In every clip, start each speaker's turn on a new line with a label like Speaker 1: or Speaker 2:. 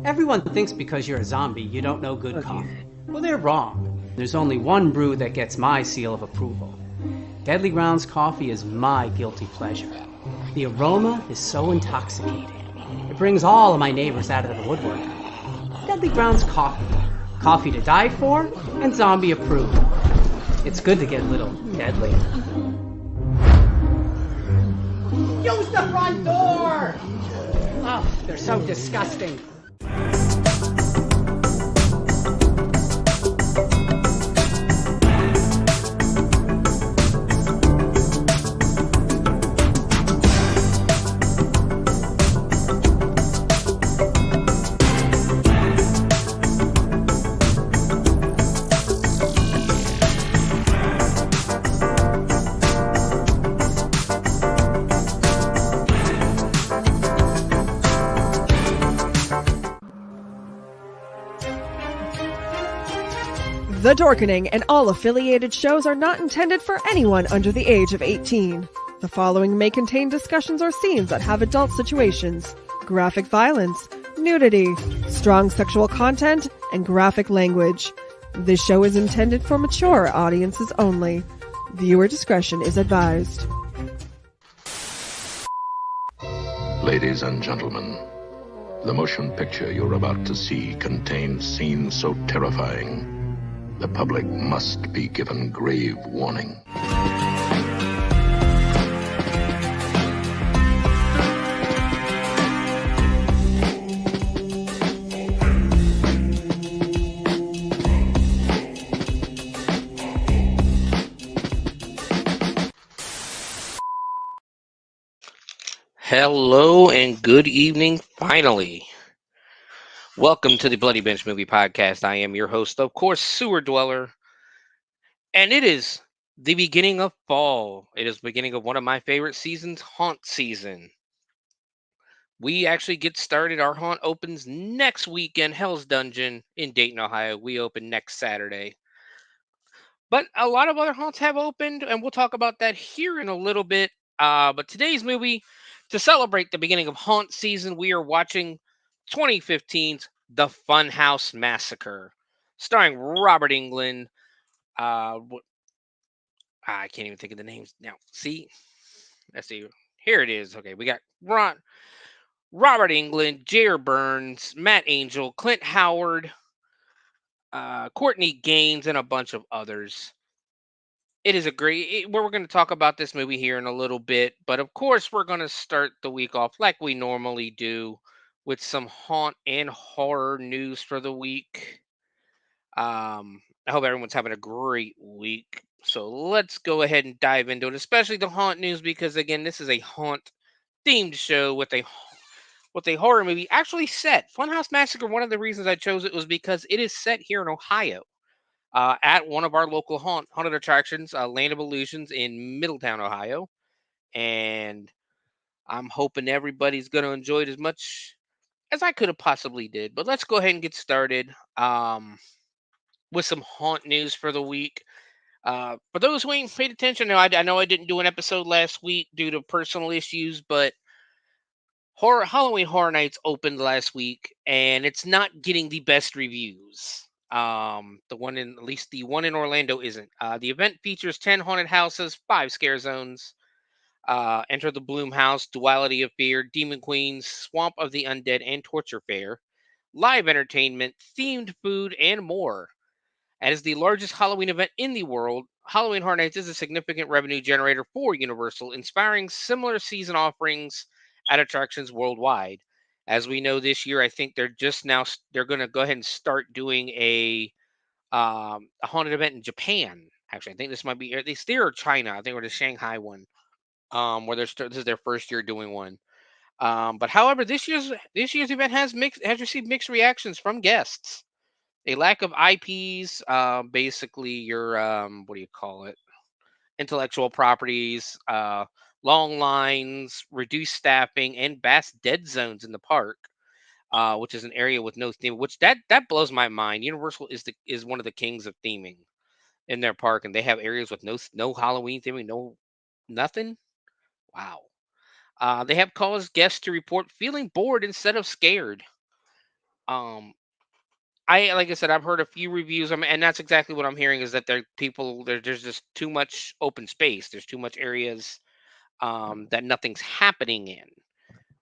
Speaker 1: Everyone thinks because you're a zombie, you don't know good coffee. Well, they're wrong. There's only one brew that gets my seal of approval. Deadly Grounds coffee is my guilty pleasure. The aroma is so intoxicating. It brings all of my neighbors out of the woodwork. Deadly Grounds coffee. Coffee to die for and zombie approved. It's good to get a little deadly. Use the front door! Oh, they're so disgusting.
Speaker 2: The Dorkening and all affiliated shows are not intended for anyone under the age of 18. The following may contain discussions or scenes that have adult situations, graphic violence, nudity, strong sexual content, and graphic language. This show is intended for mature audiences only. Viewer discretion is advised.
Speaker 3: Ladies and gentlemen, the motion picture you're about to see contains scenes so terrifying, the public must be given grave warning.
Speaker 4: Hello and good evening, finally. Welcome to the Bloody Binge movie podcast. I am your host, of course, Sewer Dweller. And it is the beginning of fall. It is the beginning of one of my favorite seasons, haunt season. We actually get started. Our haunt opens next weekend, Hell's Dungeon in Dayton, Ohio. We open next Saturday. But a lot of other haunts have opened, and we'll talk about that here in a little bit. But today's movie, to celebrate the beginning of haunt season, we are watching 2015's The Funhouse Massacre, starring Robert Englund. I can't even think of the names now. See, let's see. Here it is. Okay, we got Robert Englund, Jair Burns, Matt Angel, Clint Howard, Courtney Gaines, and a bunch of others. It is a great. We're going to talk about this movie here in a little bit, but of course, we're going to start the week off like we normally do with some haunt and horror news for the week. I hope everyone's having a great week. So let's go ahead and dive into it, especially the haunt news, because again, this is a haunt themed show with a horror movie actually set. Funhouse Massacre. One of the reasons I chose it was because it is set here in Ohio. At one of our local haunted attractions, Land of Illusions in Middletown, Ohio. And I'm hoping everybody's going to enjoy it as much as I could have possibly did. But let's go ahead and get started with some haunt news for the week. For those who ain't paid attention, I know I didn't do an episode last week due to personal issues, but Halloween Horror Nights opened last week, and it's not getting the best reviews. The one in at least the one in Orlando isn't. The event features 10 haunted houses, 5 scare zones. Enter the Bloom House, Duality of Fear, Demon Queens, Swamp of the Undead, and Torture Fair. Live entertainment, themed food, and more. As the largest Halloween event in the world, Halloween Horror Nights is a significant revenue generator for Universal, inspiring similar season offerings at attractions worldwide. As we know this year, I think they're going to go ahead and start doing a haunted event in Japan. Actually, I think this might be at least or China. I think or the Shanghai one, where this is their first year doing one. But however, this year's event has received mixed reactions from guests. A lack of IPs, basically your what do you call it? Intellectual properties, long lines, reduced staffing, and vast dead zones in the park, which is an area with no theme. Which that blows my mind. Universal is one of the kings of theming in their park, and they have areas with no Halloween theming, no nothing. Wow. They have caused guests to report feeling bored instead of scared. Um, I like I said, I've heard a few reviews, and that's exactly what I'm hearing is that there's just too much open space. There's too much areas that nothing's happening in.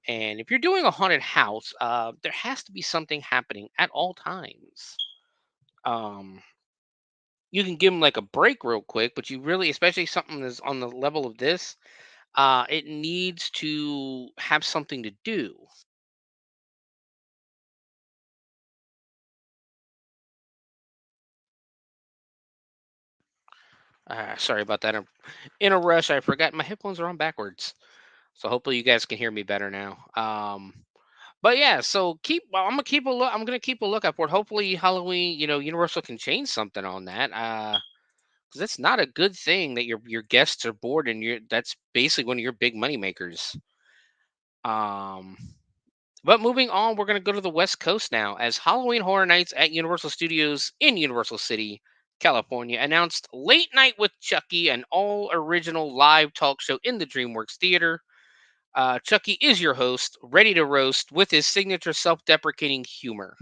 Speaker 4: And if you're doing a haunted house, there has to be something happening at all times. Um, you can give them like a break real quick, but you really, especially something that's on the level of this, it needs to have something to do. Sorry about that. I'm in a rush. I forgot my headphones are on backwards. So hopefully you guys can hear me better now. But yeah, so I'm gonna keep a look. I'm gonna keep a lookout for it. Hopefully Halloween, Universal can change something on that. Because that's not a good thing that your guests are bored and that's basically one of your big money makers. Um, but moving on, we're gonna go to the West Coast now as Halloween Horror Nights at Universal Studios in Universal City, California, announced Late Night with Chucky, an all original live talk show in the DreamWorks Theater. Chucky is your host, ready to roast with his signature self deprecating humor.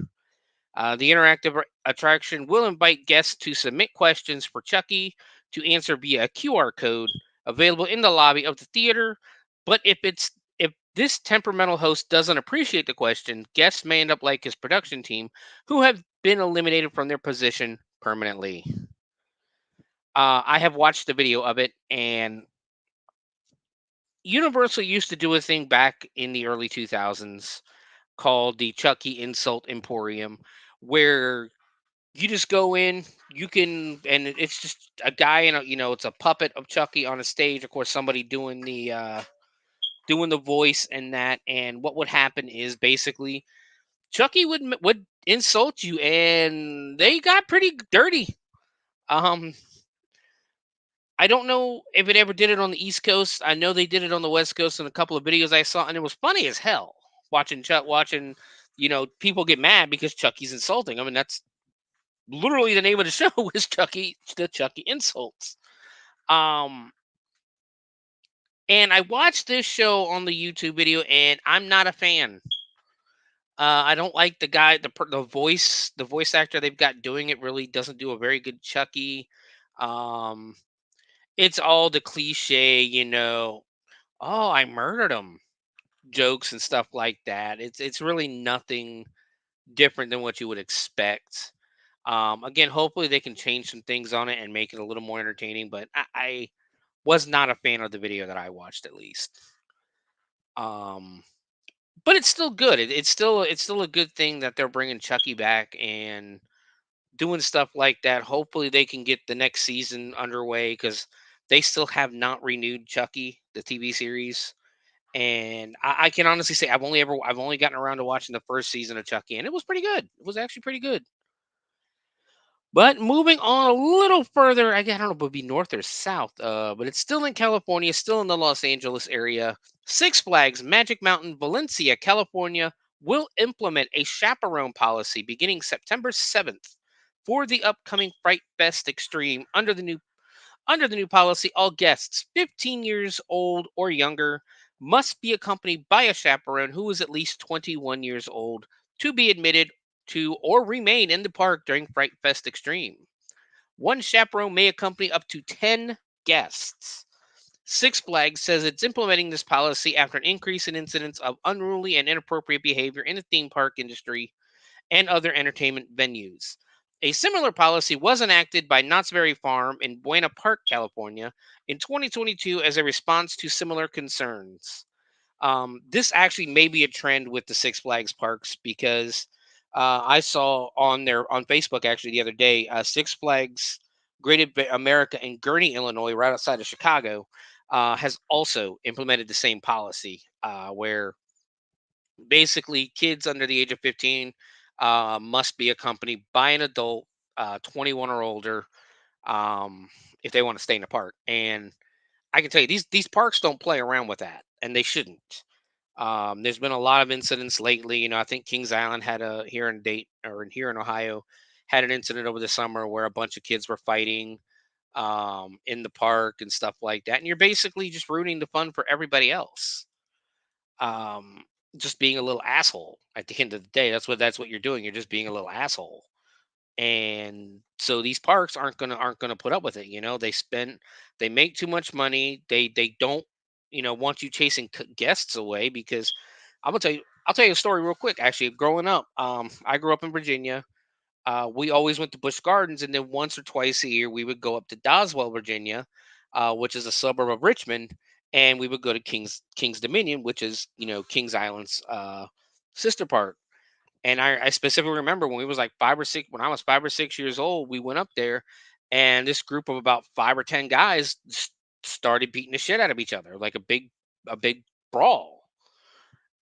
Speaker 4: The interactive attraction will invite guests to submit questions for Chucky to answer via a QR code available in the lobby of the theater. But if this temperamental host doesn't appreciate the question, guests may end up like his production team, who have been eliminated from their position permanently. I have watched the video of it, and Universal used to do a thing back in the early 2000s called the Chucky Insult Emporium, where you just go in, and it's just a guy and it's a puppet of Chucky on a stage. Of course, somebody doing the voice and that. And what would happen is basically Chucky would insult you, and they got pretty dirty. Um, I don't know if it ever did it on the East Coast. I know they did it on the West Coast in a couple of videos I saw, and it was funny as hell watching people get mad because Chucky's insulting. I mean, that's literally the name of the show is the Chucky insults. Um, and I watched this show on the YouTube video, and I'm not a fan. I don't like the guy, the voice actor they've got doing it really doesn't do a very good Chucky. Um, it's all the cliche, oh, I murdered him jokes and stuff like that. It's really nothing different than what you would expect. Again, hopefully they can change some things on it and make it a little more entertaining. But I was not a fan of the video that I watched, at least. Um, but it's still good. It's still a good thing that they're bringing Chucky back and doing stuff like that. Hopefully they can get the next season underway because they still have not renewed Chucky, the TV series. And I can honestly say I've only gotten around to watching the first season of Chucky, and it was pretty good. It was actually pretty good. But moving on a little further, I don't know if it would be north or south, but it's still in California, still in the Los Angeles area. Six Flags Magic Mountain, Valencia, California will implement a chaperone policy beginning September 7th for the upcoming Fright Fest Extreme. Under the new policy, all guests 15 years old or younger must be accompanied by a chaperone who is at least 21 years old to be admitted to or remain in the park during Fright Fest Extreme. One chaperone may accompany up to 10 guests. Six Flags says it's implementing this policy after an increase in incidents of unruly and inappropriate behavior in the theme park industry and other entertainment venues. A similar policy was enacted by Knott's Berry Farm in Buena Park, California, in 2022 as a response to similar concerns. This actually may be a trend with the Six Flags parks because I saw on Facebook actually the other day Six Flags Great America in Gurnee, Illinois, right outside of Chicago, has also implemented the same policy where basically kids under the age of 15 must be accompanied by an adult 21 or older um, if they want to stay in the park. And I can tell you these parks don't play around with that, and they shouldn't. There's been a lot of incidents lately. I think Kings Island had a here in date or here in Ohio had an incident over the summer where a bunch of kids were fighting in the park and stuff like that. And you're basically just ruining the fun for everybody else. Um, just being a little asshole. At the end of the day, that's what you're doing. You're just being a little asshole. And so these parks aren't gonna put up with it. They make too much money. They don't want you chasing guests away, because I'll tell you a story real quick. Actually, growing up, I grew up in Virginia. We always went to Busch Gardens, and then once or twice a year we would go up to Doswell, Virginia, which is a suburb of Richmond, and we would go to King's Dominion, which is Kings Island's sister park. And I specifically remember when we was like 5 or 6, when I was 5 or 6 years old, we went up there, and this group of about 5 or 10 guys started beating the shit out of each other, like a big brawl.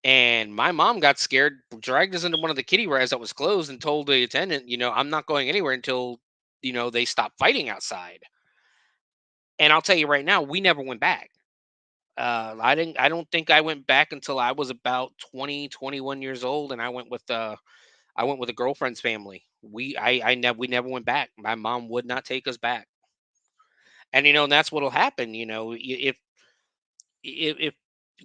Speaker 4: And my mom got scared, dragged us into one of the kiddie rides that was closed, and told the attendant, I'm not going anywhere until they stop fighting outside. And I'll tell you right now, we never went back. I don't think I went back until I was about 20, 21 years old, and I went with a girlfriend's family. We never went back. My mom would not take us back. And and that's what'll happen. If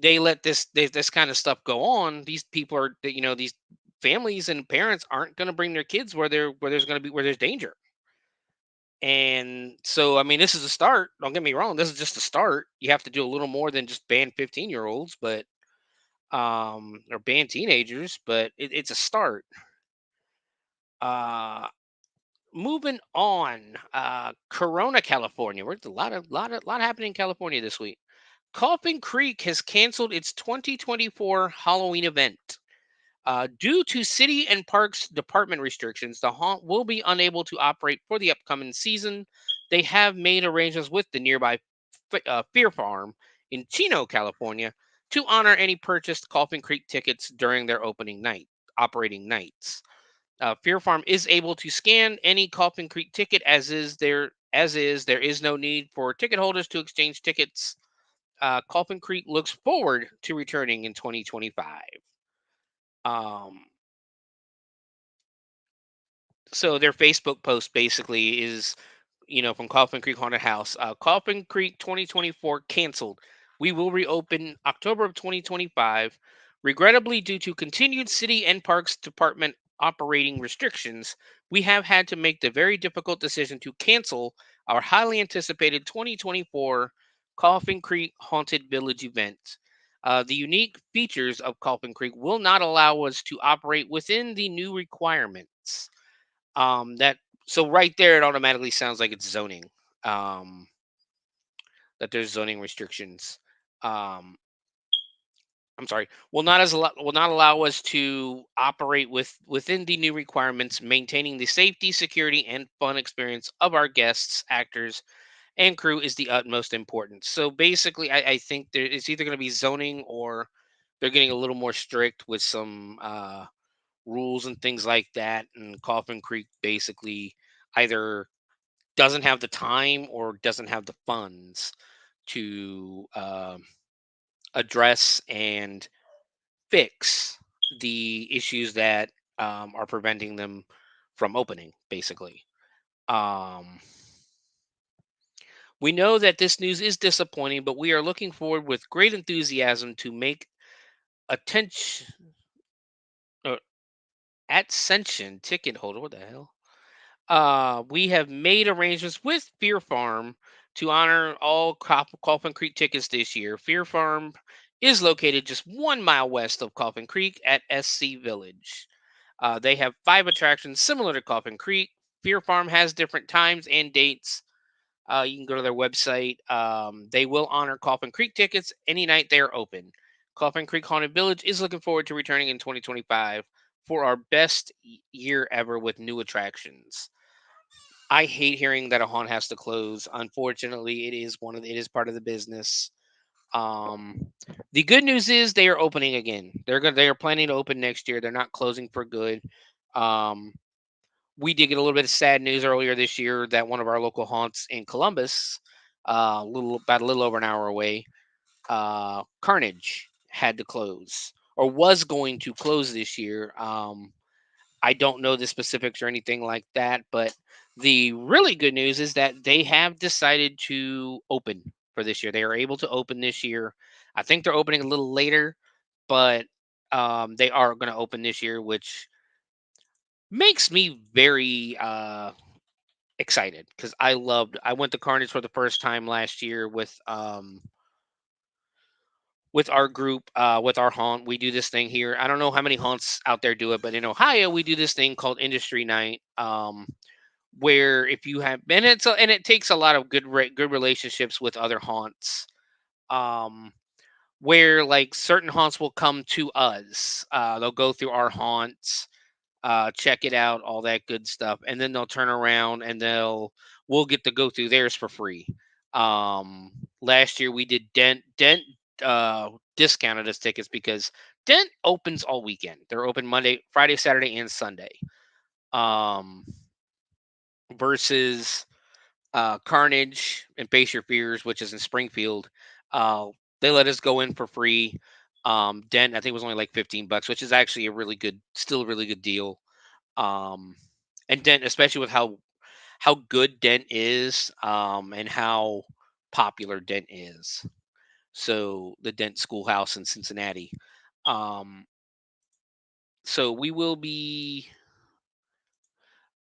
Speaker 4: they let this kind of stuff go on, these people are these families and parents aren't going to bring their kids where there's danger. And so, I mean, this is a start. Don't get me wrong. This is just a start. You have to do a little more than just ban 15-year-olds, but or ban teenagers, but it's a start. Uh, Moving on, Corona, California. We're a lot happening in California this week. Coffin Creek has canceled its 2024 Halloween event. Due to city and parks department restrictions, the haunt will be unable to operate for the upcoming season. They have made arrangements with the nearby Fear Farm in Chino, California, to honor any purchased Coffin Creek tickets during their operating nights. Fear Farm is able to scan any Coffin Creek ticket there is no need for ticket holders to exchange tickets. Coffin Creek looks forward to returning in 2025. Um, so their Facebook post basically is, from Coffin Creek Haunted House. Coffin Creek 2024 canceled. We will reopen October of 2025. Regrettably, due to continued city and parks department operating restrictions, we have had to make the very difficult decision to cancel our highly anticipated 2024 Coffin Creek Haunted Village event. The unique features of Coffin Creek will not allow us to operate within the new requirements. That so right there, it automatically sounds like it's zoning. Um, that there's zoning restrictions. Um, I'm sorry. Will not allow us to operate within the new requirements, maintaining the safety, security, and fun experience of our guests, actors, and crew is the utmost importance. So basically, I think it's either going to be zoning, or they're getting a little more strict with some rules and things like that. And Coffin Creek basically either doesn't have the time or doesn't have the funds to address and fix the issues that are preventing them from opening, basically. Um, we know that this news is disappointing, but we are looking forward with great enthusiasm to make attention. Ascension ticket holder. What the hell? We have made arrangements with Fear Farm to honor all Coffin Creek tickets this year. Fear Farm is located just 1 mile west of Coffin Creek at SC Village. They have 5 attractions similar to Coffin Creek. Fear Farm has different times and dates. You can go to their website. They will honor Coffin Creek tickets any night they are open. Coffin Creek Haunted Village is looking forward to returning in 2025 for our best year ever with new attractions. I hate hearing that a haunt has to close. Unfortunately, it is part of the business. Um, the good news is they are opening again. They are planning to open next year. They're not closing for good. Um, we did get a little bit of sad news earlier this year that one of our local haunts in Columbus, a little over an hour away, Carnage had to close, or was going to close this year. I don't know the specifics or anything like that, but the really good news is that they have decided to open for this year. They are able to open this year. I think they're opening a little later, but They are going to open this year, which makes me very excited because I went to Carnage for the first time last year with our group, with our haunt. We do this thing here. I don't know how many haunts out there do it, but in Ohio we do this thing called Industry Night, where if you have and it takes a lot of good relationships with other haunts, um, where like certain haunts will come to us. They'll go through our haunts, check it out, all that good stuff, and then they'll turn around and we'll get to go through theirs for free. Last year we did Dent discounted us tickets because Dent opens all weekend. They're open Monday, Friday, Saturday, and Sunday. Um, versus Carnage and Face Your Fears, which is in Springfield. Uh, they let us go in for free. Dent, I think it was only like $15, which is actually still a really good deal. Um, and Dent, especially with how good Dent is, and how popular Dent is. So the Dent Schoolhouse in Cincinnati. Um, so we will be.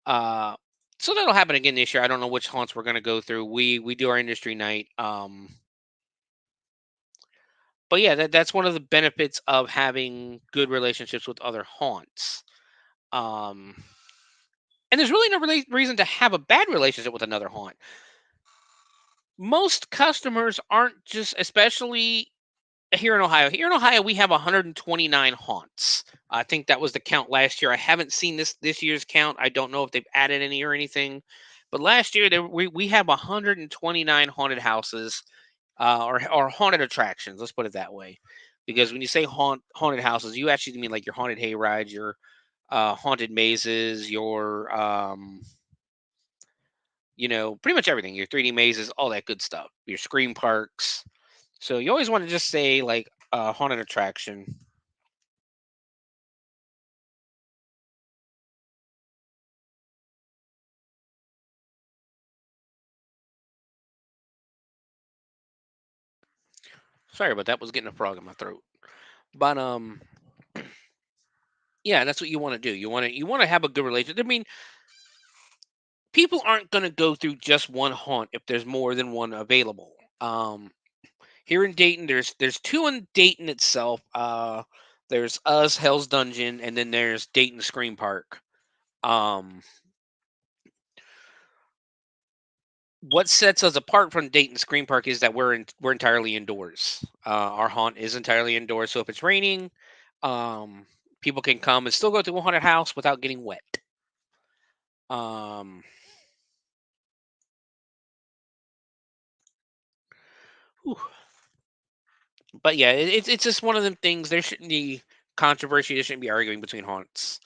Speaker 4: Uh, so that'll happen again this year. I don't know which haunts we're going to go through. We do our industry night. But yeah, that's one of the benefits of having good relationships with other haunts. Um, and there's really no reason to have a bad relationship with another haunt. Most customers aren't just, especially here in Ohio. Here in Ohio, we have 129 haunts. I think that was the count last year. I haven't seen this year's count. I don't know if they've added any or anything. But last year, we have 129 haunted houses, or haunted attractions. Let's put it that way, because when you say haunted houses, you actually mean like your haunted hay rides, your haunted mazes, your pretty much everything. Your 3D mazes, all that good stuff. Your scream parks. So you always want to just say like haunted attraction. Sorry about that. Was getting a frog in my throat. But yeah, that's what you want to do. You want to have a good relationship. I mean, people aren't going to go through just one haunt if there's more than one available. Here in Dayton, there's two in Dayton itself. There's us, Hell's Dungeon, and then there's Dayton Scream Park. Um, what sets us apart from Dayton Scream Park is that we're entirely indoors. Our haunt is entirely indoors, so if it's raining, um, people can come and still go to a haunted house without getting wet. Um, whew. But yeah, it's just one of them things. There shouldn't be controversy. There shouldn't be arguing between haunts.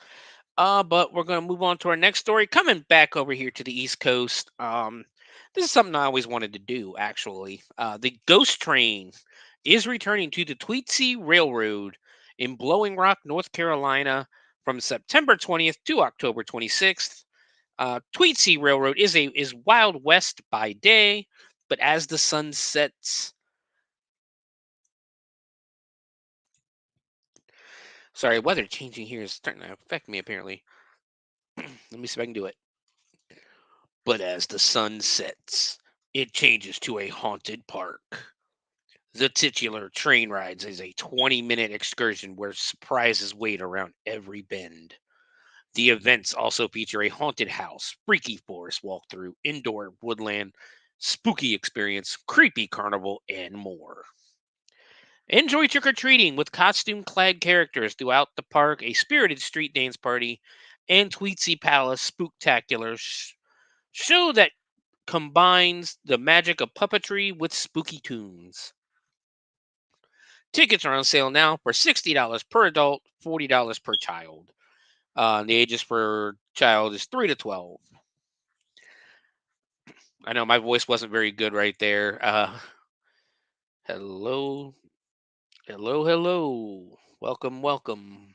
Speaker 4: But we're going to move on to our next story. Coming back over here to the East Coast. This is something I always wanted to do, actually. The Ghost Train is returning to the Tweetsea Railroad in Blowing Rock, North Carolina, from September 20th to October 26th. Tweetsea Railroad is Wild West by day, but as the sun sets. Sorry, weather changing here is starting to affect me, apparently. Let me see if I can do it. But as the sun sets, it changes to a haunted park. The titular train rides is a 20-minute excursion where surprises wait around every bend. The events also feature a haunted house, freaky forest walkthrough, indoor woodland, spooky experience, creepy carnival, and more. Enjoy trick or treating with costume clad characters throughout the park, a spirited street dance party, and Tweetsea Palace spooktacular show that combines the magic of puppetry with spooky tunes. Tickets are on sale now for $60 per adult, $40 per child. The ages for child is 3 to 12. I know my voice wasn't very good right there. Hello, hello, hello. Welcome, welcome.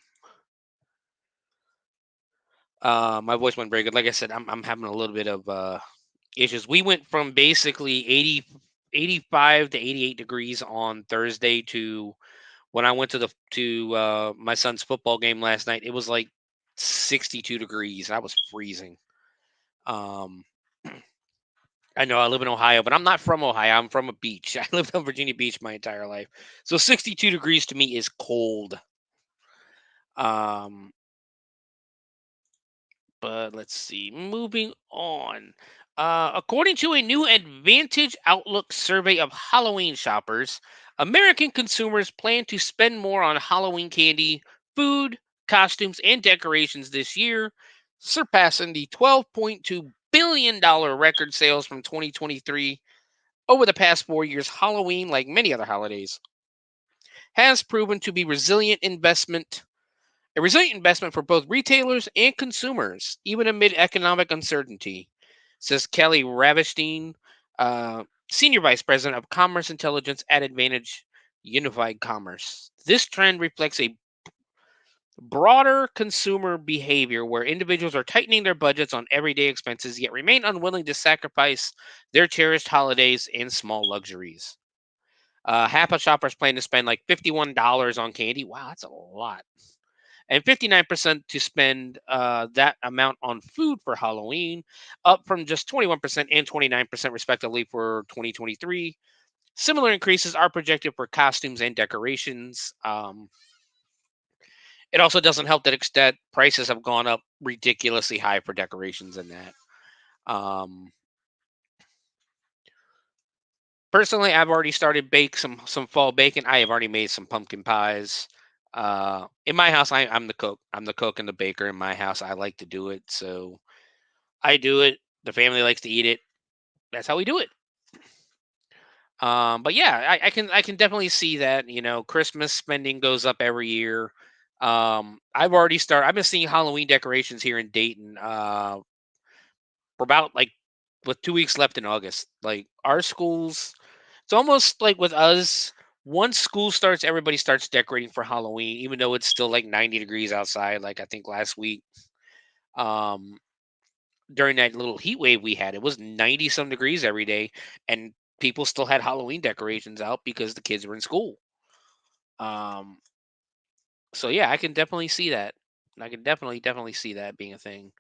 Speaker 4: My voice went very good. Like I said, I'm having a little bit of issues. We went from basically 85 to 88 degrees on Thursday to When I went to my son's football game last night, it was like 62 degrees. I was freezing. Um, I know I live in Ohio, but I'm not from Ohio. I'm from a beach. I lived on Virginia Beach my entire life. So 62 degrees to me is cold. Um, but let's see. Moving on. According to a new Advantage Outlook survey of Halloween shoppers, American consumers plan to spend more on Halloween candy, food, costumes, and decorations this year, surpassing the $12.2 billion record sales from 2023. Over the past 4 years, Halloween, like many other holidays, has proven to be a resilient investment for both retailers and consumers, even amid economic uncertainty, says Kelly Ravishstein, uh, Senior Vice President of Commerce Intelligence at Advantage Unified Commerce. This trend reflects a broader consumer behavior where individuals are tightening their budgets on everyday expenses yet remain unwilling to sacrifice their cherished holidays and small luxuries. Half of shoppers plan to spend like $51 on candy. Wow, that's a lot. And 59% to spend that amount on food for Halloween, up from just 21% and 29% respectively for 2023. Similar increases are projected for costumes and decorations. It also doesn't help that prices have gone up ridiculously high for decorations and that. Um, Personally, I've already started bake some fall baking. I have already made some pumpkin pies. In my house, I'm the cook. I'm the cook and the baker in my house. I like to do it, so I do it. The family likes to eat it. That's how we do it. But yeah, I can definitely see that. Christmas spending goes up every year. I've already started. I've been seeing Halloween decorations here in Dayton. For about like with 2 weeks left in August. Like our schools, it's almost like with us. Once school starts, everybody starts decorating for Halloween, even though it's still like 90 degrees outside. Like I think last week, um, during that little heat wave we had, it was 90 some degrees every day, and people still had Halloween decorations out because the kids were in school. Um, so yeah, I can definitely see that. I can definitely see that being a thing.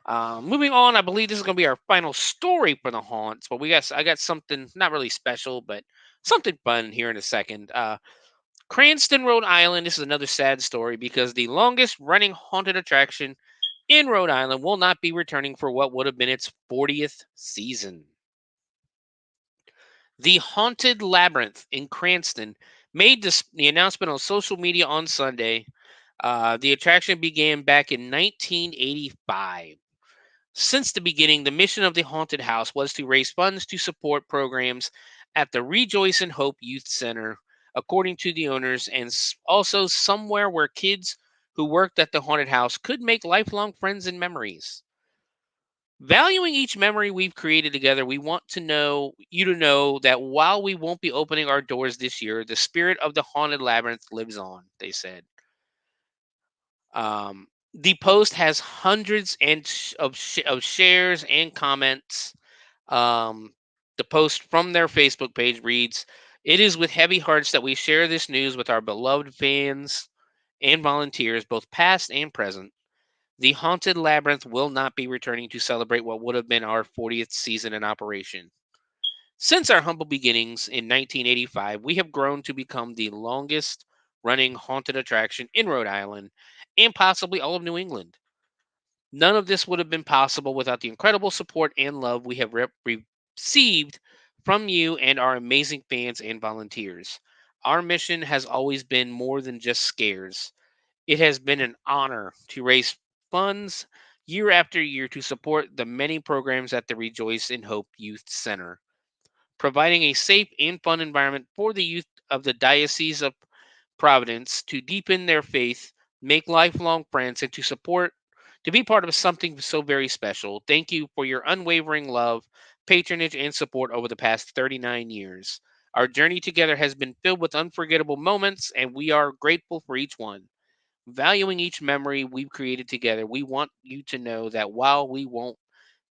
Speaker 4: Moving on, I believe this is going to be our final story for the haunts, but I got something not really special, but something fun here in a second. Cranston, Rhode Island. This is another sad story because the longest running haunted attraction in Rhode Island will not be returning for what would have been its 40th season. The Haunted Labyrinth in Cranston made the announcement on social media on Sunday. The attraction began back in 1985. Since the beginning, the mission of the haunted house was to raise funds to support programs at the Rejoice and Hope Youth Center, according to the owners, and also somewhere where kids who worked at the haunted house could make lifelong friends and memories. Valuing each memory we've created together, we want you to know that while we won't be opening our doors this year, the spirit of the haunted labyrinth lives on, they said. The post has hundreds of shares and comments. The post from their Facebook page reads, "It is with heavy hearts that we share this news with our beloved fans and volunteers, both past and present. The Haunted Labyrinth will not be returning to celebrate what would have been our 40th season in operation. Since our humble beginnings in 1985, we have grown to become the longest running haunted attraction in Rhode Island and possibly all of New England. None of this would have been possible without the incredible support and love we have received from you and our amazing fans and volunteers. Our mission has always been more than just scares. It has been an honor to raise funds year after year to support the many programs at the Rejoice in Hope Youth Center, providing a safe and fun environment for the youth of the Diocese of Providence to deepen their faith, make lifelong friends, and to be part of something so very special. Thank you for your unwavering love, patronage, and support over the past 39 years. Our journey together has been filled with unforgettable moments, and we are grateful for each one. Valuing each memory we've created together, we want you to know that while we won't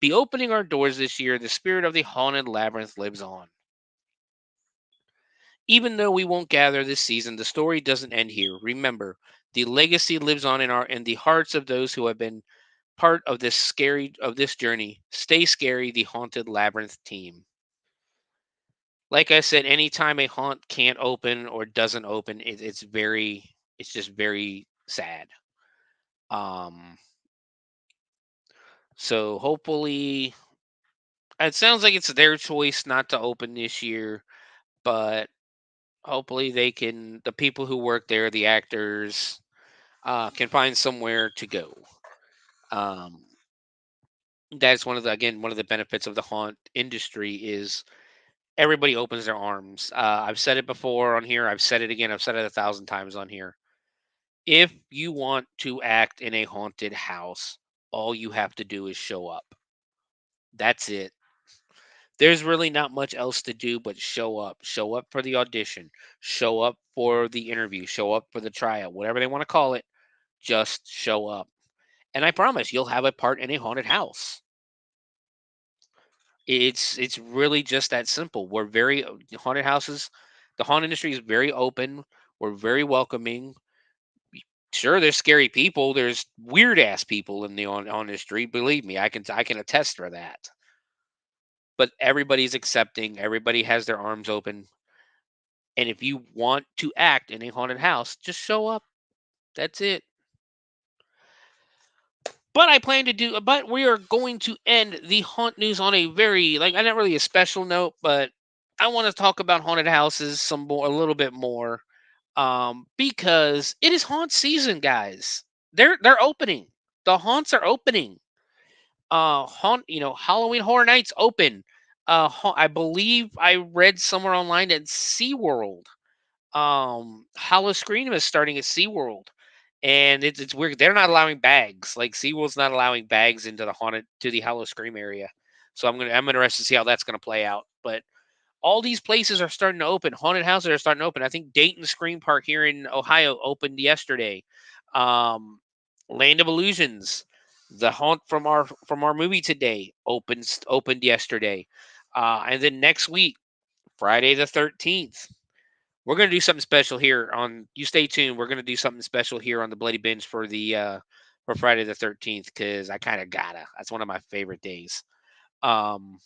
Speaker 4: be opening our doors this year, the spirit of the Haunted Labyrinth lives on." Even though we won't gather this season, the story doesn't end here. Remember, the legacy lives on in the hearts of those who have been part of this journey. Stay scary, the Haunted Labyrinth team. Like I said, anytime a haunt can't open or doesn't open, it's just very sad. Um, so hopefully, it sounds like it's their choice not to open this year, but hopefully the people who work there, the actors, can find somewhere to go. Um, that's one of the benefits of the haunt industry is everybody opens their arms. I've said it before on here. I've said it again. I've said it 1,000 times on here. If you want to act in a haunted house, all you have to do is show up. That's it. There's really not much else to do but show up. Show up for the audition. Show up for the interview. Show up for the tryout. Whatever they want to call it. Just show up. And I promise you'll have a part in a haunted house. It's really just that simple. We're very haunted houses. The haunt industry is very open. We're very welcoming. Sure, there's scary people. There's weird ass people in the on the street. Believe me, I can attest for that. But everybody's accepting. Everybody has their arms open. And if you want to act in a haunted house, just show up. That's it. But we are going to end the haunt news on a very, not really a special note, but I want to talk about haunted houses a little bit more, because it is haunt season, guys. They're opening. The haunts are opening. Halloween Horror Nights open. I believe I read somewhere online that SeaWorld, Howl-O-Scream is starting at SeaWorld. And it's weird. They're not allowing bags. Like SeaWorld's not allowing bags into the Howl-O-Scream area. So I'm interested to see how that's gonna play out. But all these places are starting to open. Haunted houses are starting to open. I think Dayton Scream Park here in Ohio opened yesterday. Um, Land of Illusions, the haunt from our movie today opened yesterday. And then next week, Friday the 13th, we're gonna do something special here on. You stay tuned. We're gonna do something special here on the Bloody Binge for Friday the 13th because I kind of gotta. That's one of my favorite days. Um,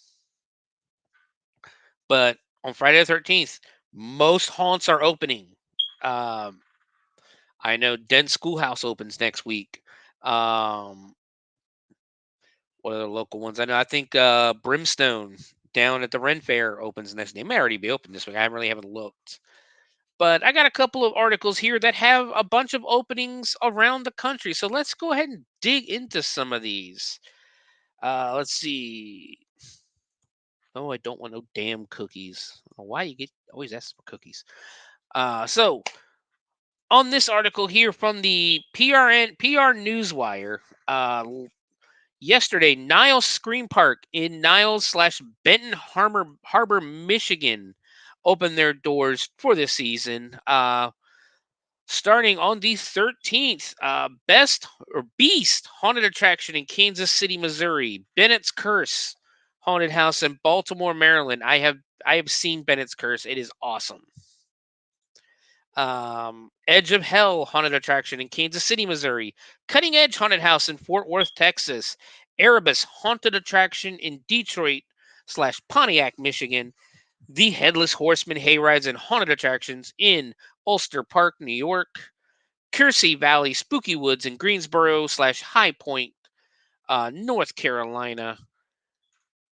Speaker 4: but on Friday the 13th, most haunts are opening. Um, I know Den Schoolhouse opens next week. Um, what are the local ones? I know. I think Brimstone down at the Ren Fair opens next. They may already be open this week. I really haven't looked. But I got a couple of articles here that have a bunch of openings around the country. So let's go ahead and dig into some of these. Let's see. Oh, I don't want no damn cookies. Why you get always ask for cookies? So on this article here from the PR Newswire, yesterday, Niles Scream Park in Niles/Benton Harbor, Michigan, opened their doors for this season. Starting on the 13th, Best or Beast Haunted Attraction in Kansas City, Missouri. Bennett's Curse Haunted House in Baltimore, Maryland. I have seen Bennett's Curse. It is awesome. Edge of Hell Haunted Attraction in Kansas City, Missouri. Cutting Edge Haunted House in Fort Worth, Texas. Erebus Haunted Attraction in Detroit/Pontiac, Michigan. The Headless Horseman Hayrides and Haunted Attractions in Ulster Park, New York. Kersey Valley Spooky Woods in Greensboro/High Point, North Carolina.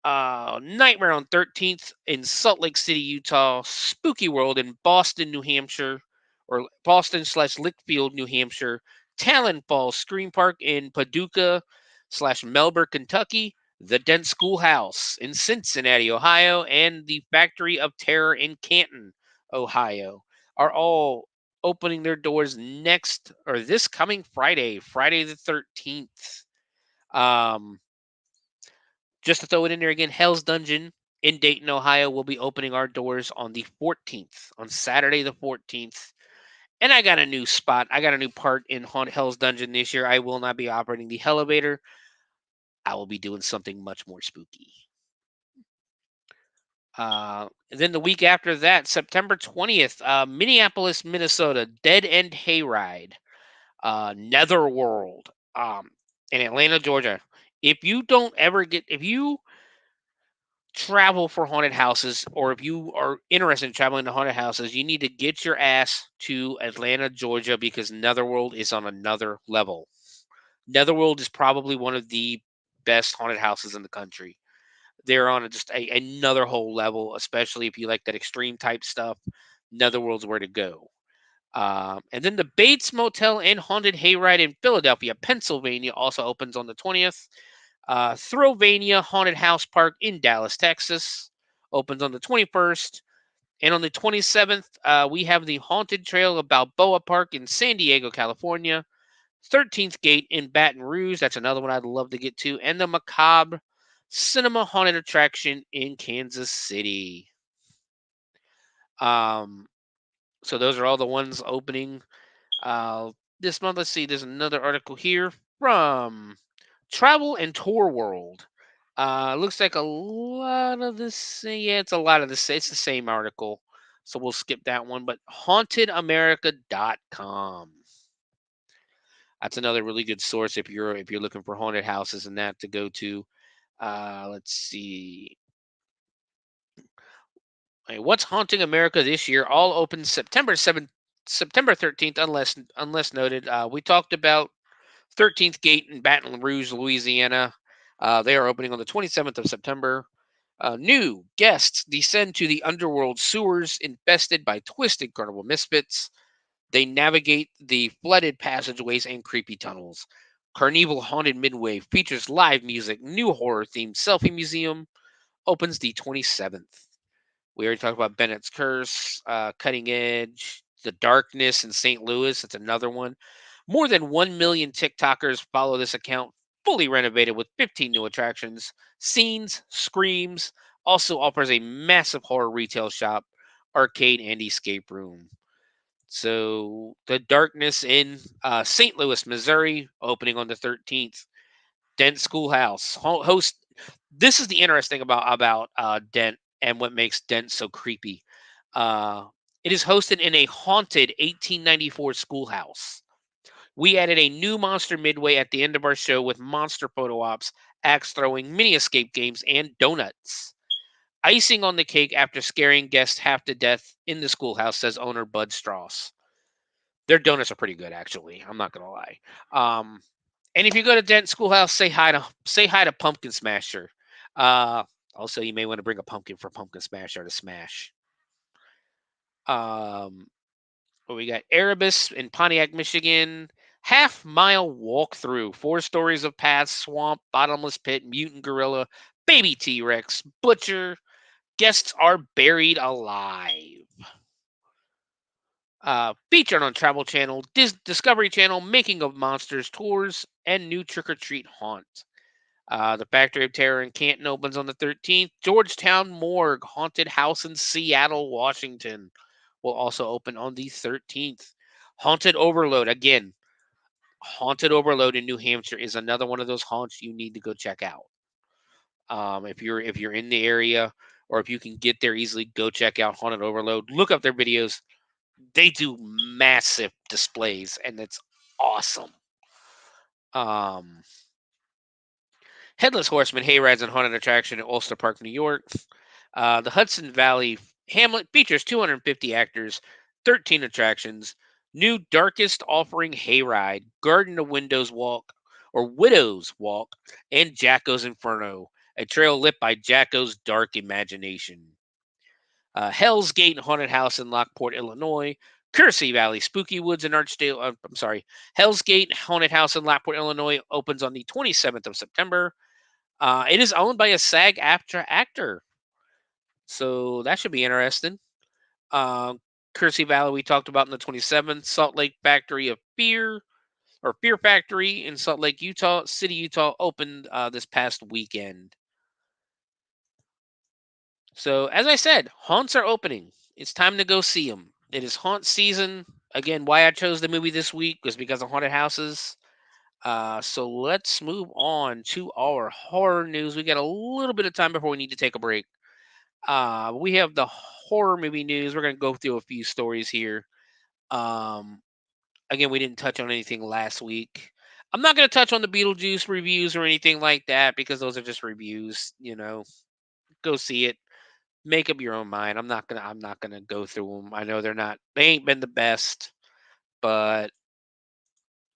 Speaker 4: Nightmare on 13th in Salt Lake City, Utah. Spooky World in Boston, New Hampshire, or Boston/Litchfield, New Hampshire. Talon Falls Scream Park in Paducah/Melbourne, Kentucky. The Dent Schoolhouse in Cincinnati, Ohio, and the Factory of Terror in Canton, Ohio, are all opening their doors this coming Friday the 13th. Just to throw it in there again, Hell's Dungeon in Dayton, Ohio, will be opening our doors on the 14th, on Saturday the 14th. And I got a new spot. I got a new part in Hell's Dungeon this year. I will not be operating the elevator. I will be doing something much more spooky. And then the week after that, September 20th, Minneapolis, Minnesota, Dead End Hayride, Netherworld, in Atlanta, Georgia. If you travel for haunted houses, or if you are interested in traveling to haunted houses, you need to get your ass to Atlanta, Georgia, because Netherworld is on another level. Netherworld is probably one of the best haunted houses in the country. They're on another whole level, especially if you like that extreme type stuff. Netherworld's where to go. And then the Bates Motel and Haunted Hayride in Philadelphia, Pennsylvania also opens on the 20th. Thrillvania Haunted House Park in Dallas, Texas opens on the 21st. And on the 27th, we have the Haunted Trail of Balboa Park in San Diego, California. 13th Gate in Baton Rouge. That's another one I'd love to get to. And the Macabre Cinema Haunted Attraction in Kansas City. So those are all the ones opening this month. Let's see. There's another article here from Travel and Tour World. Looks like a lot of this. Yeah, it's a lot of this. It's the same article. So we'll skip that one. But hauntedamerica.com. That's another really good source if you're looking for haunted houses and that to go to. Let's see. What's haunting America this year? All open September 13th, unless noted. We talked about 13th Gate in Baton Rouge, Louisiana. They are opening on the 27th of September. New guests descend to the underworld sewers infested by twisted carnival misfits. They navigate the flooded passageways and creepy tunnels. Carnival Haunted Midway features live music. New horror-themed selfie museum opens the 27th. We already talked about Bennett's Curse, Cutting Edge, The Darkness in St. Louis. That's another one. More than 1 million TikTokers follow this account, fully renovated with 15 new attractions, scenes, screams. Also offers a massive horror retail shop, arcade, and escape room. So, The Darkness in St. Louis, Missouri, opening on the 13th. Dent Schoolhouse host. This is the interesting about Dent and what makes Dent so creepy. It is hosted in a haunted 1894 schoolhouse. We added a new monster midway at the end of our show with monster photo ops, axe throwing, mini escape games, and donuts. Icing on the cake after scaring guests half to death in the schoolhouse, says owner Bud Strauss. Their donuts are pretty good, actually. I'm not gonna lie. And if you go to Dent Schoolhouse, say hi to Pumpkin Smasher. Also, you may want to bring a pumpkin for Pumpkin Smasher to smash. We got Erebus in Pontiac, Michigan. Half-mile walkthrough. 4 stories of paths, swamp, bottomless pit, mutant gorilla, baby T-Rex, butcher. Guests are buried alive. Featured on Travel Channel, Discovery Channel, Making of Monsters tours, and new Trick or Treat haunt. The Factory of Terror in Canton opens on the 13th. Georgetown Morgue Haunted House in Seattle, Washington will also open on the 13th. Haunted Overload, again, Haunted Overload in New Hampshire is another one of those haunts you need to go check out. If you're in the area, or if you can get there easily, go check out Haunted Overload. Look up their videos. They do massive displays, and it's awesome. Headless Horseman Hayrides and Haunted Attraction at Ulster Park, New York. The Hudson Valley Hamlet features 250 actors, 13 attractions. New Darkest Offering Hayride, Garden of Windows Walk, or Widow's Walk, and Jacko's Inferno, a trail lit by Jacko's dark imagination. Hell's Gate Haunted House in Lockport, Illinois. Kersey Valley Spooky Woods in Archdale. Hell's Gate Haunted House in Lockport, Illinois opens on the 27th of September. It is owned by a SAG-AFTRA actor, so that should be interesting. Kersey Valley we talked about in the 27th. Salt Lake Factory of Fear, or Fear Factory in Salt Lake, City, Utah opened this past weekend. So, as I said, haunts are opening. It's time to go see them. It is haunt season. Again, why I chose the movie this week was because of haunted houses. So let's move on to our horror news. We got a little bit of time before we need to take a break. We have the horror movie news. We're going to go through a few stories here. Again, we didn't touch on anything last week. I'm not going to touch on the Beetlejuice reviews or anything like that because those are just reviews. Go see it. Make up your own mind. I'm not gonna go through them. I know they ain't been the best, but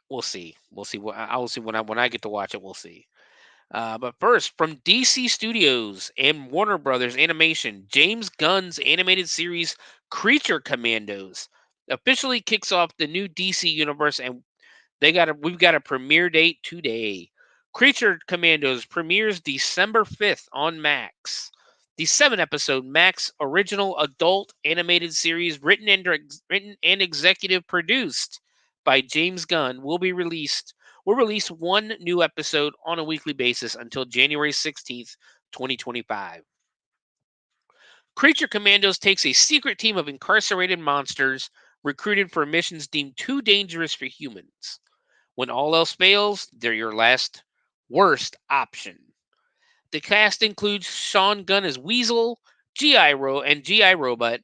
Speaker 4: we'll see. We'll see what I will see when I get to watch it. We'll see. But first, from DC Studios and Warner Brothers Animation, James Gunn's animated series Creature Commandos officially kicks off the new DC universe, and we've got a premiere date today. Creature Commandos premieres December 5th on Max. The 7-episode Max original adult animated series written and executive produced by James Gunn will release one new episode on a weekly basis until January 16th, 2025. Creature Commandos takes a secret team of incarcerated monsters recruited for missions deemed too dangerous for humans. When all else fails, they're your last worst option. The cast includes Sean Gunn as Weasel, G.I. Robot,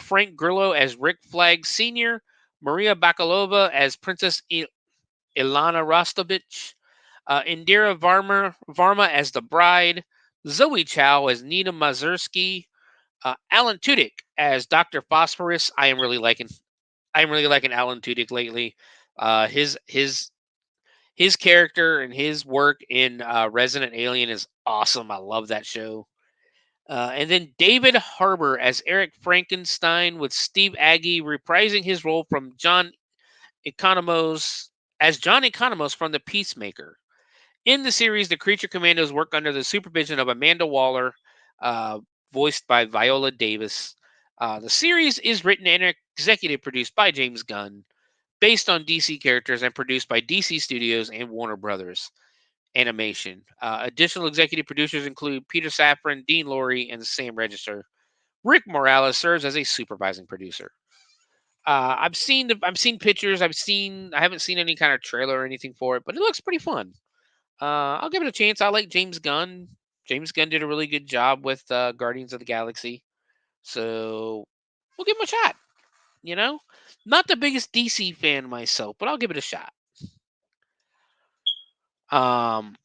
Speaker 4: Frank Grillo as Rick Flag Sr., Maria Bakalova as Princess Ilana Rostovich, Indira Varma as the Bride, Zoe Chow as Nina Mazursky, Alan Tudyk as Dr. Phosphorus. I am really liking Alan Tudyk lately. His character and his work in Resident Alien is awesome. I love that show. And then David Harbour as Eric Frankenstein, with Steve Agee reprising his role from John Economos from The Peacemaker. In the series, the Creature Commandos work under the supervision of Amanda Waller, uh, voiced by Viola Davis. The series is written and executive produced by James Gunn, based on DC characters, and produced by DC Studios and Warner Brothers Animation. Additional executive producers include Peter Safran, Dean Lorey, and Sam Register. Rick Morales serves as a supervising producer. I've seen pictures. I haven't seen any kind of trailer or anything for it, but it looks pretty fun. I'll give it a chance. I like James Gunn. James Gunn did a really good job with Guardians of the Galaxy, so we'll give him a shot. You know, not the biggest DC fan myself, but I'll give it a shot. Um,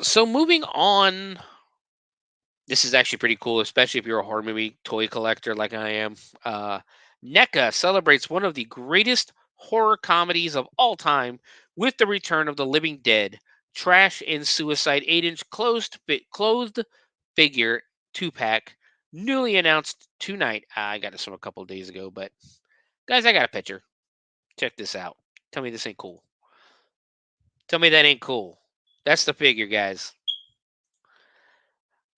Speaker 4: so moving on, this is actually pretty cool, especially if you're a horror movie toy collector like I am. Uh, NECA celebrates one of the greatest horror comedies of all time with the return of the Living Dead, Trash and Suicide 8-inch clothed figure 2-pack, newly announced tonight. I got this from a couple of days ago, but guys, I got a picture. Check this out. Tell me this ain't cool. Tell me that ain't cool. That's the figure, guys.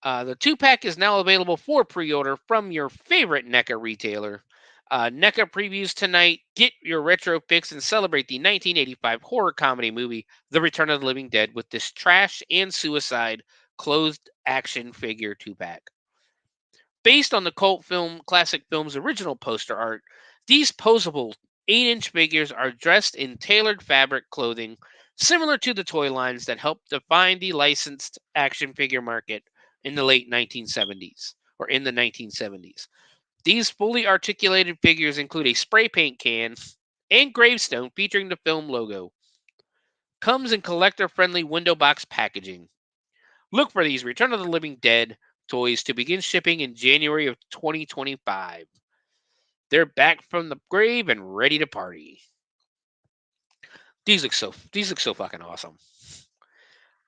Speaker 4: The 2-pack is now available for pre-order from your favorite NECA retailer. NECA previews tonight. Get your retro fix and celebrate the 1985 horror comedy movie, The Return of the Living Dead, with this Trash and Suicide closed action figure 2-pack. Based on the cult film classic film's original poster art, these posable 8-inch figures are dressed in tailored fabric clothing similar to the toy lines that helped define the licensed action figure market in the late 1970s or in the 1970s. These fully articulated figures include a spray paint can and gravestone featuring the film logo. Comes in collector-friendly window box packaging. Look for these Return of the Living Dead toys to begin shipping in January of 2025. They're back from the grave and ready to party. These look so fucking awesome.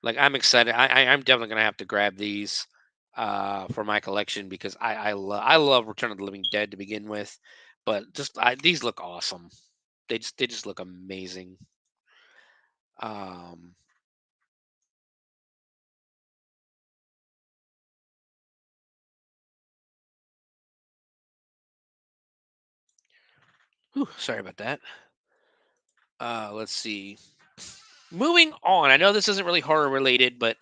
Speaker 4: Like, I'm excited. I'm definitely gonna have to grab these for my collection because I love Return of the Living Dead to begin with, but these look awesome. They just look amazing. Um, Sorry about that. Let's see. Moving on, I know this isn't really horror related, but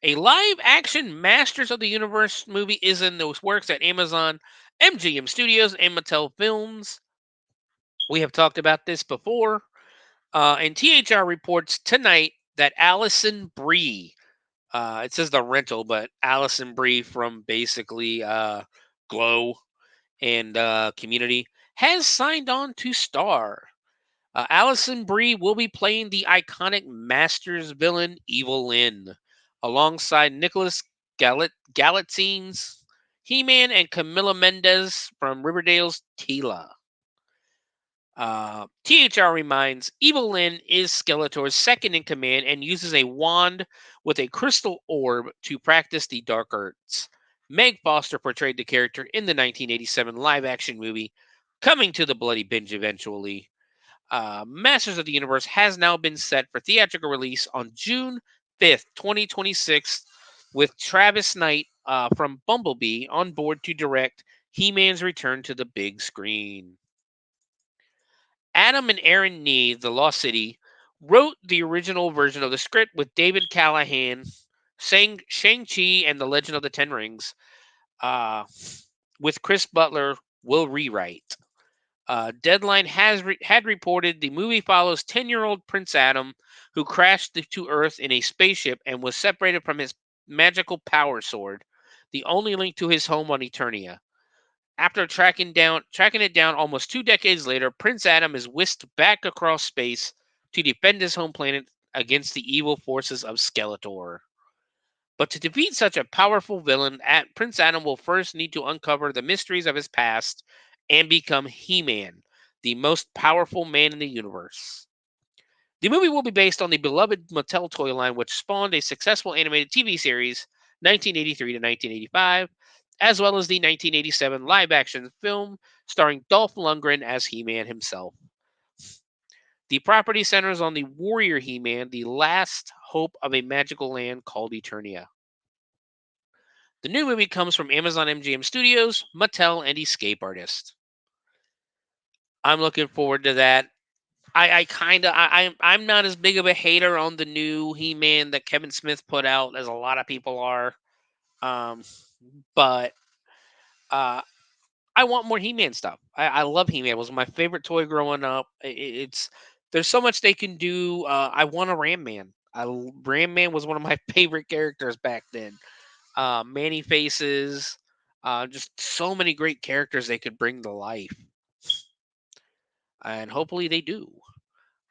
Speaker 4: a live action Masters of the Universe movie is in those works at Amazon, MGM Studios, and Mattel Films. We have talked about this before. And THR reports tonight that Allison Brie, It says the rental, but Allison Brie from basically Glow and Community has signed on to star. Allison Brie will be playing the iconic Masters villain Evil Lynn, alongside Nicholas Galatines, He-Man, and Camila Mendez from Riverdale's Tila. THR reminds Evil Lynn is Skeletor's second in command and uses a wand with a crystal orb to practice the dark arts. Meg Foster portrayed the character in the 1987 live-action movie, coming to the Bloody Binge eventually. Masters of the Universe has now been set for theatrical release on June 5th, 2026, with Travis Knight from Bumblebee on board to direct He-Man's return to the big screen. Adam and Aaron Nee, The Lost City, wrote the original version of the script with David Callahan, Shang-Chi and the Legend of the Ten Rings, with Chris Butler will rewrite. Deadline had reported the movie follows 10-year-old Prince Adam, who crashed to Earth in a spaceship and was separated from his magical power sword, the only link to his home on Eternia. After tracking it down almost 2 decades later, Prince Adam is whisked back across space to defend his home planet against the evil forces of Skeletor. But to defeat such a powerful villain, Prince Adam will first need to uncover the mysteries of his past and become He-Man, the most powerful man in the universe. The movie will be based on the beloved Mattel toy line, which spawned a successful animated TV series, 1983 to 1985, as well as the 1987 live-action film starring Dolph Lundgren as He-Man himself. The property centers on the warrior He-Man, the last hope of a magical land called Eternia. The new movie comes from Amazon MGM Studios, Mattel, and Escape Artist. I'm looking forward to that. I'm not as big of a hater on the new He-Man that Kevin Smith put out as a lot of people are. But I want more He-Man stuff. I love He-Man. It was my favorite toy growing up. There's so much they can do. I want a Ram Man. Ram Man was one of my favorite characters back then. Manny Faces, just so many great characters they could bring to life. And hopefully they do.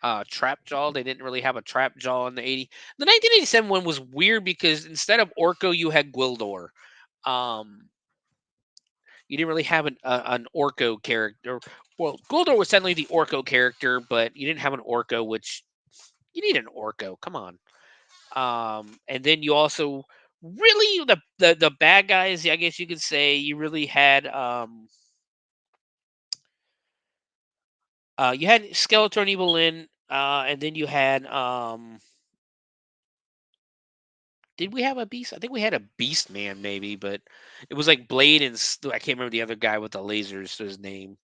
Speaker 4: Trapjaw, they didn't really have a Trapjaw in the 80s. The 1987 one was weird because instead of Orko, you had Gwildor. You didn't really have an Orko character. Well, Gwildor was technically the Orko character, but you didn't have an Orko, which you need an Orko. Come on. And then you also really the bad guys, I guess you could say, you really had you had Skeletor and Evil Lynn, and then you had did we have a beast? I think we had a Beast Man maybe, but it was like Blade and I can't remember the other guy with the lasers, his name.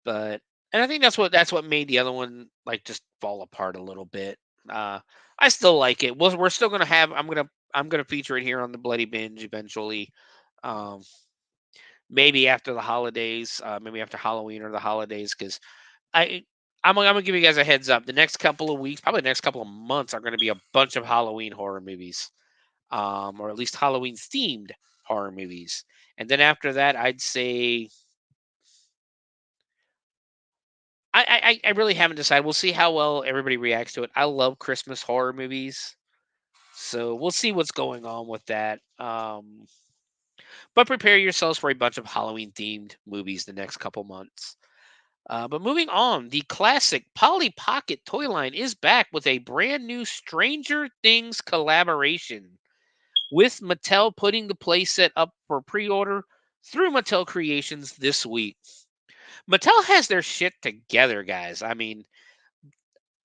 Speaker 4: But and I think that's what made the other one like just fall apart a little bit. I still like it. We're still gonna have. I'm gonna feature it here on the Bloody Binge eventually. Maybe after the holidays, maybe after Halloween or the holidays, because I'm gonna give you guys a heads up. The next couple of weeks, probably the next couple of months, are gonna be a bunch of Halloween horror movies, or at least Halloween themed horror movies. And then after that, I'd say I really haven't decided. We'll see how well everybody reacts to it. I love Christmas horror movies, so we'll see what's going on with that. But prepare yourselves for a bunch of Halloween themed movies the next couple months. But moving on, the classic Polly Pocket toy line is back with a brand new Stranger Things collaboration, with Mattel putting the playset up for pre-order through Mattel Creations this week. Mattel has their shit together, guys. I mean,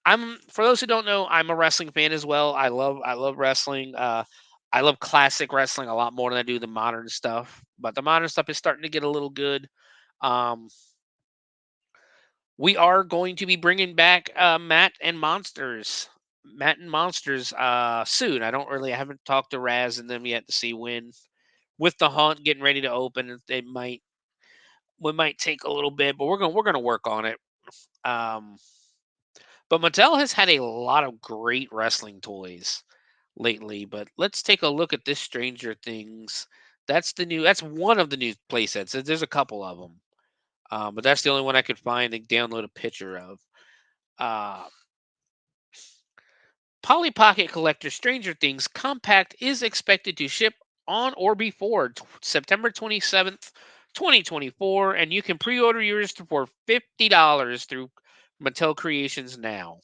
Speaker 4: for those who don't know, I'm a wrestling fan as well. I love wrestling. I love classic wrestling a lot more than I do the modern stuff. But the modern stuff is starting to get a little good. We are going to be bringing back Matt and Monsters soon. I haven't talked to Raz and them yet to see when. With the Haunt getting ready to open, we might take a little bit, but we're gonna work on it. But Mattel has had a lot of great wrestling toys. lately. But let's take a look at this Stranger Things. That's one of the new playsets. There's a couple of them. But that's the only one I could find and download a picture of. Uh, Polly Pocket Collector Stranger Things Compact is expected to ship on or before September 27th, 2024, and you can pre-order yours for $50 through Mattel Creations now.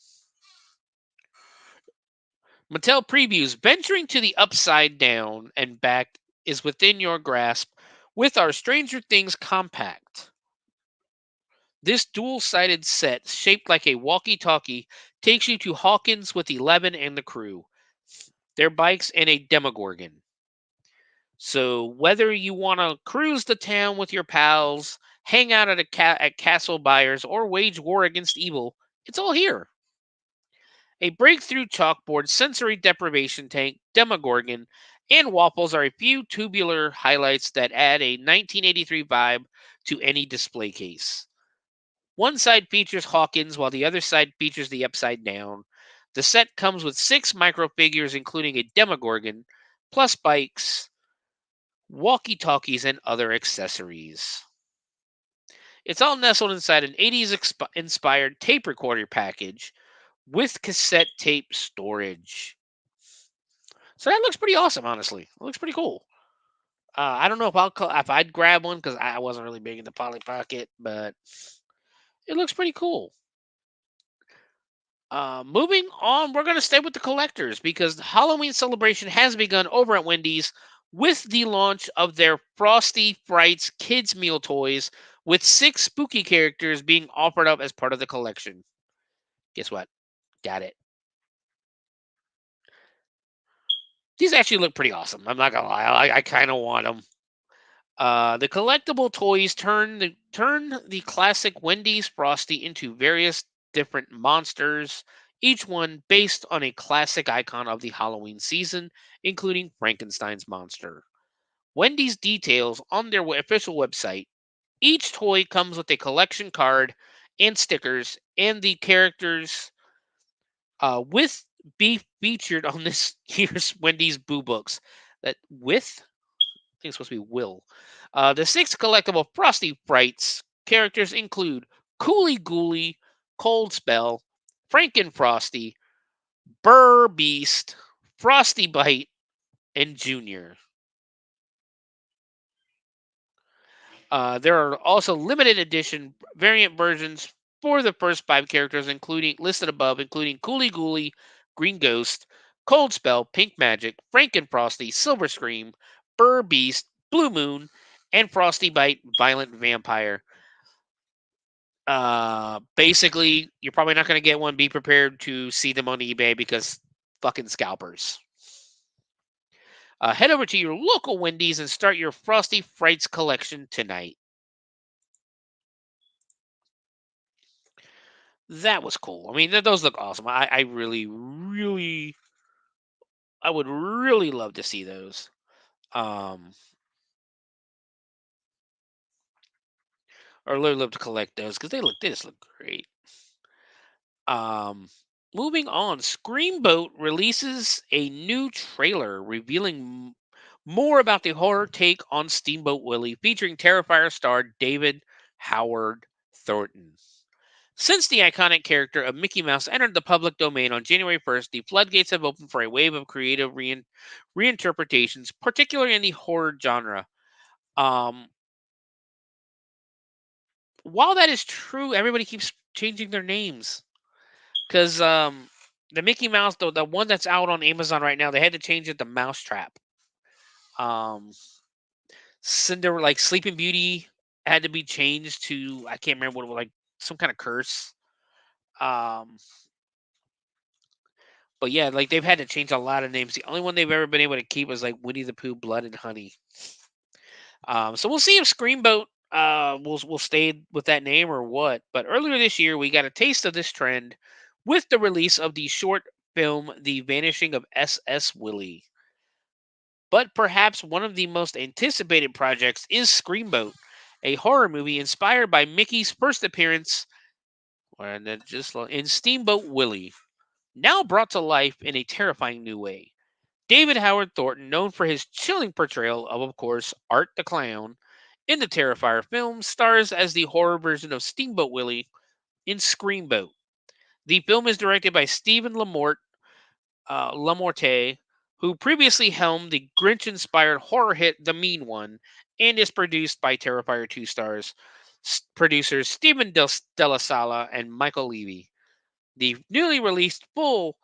Speaker 4: Mattel previews venturing to the upside down and back is within your grasp with our Stranger Things Compact. This dual-sided set, shaped like a walkie-talkie, takes you to Hawkins with Eleven and the crew, their bikes, and a Demogorgon. So whether you want to cruise the town with your pals, hang out at Castle Byers, or wage war against evil, it's all here. A breakthrough chalkboard, sensory deprivation tank, Demogorgon, and waffles are a few tubular highlights that add a 1983 vibe to any display case. One side features Hawkins, while the other side features the Upside Down. The set comes with 6 microfigures, including a Demogorgon, plus bikes, walkie-talkies, and other accessories. It's all nestled inside an 80s inspired tape recorder package with cassette tape storage. So that looks pretty awesome, honestly. It looks pretty cool. I don't know if I'd grab one because I wasn't really big into Polly Pocket, but it looks pretty cool. Moving on, we're going to stay with the collectors because the Halloween celebration has begun over at Wendy's with the launch of their Frosty Frights kids meal toys with 6 spooky characters being offered up as part of the collection. Guess what? Got it. These actually look pretty awesome. I'm not gonna lie. I kind of want them. The collectible toys turn the classic Wendy's Frosty into various different monsters, each one based on a classic icon of the Halloween season, including Frankenstein's monster. Wendy's details on their official website. Each toy comes with a collection card and stickers, and the characters with be featured on this year's Wendy's Boo Books. That with I think it's supposed to be Will. The 6 collectible Frosty Frights characters include Coolie Goolie, Cold Spell, Franken Frosty, Burr Beast, Frosty Bite, and Junior. There are also limited edition variant versions for the first 5 characters, listed above, including Coolie Goolie, Green Ghost, Cold Spell, Pink Magic, Franken Frosty, Silver Scream, Burr Beast, Blue Moon, and Frosty Bite, Violent Vampire. Basically, you're probably not going to get one. Be prepared to see them on eBay because fucking scalpers. Head over to your local Wendy's and start your Frosty Frights collection tonight. That was cool. I mean, those look awesome. I really, really, I would really love to see those. Or really love to collect those because they just look great. Moving on, Screamboat releases a new trailer revealing more about the horror take on Steamboat Willie, featuring Terrifier star David Howard Thornton. Since the iconic character of Mickey Mouse entered the public domain on January 1st, the floodgates have opened for a wave of creative reinterpretations, particularly in the horror genre. While that is true, everybody keeps changing their names. Because the Mickey Mouse, the one that's out on Amazon right now, they had to change it to Mousetrap. Cinder, like Sleeping Beauty, had to be changed to, I can't remember what it was, like some kind of curse. But yeah, like they've had to change a lot of names. The only one they've ever been able to keep was like Winnie the Pooh, Blood and Honey. So we'll see if Screamboat will stay with that name or what. But earlier this year, we got a taste of this trend with the release of the short film The Vanishing of S.S. Willie. But perhaps one of the most anticipated projects is Screamboat, a horror movie inspired by Mickey's first appearance in Steamboat Willie, now brought to life in a terrifying new way. David Howard Thornton, known for his chilling portrayal of course, Art the Clown in the Terrifier film, stars as the horror version of Steamboat Willie in Screamboat. The film is directed by Stephen Lamorte, who previously helmed the Grinch-inspired horror hit The Mean One, and is produced by Terrifier 2 stars producers Stephen Della Sala and Michael Levy. The newly released full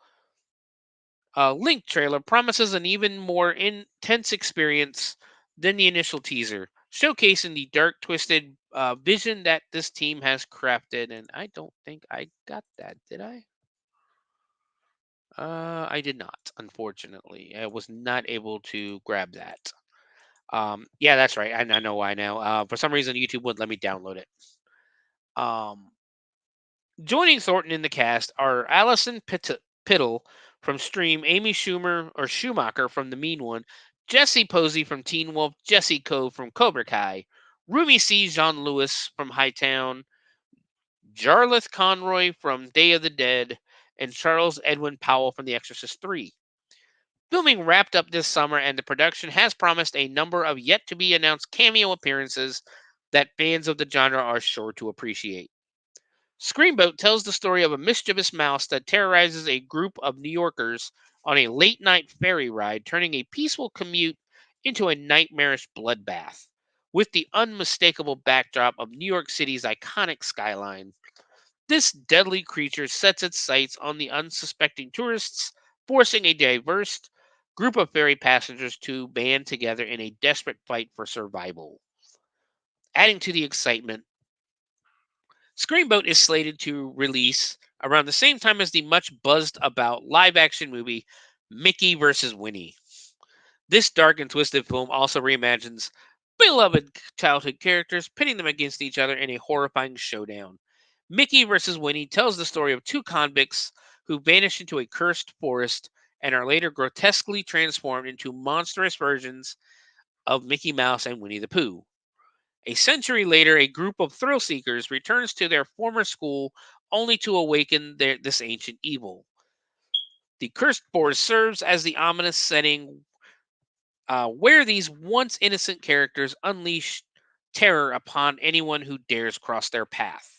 Speaker 4: link trailer promises an even more intense experience than the initial teaser, showcasing the dark, twisted vision that this team has crafted. And I don't think I got that, did I? I did not, unfortunately. I was not able to grab that. Yeah, that's right. I know why now. For some reason, YouTube wouldn't let me download it. Joining Thornton in the cast are Allison Piddle from Stream, Amy Schumacher from The Mean One, Jesse Posey from Teen Wolf, Jesse Cove from Cobra Kai, Rumi C. Jean Lewis from Hightown, Jarlath Conroy from Day of the Dead, and Charles Edwin Powell from The Exorcist 3. Filming wrapped up this summer, and the production has promised a number of yet to be announced cameo appearances that fans of the genre are sure to appreciate. Screamboat tells the story of a mischievous mouse that terrorizes a group of New Yorkers on a late night ferry ride, turning a peaceful commute into a nightmarish bloodbath, with the unmistakable backdrop of New York City's iconic skyline. This deadly creature sets its sights on the unsuspecting tourists, forcing a diverse group of ferry passengers to band together in a desperate fight for survival. Adding to the excitement, Screamboat is slated to release around the same time as the much buzzed about live action movie Mickey vs. Winnie. This dark and twisted film also reimagines beloved childhood characters, pitting them against each other in a horrifying showdown. Mickey vs. Winnie tells the story of two convicts who vanish into a cursed forest and are later grotesquely transformed into monstrous versions of Mickey Mouse and Winnie the Pooh. A century later, a group of thrill seekers returns to their former school only to awaken this ancient evil. The cursed forest serves as the ominous setting where these once innocent characters unleash terror upon anyone who dares cross their path.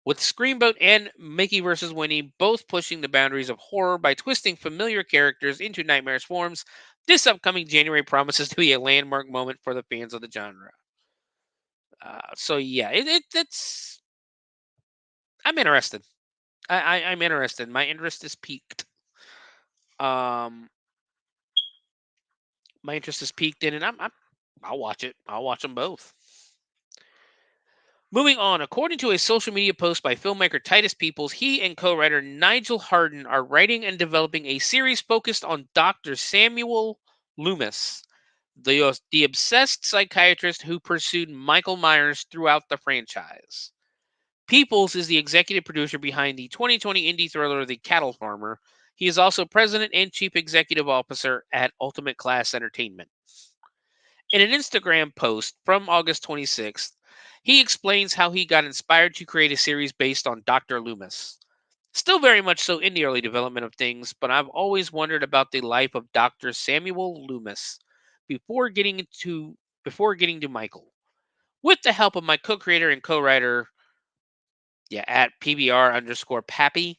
Speaker 4: With Screamboat and Mickey vs. Winnie both pushing the boundaries of horror by twisting familiar characters into nightmarish forms, this upcoming January promises to be a landmark moment for the fans of the genre. So yeah, it's. I'm interested. I'm interested. My interest is piqued. Um, my interest is piqued in, and I'll watch it. I'll watch them both. Moving on, according to a social media post by filmmaker Titus Peoples, he and co-writer Nigel Harden are writing and developing a series focused on Dr. Samuel Loomis, the obsessed psychiatrist who pursued Michael Myers throughout the franchise. Peoples is the executive producer behind the 2020 indie thriller The Cattle Farmer. He is also president and chief executive officer at Ultimate Class Entertainment. In an Instagram post from August 26th, he explains how he got inspired to create a series based on Dr. Loomis. Still very much so in the early development of things, but I've always wondered about the life of Dr. Samuel Loomis before getting to Michael. With the help of my co-creator and co-writer, at PBR_Pappy,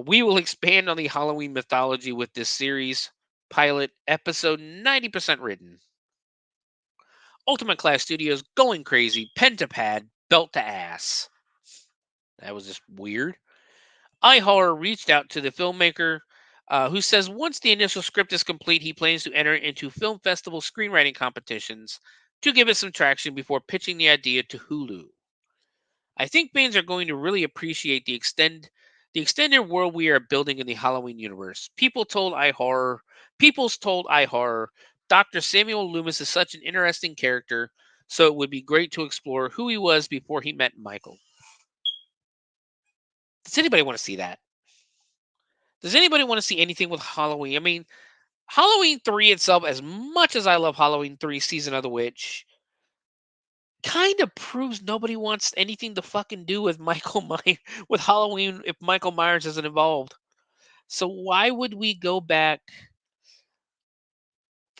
Speaker 4: we will expand on the Halloween mythology with this series pilot episode 90% written. Ultimate Class Studios going crazy, pen to pad, belt to ass. That was just weird. iHorror reached out to the filmmaker, who says once the initial script is complete, he plans to enter into film festival screenwriting competitions to give it some traction before pitching the idea to Hulu. I think fans are going to really appreciate the extended world we are building in the Halloween universe. People's told iHorror, Dr. Samuel Loomis is such an interesting character, so it would be great to explore who he was before he met Michael. Does anybody want to see that? Does anybody want to see anything with Halloween? I mean, Halloween 3 itself, as much as I love Halloween 3 Season of the Witch, kind of proves nobody wants anything to fucking do with with Halloween if Michael Myers isn't involved. So why would we go back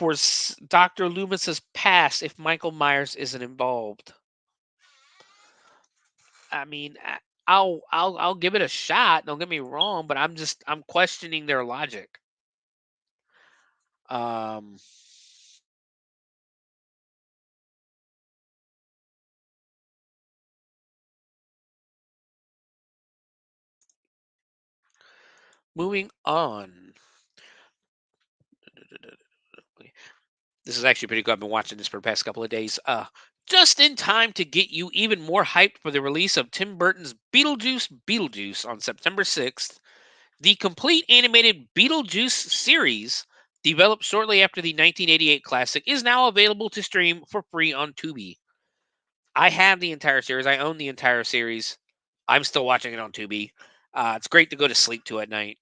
Speaker 4: for Dr. Loomis's past if Michael Myers isn't involved. I mean, I'll give it a shot. Don't get me wrong, but I'm questioning their logic. Um, moving on. This is actually pretty good. I've been watching this for the past couple of days. Just in time to get you even more hyped for the release of Tim Burton's Beetlejuice on September 6th. The complete animated Beetlejuice series, developed shortly after the 1988 classic, is now available to stream for free on Tubi. I have the entire series. I own the entire series. I'm still watching it on Tubi. It's great to go to sleep to at night.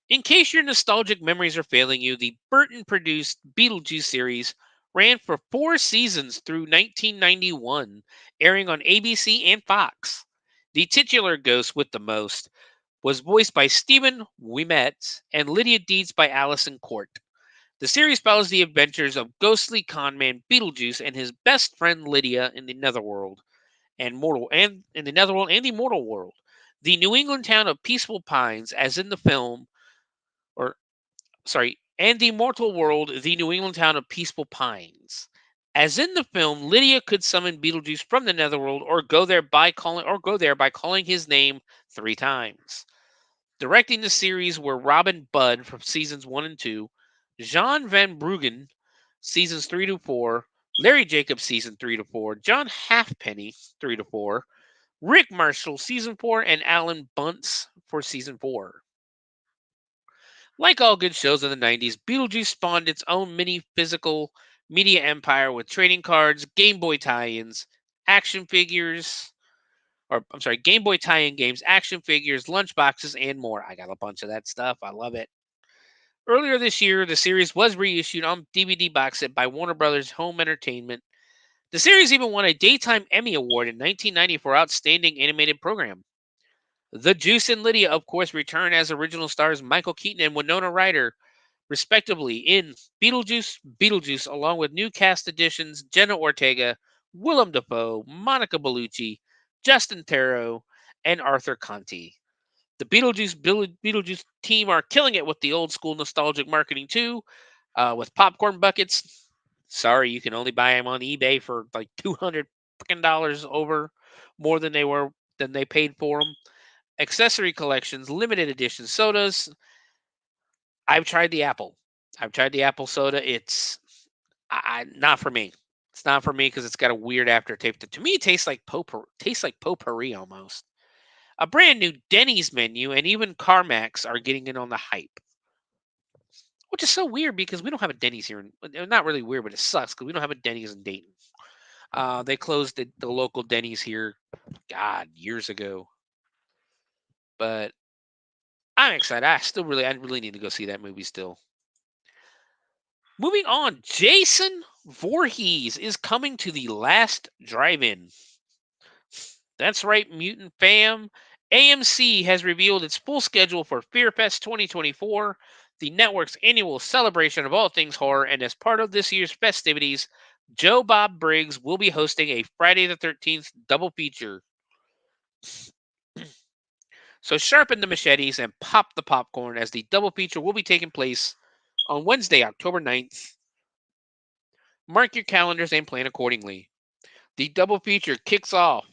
Speaker 4: In case your nostalgic memories are failing you, the Burton produced Beetlejuice series ran for 4 seasons through 1991, airing on ABC and Fox. The titular ghost with the most was voiced by Stephen Ouimet and Lydia Deetz by Alison Court. The series follows the adventures of ghostly conman Beetlejuice and his best friend Lydia in the Netherworld and the mortal world. The New England town of Peaceful Pines, as in the film, and the mortal world, the New England town of Peaceful Pines. As in the film, Lydia could summon Beetlejuice from the Netherworld or go there by calling his name 3 times. Directing the series were Robin Budd from seasons 1 and 2, Jean Van Bruggen, seasons 3 to 4, Larry Jacobs, season 3 to 4, John Halfpenny, 3 to 4, Rick Marshall, season 4, and Alan Bunce for season 4. Like all good shows in the 90s, Beetlejuice spawned its own mini physical media empire with trading cards, Game Boy tie-ins, action figures, Game Boy tie-in games, action figures, lunchboxes, and more. I got a bunch of that stuff. I love it. Earlier this year, the series was reissued on DVD box set by Warner Brothers Home Entertainment. The series even won a Daytime Emmy Award in 1990 for Outstanding Animated Program. The Juice and Lydia, of course, return as original stars Michael Keaton and Winona Ryder, respectively, in Beetlejuice, along with new cast additions Jenna Ortega, Willem Dafoe, Monica Bellucci, Justin Theroux, and Arthur Conti. The Beetlejuice team are killing it with the old school nostalgic marketing too, with popcorn buckets. Sorry, you can only buy them on eBay for like $200 over more than they paid for them. Accessory collections, limited edition sodas. I've tried the apple. I've tried the apple soda. It's not for me. It's not for me because it's got a weird aftertaste. To me, it tastes like potpourri almost. A brand new Denny's menu and even CarMax are getting in on the hype, which is so weird because we don't have a Denny's here. Not really weird, but it sucks because we don't have a Denny's in Dayton. They closed the local Denny's here, God, years ago. But I'm excited. I really need to go see that movie still. Moving on, Jason Voorhees is coming to the Last Drive-In. That's right, Mutant Fam. AMC has revealed its full schedule for FearFest 2024, the network's annual celebration of all things horror, and as part of this year's festivities, Joe Bob Briggs will be hosting a Friday the 13th double feature. So sharpen the machetes and pop the popcorn as the double feature will be taking place on Wednesday, October 9th. Mark your calendars and plan accordingly. The double feature kicks off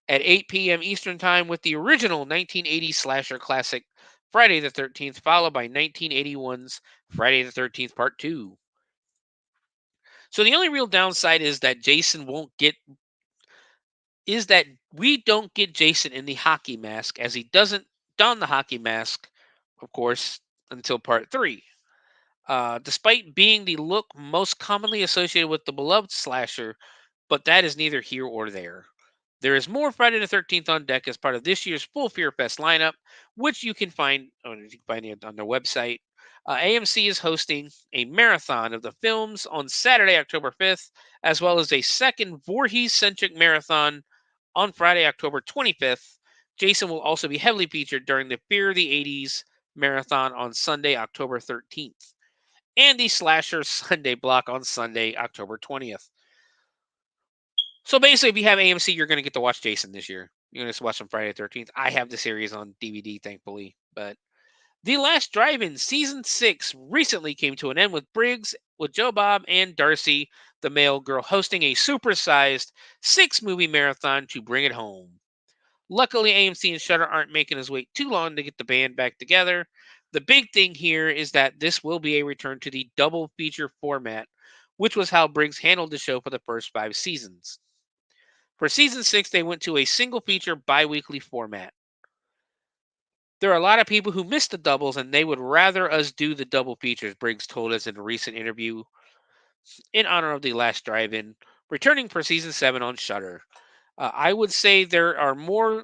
Speaker 4: at 8 p.m. Eastern Time with the original 1980 slasher classic Friday the 13th, followed by 1981's Friday the 13th Part 2. So the only real downside is that we don't get Jason in the hockey mask, as he doesn't don the hockey mask, of course, until Part 3. Despite being the look most commonly associated with the beloved slasher, but that is neither here or there. There is more Friday the 13th on deck as part of this year's full Fear Fest lineup, which you can find on their website. AMC is hosting a marathon of the films on Saturday, October 5th, as well as a second Voorhees-centric marathon on Friday, October 25th. Jason will also be heavily featured during the Fear of the 80s marathon on Sunday, October 13th. and the Slasher Sunday block on Sunday, October 20th. So basically, if you have AMC, you're going to get to watch Jason this year. You're going to watch on Friday the 13th. I have the series on DVD, thankfully. But The Last Drive-In Season 6 recently came to an end with Briggs, with Joe Bob and Darcy, the male girl, hosting a supersized 6-movie marathon to bring it home. Luckily, AMC and Shudder aren't making us wait too long to get the band back together. The big thing here is that this will be a return to the double feature format, which was how Briggs handled the show for the first 5 seasons. For Season 6, they went to a single feature bi-weekly format. There are a lot of people who miss the doubles, and they would rather us do the double features, Briggs told us in a recent interview in honor of The Last Drive-In, returning for Season 7 on Shudder. I would say there are more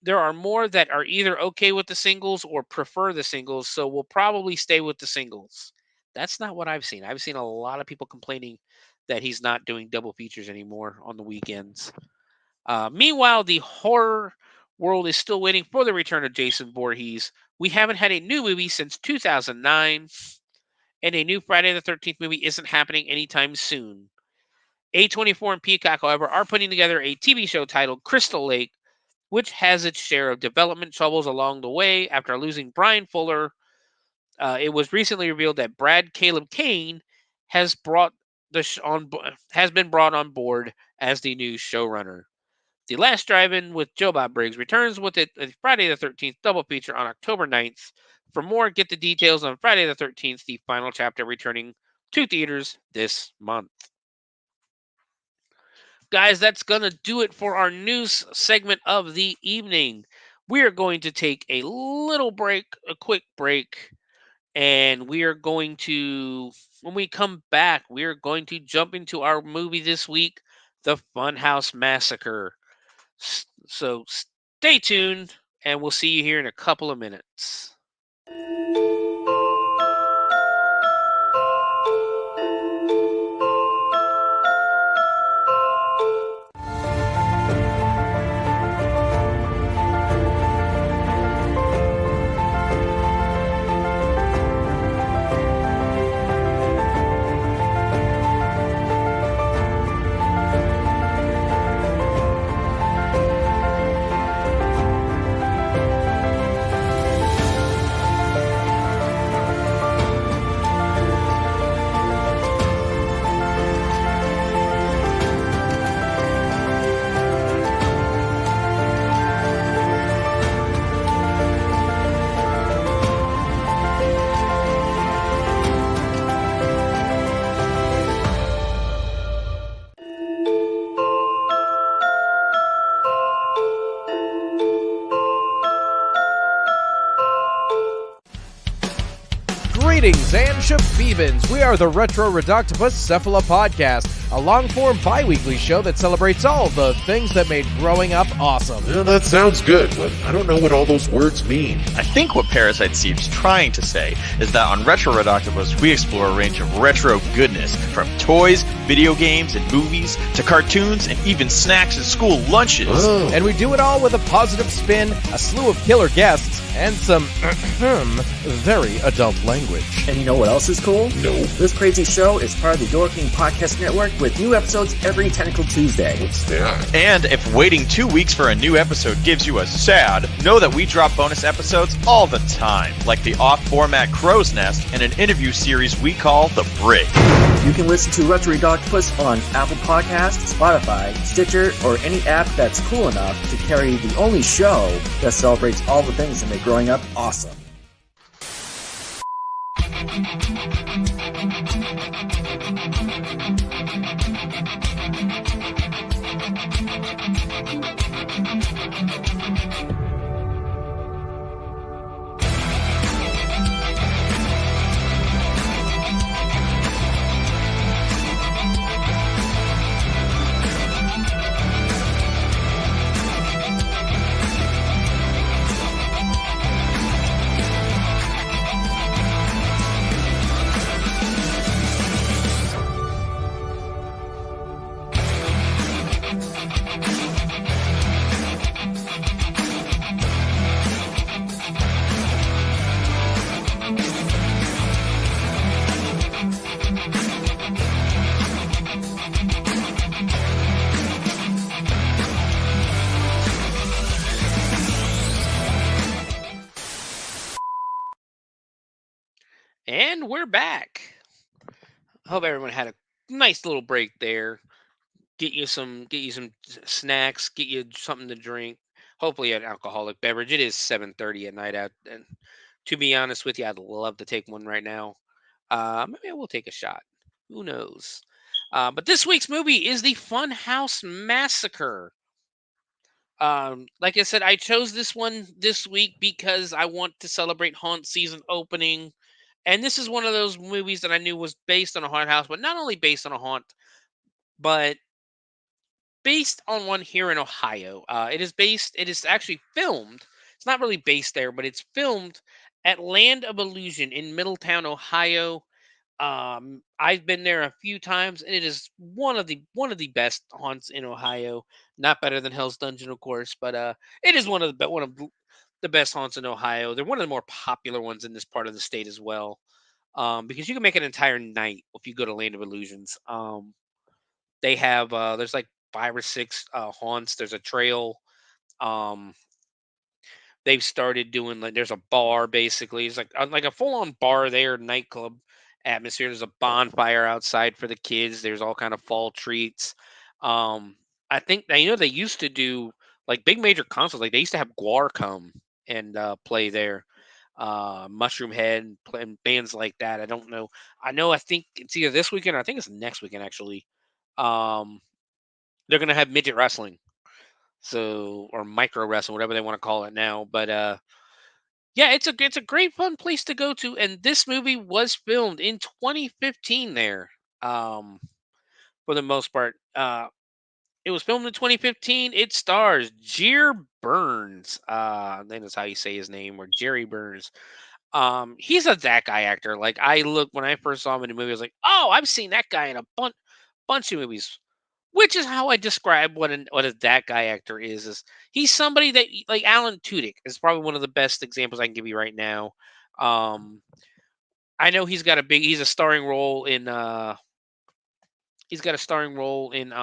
Speaker 4: that are either okay with the singles or prefer the singles, so we'll probably stay with the singles. That's not what I've seen. I've seen a lot of people complaining that he's not doing double features anymore on the weekends. Meanwhile, the horror world is still waiting for the return of Jason Voorhees. We haven't had a new movie since 2009, and a new Friday the 13th movie isn't happening anytime soon. A24 and Peacock, however, are putting together a TV show titled Crystal Lake, which has its share of development troubles along the way after losing Brian Fuller. It was recently revealed that Brad Caleb Kane has been brought on board as the new showrunner. The Last Drive-In with Joe Bob Briggs returns with it Friday the 13th double feature on October 9th. For more, get the details on Friday the 13th, the final chapter returning to theaters this month. Guys, that's going to do it for our news segment of the evening. We are going to take a little break, a quick break, and we are going to, when we come back, we are going to jump into our movie this week, The Funhouse Massacre. So stay tuned, and we'll see you here in a couple of minutes.
Speaker 5: Greetings and shabibans. We are the Retro Reductopus Cephala Podcast, a long-form bi-weekly show that celebrates all the things that made growing up awesome.
Speaker 6: Yeah, that sounds good, but I don't know what all those words mean.
Speaker 7: I think what Parasite seems trying to say is that on Retro Reductopus, we explore a range of retro goodness, from toys, video games, and movies, to cartoons, and even snacks and school lunches.
Speaker 6: Oh.
Speaker 5: And we do it all with a positive spin, a slew of killer guests, and some very adult language.
Speaker 8: And you know what else is cool?
Speaker 6: No.
Speaker 8: This crazy show is part of the Door King Podcast Network with new episodes every Tentacle Tuesday.
Speaker 6: What's that?
Speaker 7: And if waiting 2 weeks for a new episode gives you a sad, know that we drop bonus episodes all the time, like the off-format Crow's Nest and an interview series we call The Brig.
Speaker 8: You can listen to Retro Reductopus on Apple Podcasts, Spotify, Stitcher, or any app that's cool enough to carry the only show that celebrates all the things that make growing up awesome.
Speaker 4: And we're back. Hope everyone had a nice little break there. Get you some snacks, get you something to drink. Hopefully an alcoholic beverage. It is 7:30 at night out, and to be honest with you, I'd love to take one right now. Maybe I will take a shot. Who knows? But this week's movie is the Funhouse Massacre. Like I said, I chose this one this week because I want to celebrate Haunt season opening. And this is one of those movies that I knew was based on a haunted house, but not only based on a haunt, but based on one here in Ohio. It is actually filmed. It's not really based there, but it's filmed at Land of Illusion in Middletown, Ohio. I've been there a few times, and it is one of the best haunts in Ohio. Not better than Hell's Dungeon, of course, but it is one of the best haunts in Ohio. They're one of the more popular ones in this part of the state as well, because you can make an entire night if you go to Land of Illusions. They have there's like 5 or 6 haunts. There's a trail. Um, they've started doing like there's a bar basically. It's like a full on bar there, nightclub atmosphere. There's a bonfire outside for the kids. There's all kind of fall treats. Um, I think they used to do like big major concerts. Like they used to have Guar come and play there. Mushroom Head and bands like that. I don't know. I think it's either this weekend or I think it's next weekend actually. Um, they're gonna have midget wrestling, so or micro wrestling, whatever they want to call it now. But yeah, it's a great fun place to go to, and this movie was filmed in 2015 there. Um, for the most part, it was filmed in 2015. It stars Jer Burns. I think that's how you say his name, or Jerry Burns. He's a that guy actor. Like I look when I first saw him in the movie, I was like, oh, I've seen that guy in a bunch of movies. Which is how I describe what a that guy actor is. Is he's somebody that like Alan Tudyk is probably one of the best examples I can give you right now. Um, I know he's a starring role in he's got a starring role in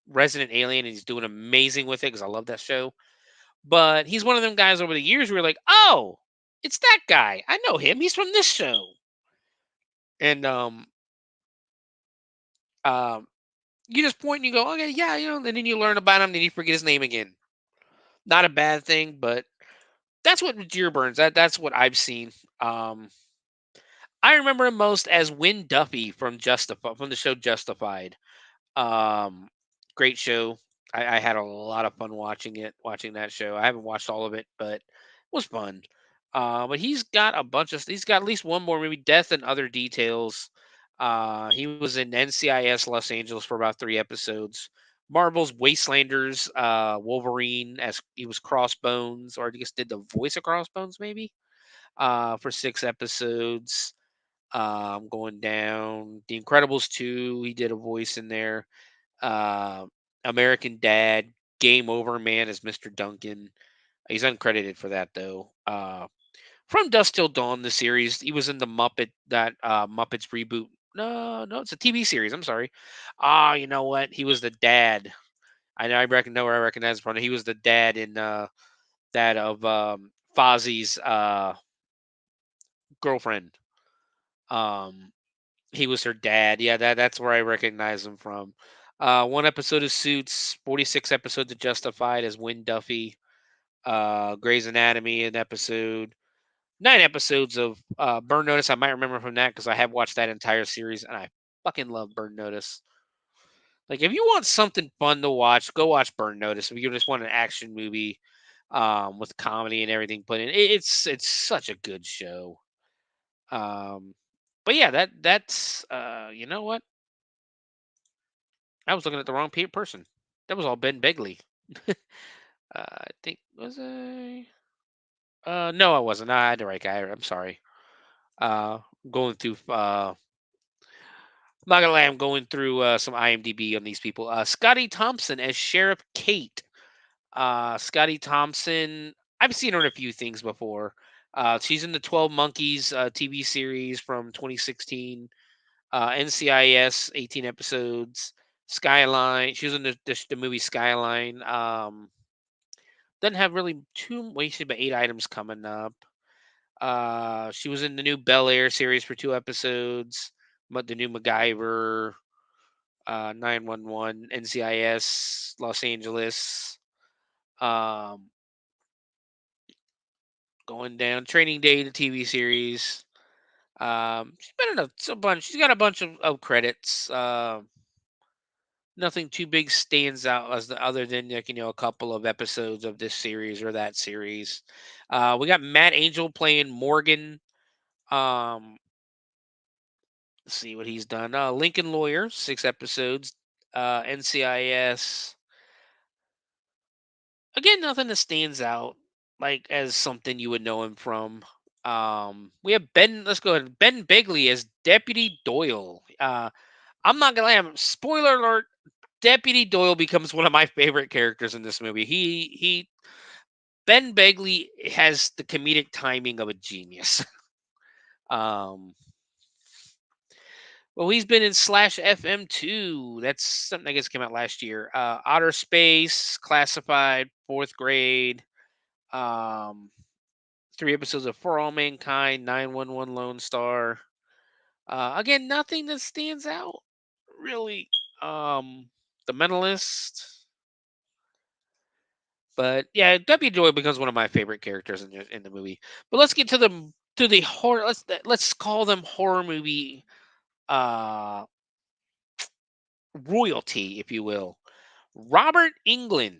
Speaker 4: Resident Alien, and he's doing amazing with it because I love that show. But he's one of them guys over the years where you're like, oh, it's that guy. I know him. He's from this show. And um, you just point and you go, okay, yeah, and then you learn about him, then you forget his name again. Not a bad thing, but that's what Deer Burns. That's what I've seen. Um, I remember him most as Win Duffy from the show Justified. Um, Great show. I had a lot of fun watching that show. I haven't watched all of it, but it was fun. But he's got at least one more movie, Death and Other Details. He was in NCIS Los Angeles for about 3 episodes. Marvel's Wastelanders, Wolverine, as he was Crossbones, or I guess did the voice of Crossbones maybe, for 6 episodes. Going down. The Incredibles 2, he did a voice in there. Uh, American Dad, Game Over Man as Mr. Duncan. He's uncredited for that though. From Dusk Till Dawn, the series, he was in the Muppets reboot. No, it's a TV series. I'm sorry. You know what? He was the dad. Know where I recognize him from. He was the dad in that of Fozzie's girlfriend. Um, he was her dad. Yeah, that's where I recognize him from. 1 episode of Suits, 46 episodes of Justified as Win Duffy. Grey's Anatomy, an episode. 9 episodes of Burn Notice. I might remember from that because I have watched that entire series and I fucking love Burn Notice. Like, if you want something fun to watch, go watch Burn Notice. If you just want an action movie with comedy and everything put in, it's such a good show. But yeah, that's you know what? I was looking at the wrong person. That was all Ben Begley. I think was I. No, I wasn't. I had the right guy. I'm sorry. Uh, going through. I'm not gonna lie. I'm going through some IMDb on these people. Scotty Thompson as Sheriff Kate. Scotty Thompson. I've seen her in a few things before. She's in the 12 Monkeys TV series from 2016. NCIS 18 episodes. Skyline. She was in the movie Skyline. Doesn't have really too wasted, but 8 items coming up. She was in the new Bel Air series for 2 episodes. But the new MacGyver, 911, NCIS, Los Angeles. Going down Training Day, the TV series. She's been in a bunch. She's got a bunch of credits. Nothing too big stands out other than like a couple of episodes of this series or that series. We got Matt Angel playing Morgan. Let's see what he's done. Lincoln Lawyer, 6 episodes. NCIS. Again, nothing that stands out like as something you would know him from. We have Ben. Let's go ahead. Ben Begley as Deputy Doyle. I'm not gonna lie. Spoiler alert: Deputy Doyle becomes one of my favorite characters in this movie. Ben Begley has the comedic timing of a genius. Well, he's been in Slash FM 2. That's something I guess came out last year. Outer Space, Classified, 4th Grade. Um, 3 episodes of For All Mankind, 911 Lone Star. Again, nothing that stands out really. The Mentalist. But yeah, W. Joy becomes one of my favorite characters in the movie. But let's get to the horror. Let's call them horror movie uh royalty, if you will. Robert Englund,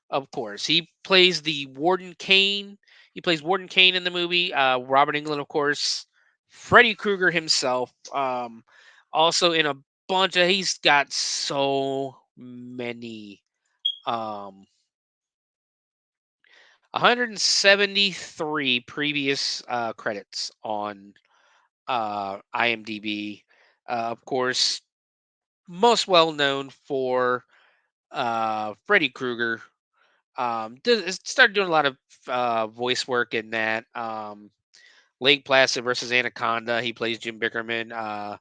Speaker 4: of course, he plays the Warden Kane. He plays Warden Kane in the movie. Robert Englund, of course, Freddy Krueger himself. Also in a bunch of. He's got so many. 173 previous credits on IMDb. Of course, most well known for Freddy Krueger. Started doing a lot of voice work in that. Lake Placid versus Anaconda. He plays Jim Bickerman. I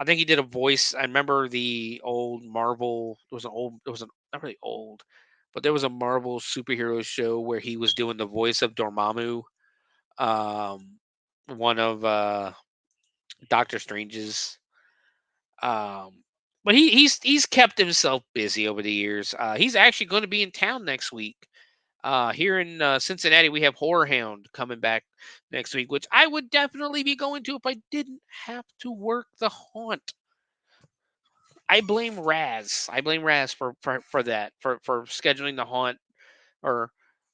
Speaker 4: think he did a voice. I remember the old Marvel. Not really old, but there was a Marvel superhero show where he was doing the voice of Dormammu, um, one of Doctor Strange's. Um, but he's kept himself busy over the years. He's actually going to be in town next week. Here in Cincinnati, we have Horror Hound coming back next week, which I would definitely be going to if I didn't have to work the haunt. I blame Raz. I blame Raz for that, for scheduling the haunt. Or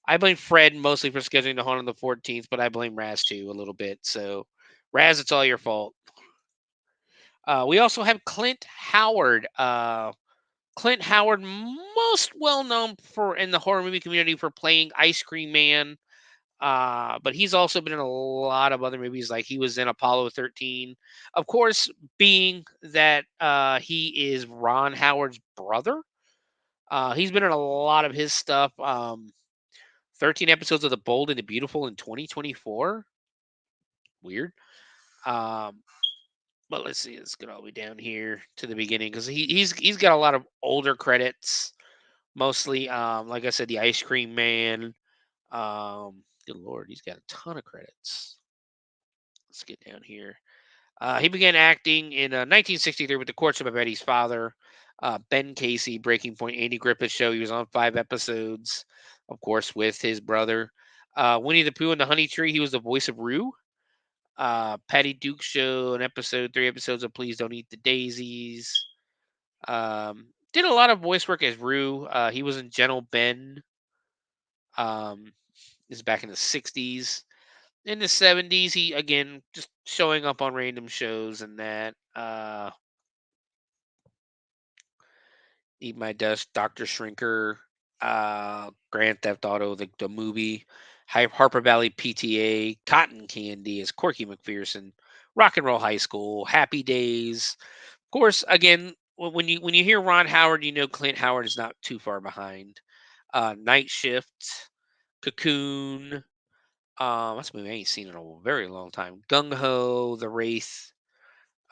Speaker 4: I blame Fred mostly for scheduling the haunt on the 14th, but I blame Raz too a little bit. So, Raz, it's all your fault. We also have Clint Howard. Clint Howard, most well known for in the horror movie community for playing Ice Cream Man. But he's also been in a lot of other movies, like he was in Apollo 13. Of course, being that he is Ron Howard's brother, he's been in a lot of his stuff. 13 episodes of The Bold and the Beautiful in 2024. Weird. But let's see. Let's get all the way down here to the beginning because he's got a lot of older credits, mostly. Like I said, the Ice Cream Man. Good Lord, he's got a ton of credits. Let's get down here. He began acting in 1963 with The Courtship of Eddie's Father, Ben Casey, Breaking Point, Andy Griffith Show. He was on 5 episodes, of course, with his brother. Winnie the Pooh and the Honey Tree, he was the voice of Roo. Patty Duke Show, an episode, 3 episodes of Please Don't Eat the Daisies. Did a lot of voice work as Roo. He was in Gentle Ben. This is back in the 60s. In the 70s, he again just showing up on random shows and that. Eat My Dust, Dr. Shrinker, Grand Theft Auto, the movie, Harper Valley PTA, Cotton Candy as Corky McPherson, Rock and Roll High School, Happy Days. Of course, again, when you hear Ron Howard, you know Clint Howard is not too far behind. Night Shift, Cocoon. That's a movie I ain't seen in a very long time. Gung Ho, The Wraith.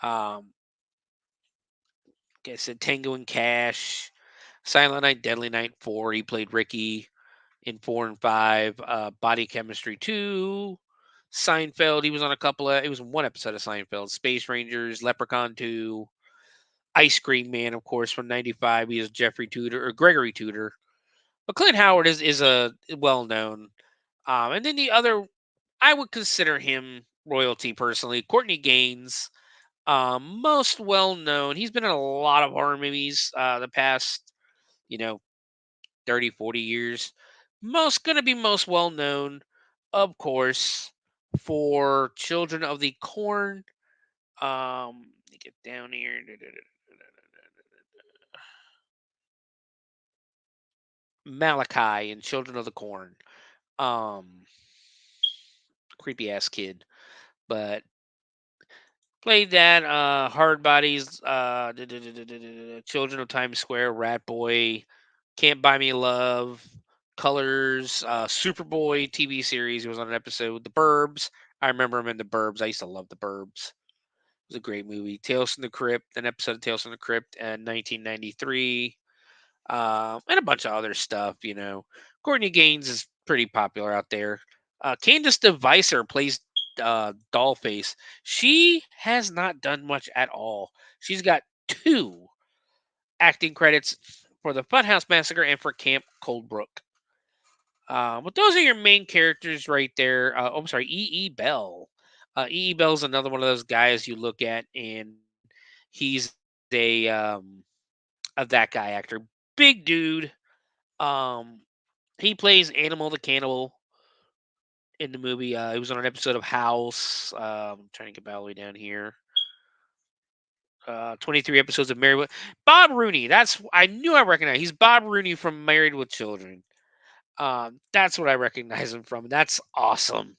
Speaker 4: Like I said, Tango and Cash, Silent Night, Deadly Night 4. He played Ricky in 4 and 5. Body Chemistry 2, Seinfeld. He was on a couple of. It was one episode of Seinfeld. Space Rangers, Leprechaun 2, Ice Cream Man, of course, from '95. He is Jeffrey Tudor or Gregory Tudor. But Clint Howard is a well known. And then the other, I would consider him royalty personally. Courtney Gaines, most well known. He's been in a lot of horror movies the past, you know, 30, 40 years. Most well known, of course, for Children of the Corn. Let me get down here. Malachi and Children of the Corn. Um, Creepy ass kid, but played that. Hard Bodies. Children of Times Square. Rat Boy. Can't Buy Me Love. Colors. Superboy TV series. He was on an episode. The Burbs. I remember him in The Burbs. I used to love The Burbs. It was a great movie. Tales from the Crypt. An episode of Tales from the Crypt in 1993. And a bunch of other stuff. Courtney Gaines is pretty popular out there. Candace DeVicer plays Dollface. She has not done much at all. She's got 2 acting credits for the Funhouse Massacre and for Camp Coldbrook. But those are your main characters right there. I'm sorry, E.E. Bell. E.E. Bell's another one of those guys you look at, and he's a of that guy actor. Big dude. Um, he plays Animal the Cannibal in the movie. He was on an episode of House. I'm trying to get all the way down here. 23 episodes of Married with Bob Rooney. I knew I recognized. He's Bob Rooney from Married with Children. That's what I recognize him from. That's awesome.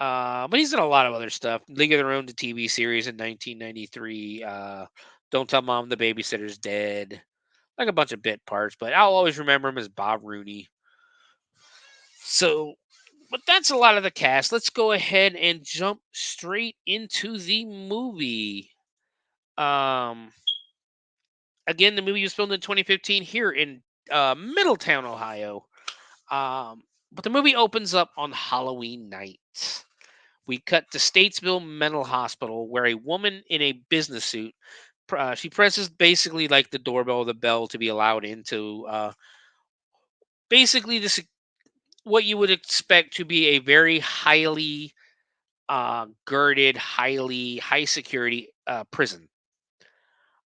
Speaker 4: But he's in a lot of other stuff. League of Their Own, the TV series in 1993. Don't Tell Mom the Babysitter's Dead. Like a bunch of bit parts, but I'll always remember him as Bob Rooney. So, but that's a lot of the cast. Let's go ahead and jump straight into the movie. Um, Again, the movie was filmed in 2015 here in Middletown, Ohio. But the movie opens up on Halloween night. We cut to Statesville Mental Hospital, where a woman in a business suit, she presses basically like the doorbell or the bell to be allowed into basically this what you would expect to be a very highly girded, high security prison.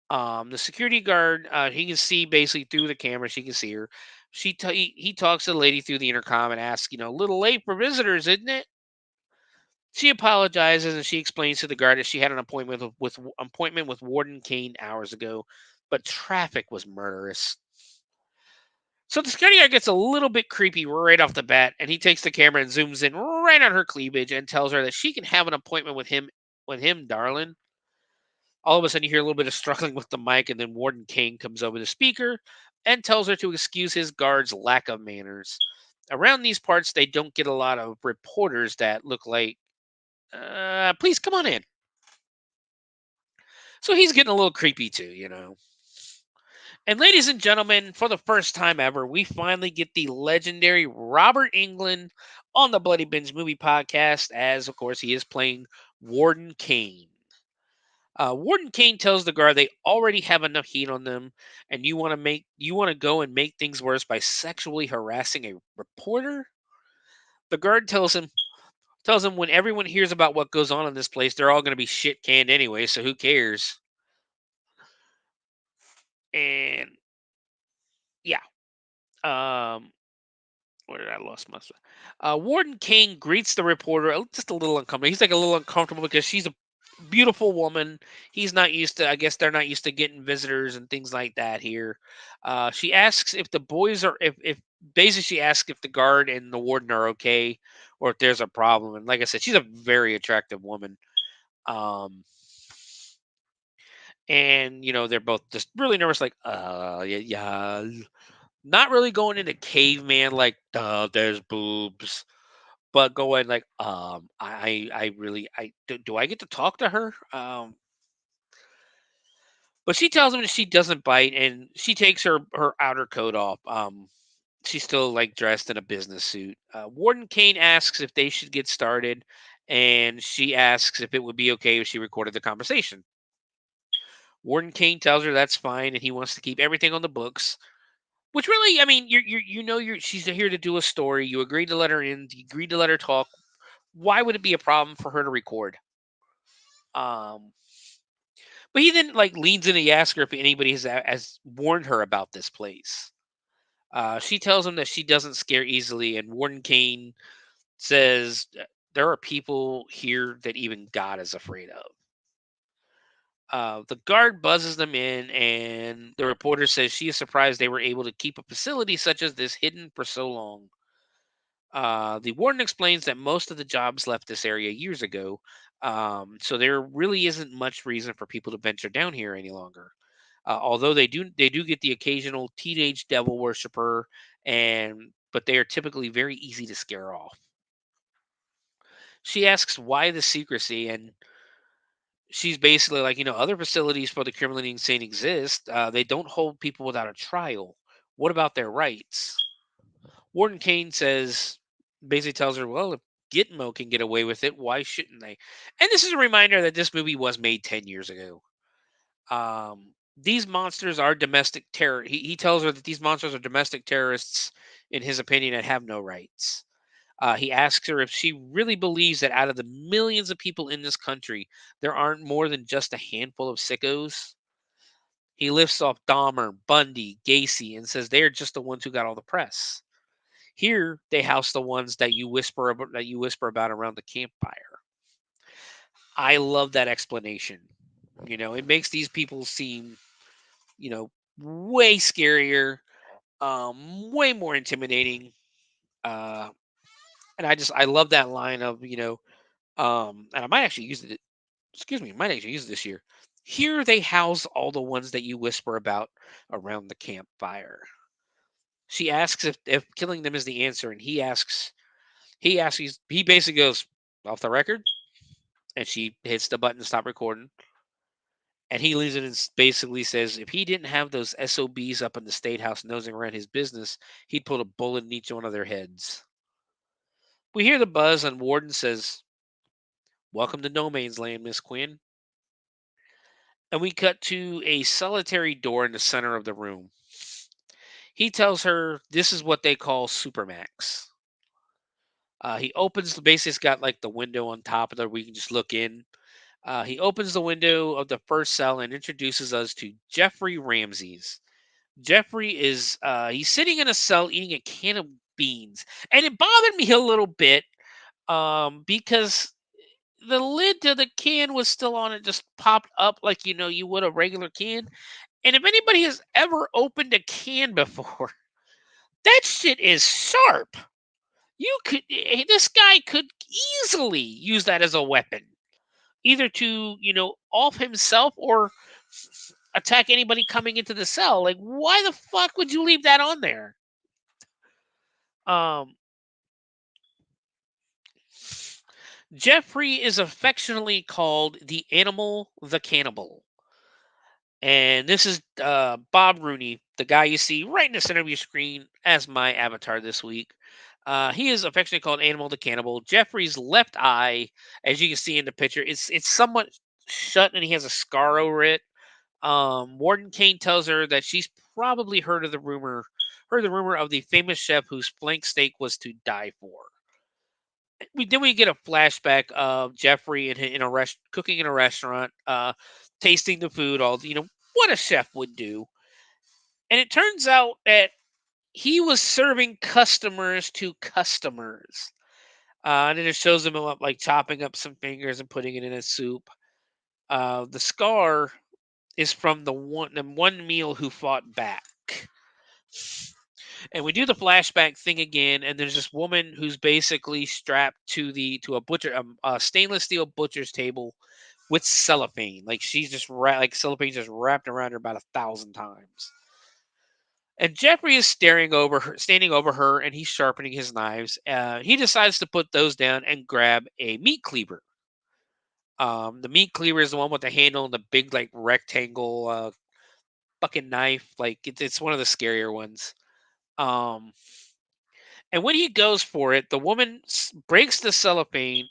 Speaker 4: The security guard, he can see basically through the camera. She can see her. He talks to the lady through the intercom and asks, a little late for visitors, isn't it? She apologizes and she explains to the guard that she had an appointment with Warden Kane hours ago, but traffic was murderous. So the security guard gets a little bit creepy right off the bat, and he takes the camera and zooms in right on her cleavage and tells her that she can have an appointment with him, darling. All of a sudden, you hear a little bit of struggling with the mic, and then Warden Kane comes over the speaker and tells her to excuse his guard's lack of manners. Around these parts, they don't get a lot of reporters that look like, please come on in. So he's getting a little creepy too. And ladies and gentlemen, for the first time ever, we finally get the legendary Robert Englund on the Bloody Binge movie podcast, as of course he is playing Warden Kane. Warden Kane tells the guard they already have enough heat on them, and you want to go and make things worse by sexually harassing a reporter. The guard tells him when everyone hears about what goes on in this place, they're all going to be shit canned anyway, so who cares? And yeah, where did I lost my? Warden Kane greets the reporter just a little uncomfortable. He's like a little uncomfortable because she's a beautiful woman. He's not used to. I guess they're not used to getting visitors and things like that here. She asks if the boys are if basically she asks if the guard and the warden are okay or if there's a problem. And like I said, she's a very attractive woman. And they're both just really nervous, like yeah. Not really going into caveman like there's boobs, but going like I really do I get to talk to her? But she tells him that she doesn't bite, and she takes her outer coat off. She's still like dressed in a business suit. Warden Kane asks if they should get started, and she asks if it would be okay if she recorded the conversation. Warden Kane tells her that's fine, and he wants to keep everything on the books. Which really, I mean, she's here to do a story. You agreed to let her in. You agreed to let her talk. Why would it be a problem for her to record? But he then like leans in and asks her if anybody has warned her about this place. She tells him that she doesn't scare easily, and Warden Kane says there are people here that even God is afraid of. The guard buzzes them in, and the reporter says she is surprised they were able to keep a facility such as this hidden for so long. The warden explains that most of the jobs left this area years ago, so there really isn't much reason for people to venture down here any longer. Although they do get the occasional teenage devil worshiper, but they are typically very easy to scare off. She asks why the secrecy, and she's basically like, other facilities for the criminally insane exist. They don't hold people without a trial. What about their rights? Warden Kane basically tells her, well, if Gitmo can get away with it, why shouldn't they? And this is a reminder that this movie was made 10 years ago. These monsters are domestic terror. He tells her that these monsters are domestic terrorists, in his opinion, that have no rights. He asks her if she really believes that out of the millions of people in this country, there aren't more than just a handful of sickos. He lifts off Dahmer, Bundy, Gacy, and says they are just the ones who got all the press. Here, they house the ones that you whisper about around the campfire. I love that explanation. It makes these people seem, way scarier, way more intimidating. Uh, and I love that line of, and I might actually use it. Excuse me, I might actually use it this year. Here they house all the ones that you whisper about around the campfire. She asks if killing them is the answer, and he basically goes off the record, and she hits the button to stop recording. And he leaves it and basically says if he didn't have those SOBs up in the state house nosing around his business, he'd put a bullet in each one of their heads. We hear the buzz, and Warden says, "Welcome to No Man's Land, Miss Quinn." And we cut to a solitary door in the center of the room. He tells her this is what they call Supermax. He opens basically it's got like the window on top of there where we can just look in. He opens the window of the first cell and introduces us to Jeffrey Ramses. Jeffrey is he's sitting in a cell eating a can of beans, and it bothered me a little bit because the lid to the can was still on it, just popped up like you would a regular can. And if anybody has ever opened a can before, that shit is sharp. This guy could easily use that as a weapon, either to off himself or attack anybody coming into the cell. Like, why the fuck would you leave that on there? Um, Jeffrey is affectionately called the Animal, the Cannibal. And this is Bob Rooney, the guy you see right in the center of your screen as my avatar this week. He is affectionately called Animal the Cannibal. Jeffrey's left eye, as you can see in the picture, it's somewhat shut, and he has a scar over it. Warden Kane tells her that she's probably heard the rumor of the famous chef whose flank steak was to die for. We get a flashback of Jeffrey cooking in a restaurant, tasting the food, all what a chef would do. And it turns out that he was serving customers to customers. And then it shows him up like chopping up some fingers and putting it in a soup. The scar is from the one meal who fought back. And we do the flashback thing again, and there's this woman who's basically strapped to a stainless steel butcher's table with cellophane. Like she's just like cellophane just wrapped around her about 1,000 times. And Jeffrey is standing over her, and he's sharpening his knives. He decides to put those down and grab a meat cleaver. The meat cleaver is the one with the handle and the big like rectangle fucking knife. Like it's one of the scarier ones. And when he goes for it, the woman breaks the cellophane,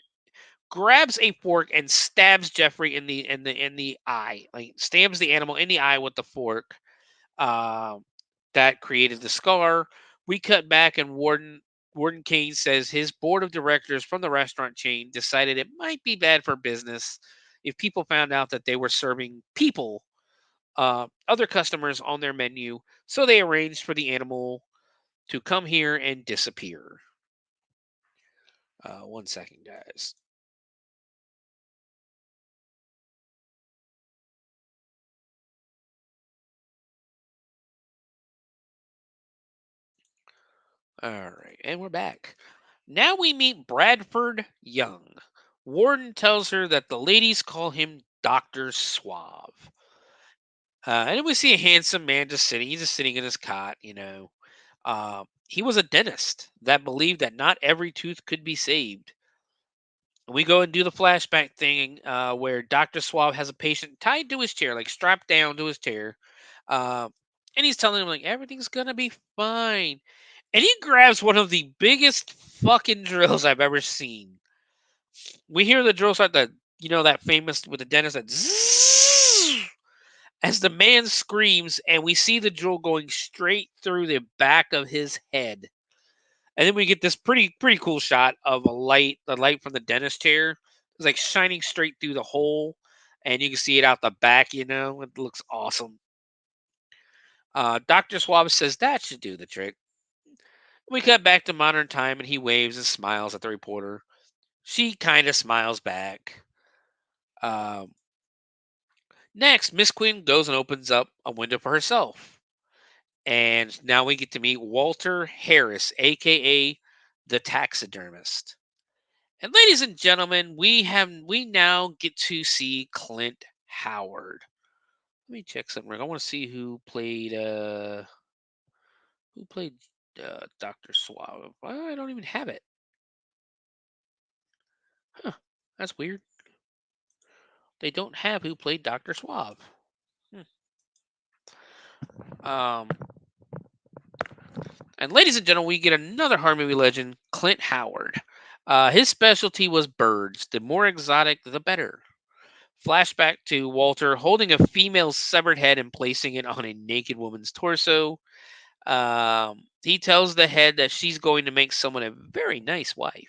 Speaker 4: grabs a fork, and stabs Jeffrey in the eye. Like stabs the animal in the eye with the fork. That created the scar. We cut back, and Warden Kane says his board of directors from the restaurant chain decided it might be bad for business if people found out that they were serving people, other customers on their menu. So they arranged for the animal to come here and disappear. 1 second, guys. All right, and we're back. Now we meet Bradford Young. Warden tells her that the ladies call him Dr. Suave. And then we see a handsome man just sitting. He's just sitting in his cot, you know. He was a dentist that believed that not every tooth could be saved. We go and do the flashback thing where Dr. Suave has a patient tied to his chair, like strapped down to his chair. Uh, and he's telling him, like, everything's going to be fine. And he grabs one of the biggest fucking drills I've ever seen. We hear the drill start, that famous with the dentist, that zzz, as the man screams, and we see the drill going straight through the back of his head. And then we get this pretty cool shot of the light from the dentist chair. It's like shining straight through the hole, and you can see it out the back. It looks awesome. Dr. Suave says that should do the trick. We cut back to modern time, and he waves and smiles at the reporter. She kind of smiles back. Next, Miss Quinn goes and opens up a window for herself. And now we get to meet Walter Harris, a.k.a. the taxidermist. And ladies and gentlemen, we now get to see Clint Howard. Let me check something. I want to see who played Dr. Suave. I don't even have it. Huh, that's weird. They don't have who played Dr. Suave. And ladies and gentlemen, we get another horror movie legend, Clint Howard. His specialty was birds. The more exotic, the better. Flashback to Walter holding a female's severed head and placing it on a naked woman's torso. He tells the head that she's going to make someone a very nice wife.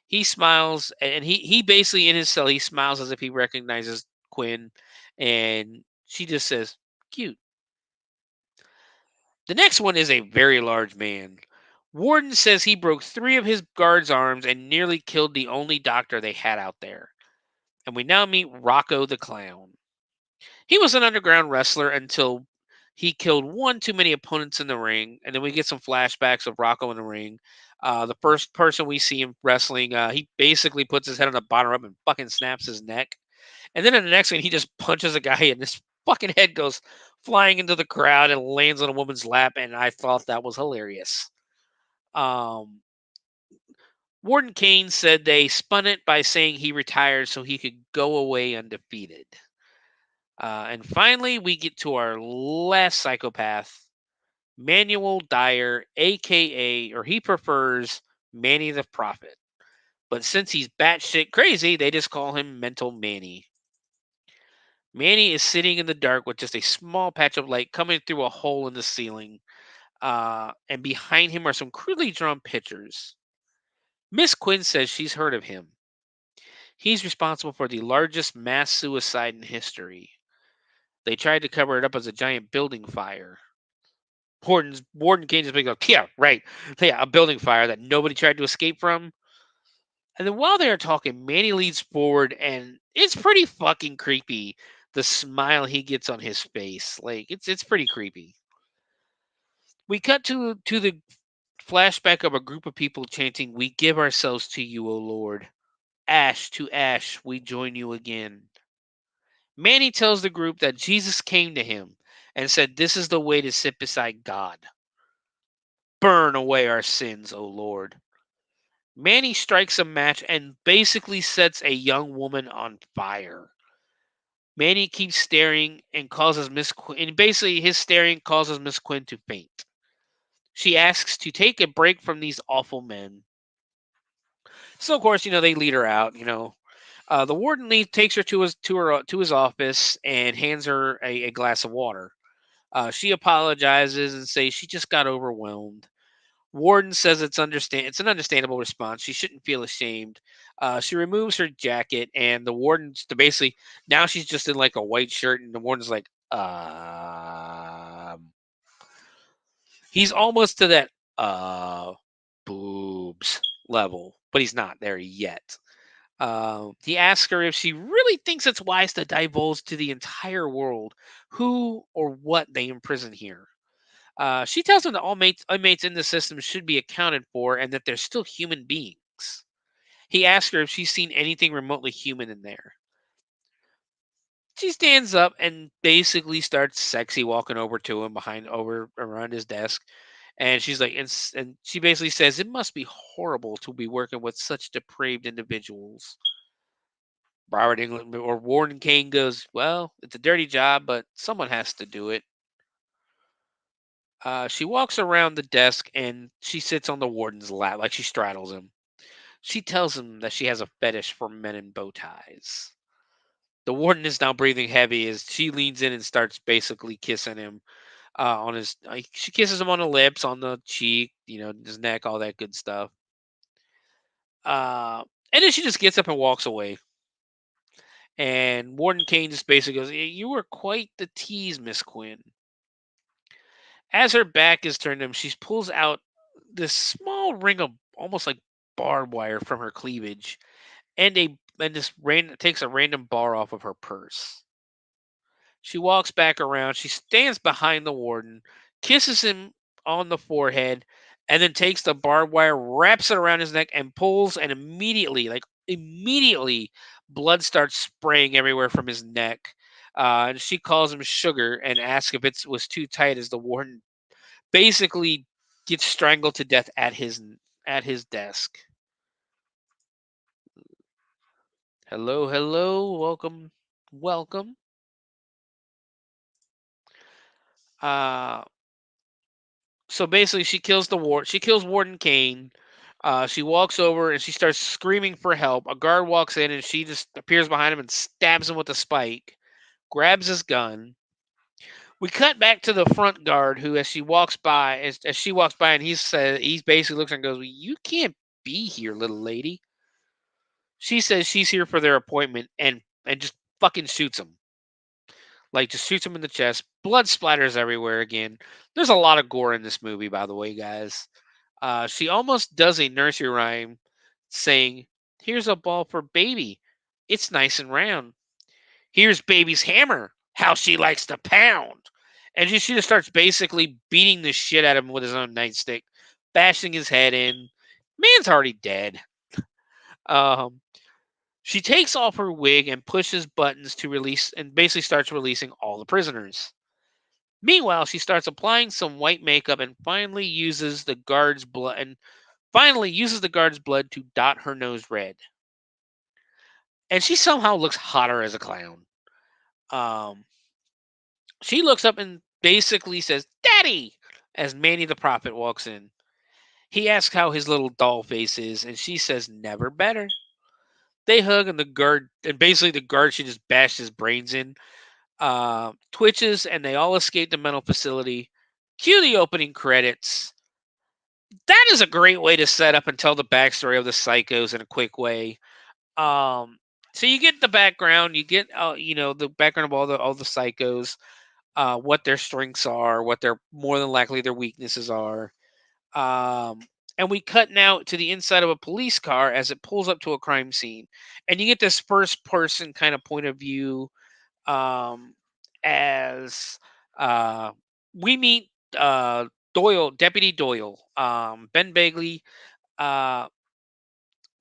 Speaker 4: He smiles, and he basically, in his cell, he smiles as if he recognizes Quinn, and she just says, cute. The next one is a very large man. Warden says he broke 3 of his guards' arms and nearly killed the only doctor they had out there. And we now meet Rocco the Clown. He was an underground wrestler until he killed one too many opponents in the ring. And then we get some flashbacks of Rocco in the ring. The first person we see him wrestling, he basically puts his head on the bottom rope and fucking snaps his neck. And then in the next one, he just punches a guy and his fucking head goes flying into the crowd and lands on a woman's lap. And I thought that was hilarious. Warden Kane said they spun it by saying he retired so he could go away undefeated. And finally, we get to our last psychopath, Manuel Dyer, a.k.a., or he prefers Manny the Prophet. But since he's batshit crazy, they just call him Mental Manny. Manny is sitting in the dark with just a small patch of light coming through a hole in the ceiling. And behind him are some crudely drawn pictures. Miss Quinn says she's heard of him. He's responsible for the largest mass suicide in history. They tried to cover it up as a giant building fire. Warden Kane just goes, yeah, right. Yeah, a building fire that nobody tried to escape from. And then while they are talking, Manny leads forward, and it's pretty fucking creepy. The smile he gets on his face, like it's pretty creepy. We cut to the flashback of a group of people chanting, "We give ourselves to you, O Lord. Ash to ash, we join you again." Manny tells the group that Jesus came to him and said, "This is the way to sit beside God. Burn away our sins, O Lord." Manny strikes a match and basically sets a young woman on fire. Manny keeps staring and causes Miss Quinn, and basically his staring causes Miss Quinn to faint. She asks to take a break from these awful men. So of course, they lead her out. The warden takes her to his office and hands her a glass of water. She apologizes and says she just got overwhelmed. Warden says it's an understandable response. She shouldn't feel ashamed. She removes her jacket, and the warden's to basically now she's just in like a white shirt, and the warden's like, he's almost to that boobs level, but he's not there yet. He asks her if she really thinks it's wise to divulge to the entire world who or what they imprison here. She tells him that all inmates in the system should be accounted for and that they're still human beings. He asks her if she's seen anything remotely human in there. She stands up and basically starts sexy walking over to him around his desk. And she's like, and she basically says, it must be horrible to be working with such depraved individuals. Robert Englund or Warden Kane goes, well, it's a dirty job, but someone has to do it. She walks around the desk and she sits on the warden's lap like she straddles him. She tells him that she has a fetish for men in bow ties. The warden is now breathing heavy as she leans in and starts basically kissing him on his. She kisses him on the lips, on the cheek, his neck, all that good stuff. And then she just gets up and walks away. And Warden Kane just basically goes, "You were quite the tease, Miss Quinn." As her back is turned to him, she pulls out this small ring of almost like barbed wire from her cleavage, and takes a random bar off of her purse. She walks back around. She stands behind the warden, kisses him on the forehead, and then takes the barbed wire, wraps it around his neck, and pulls. And immediately, blood starts spraying everywhere from his neck. And she calls him sugar and asks if it was too tight, as the warden basically gets strangled to death at his desk. Hello, hello, welcome. So basically, she kills Warden Kane. She walks over and she starts screaming for help. A guard walks in and she just appears behind him and stabs him with a spike. Grabs his gun. We cut back to the front guard, who, as she walks by, and he basically looks and goes, well, "You can't be here, little lady." She says she's here for their appointment and just fucking shoots him. Like, just shoots him in the chest. Blood splatters everywhere again. There's a lot of gore in this movie, by the way, guys. She almost does a nursery rhyme saying, "Here's a ball for baby. It's nice and round. Here's baby's hammer. How she likes to pound." And she just starts basically beating the shit out of him with his own nightstick, bashing his head in. Man's already dead. She takes off her wig and pushes buttons to release, and basically starts releasing all the prisoners. Meanwhile, she starts applying some white makeup and finally uses the guard's blood to dot her nose red. And she somehow looks hotter as a clown. She looks up and basically says, "Daddy," as Manny the Prophet walks in. He asks how his little doll face is, and she says, "Never better." They hug, and the guard she just bashed his brains in. Twitches, and they all escape the mental facility. Cue the opening credits. That is a great way to set up and tell the backstory of the psychos in a quick way. So you get the background, you get the background of all the psychos, what their strengths are, what their more than likely their weaknesses are. And we cut now to the inside of a police car as it pulls up to a crime scene, and you get this first person kind of point of view, as we meet Deputy Doyle, Ben Begley.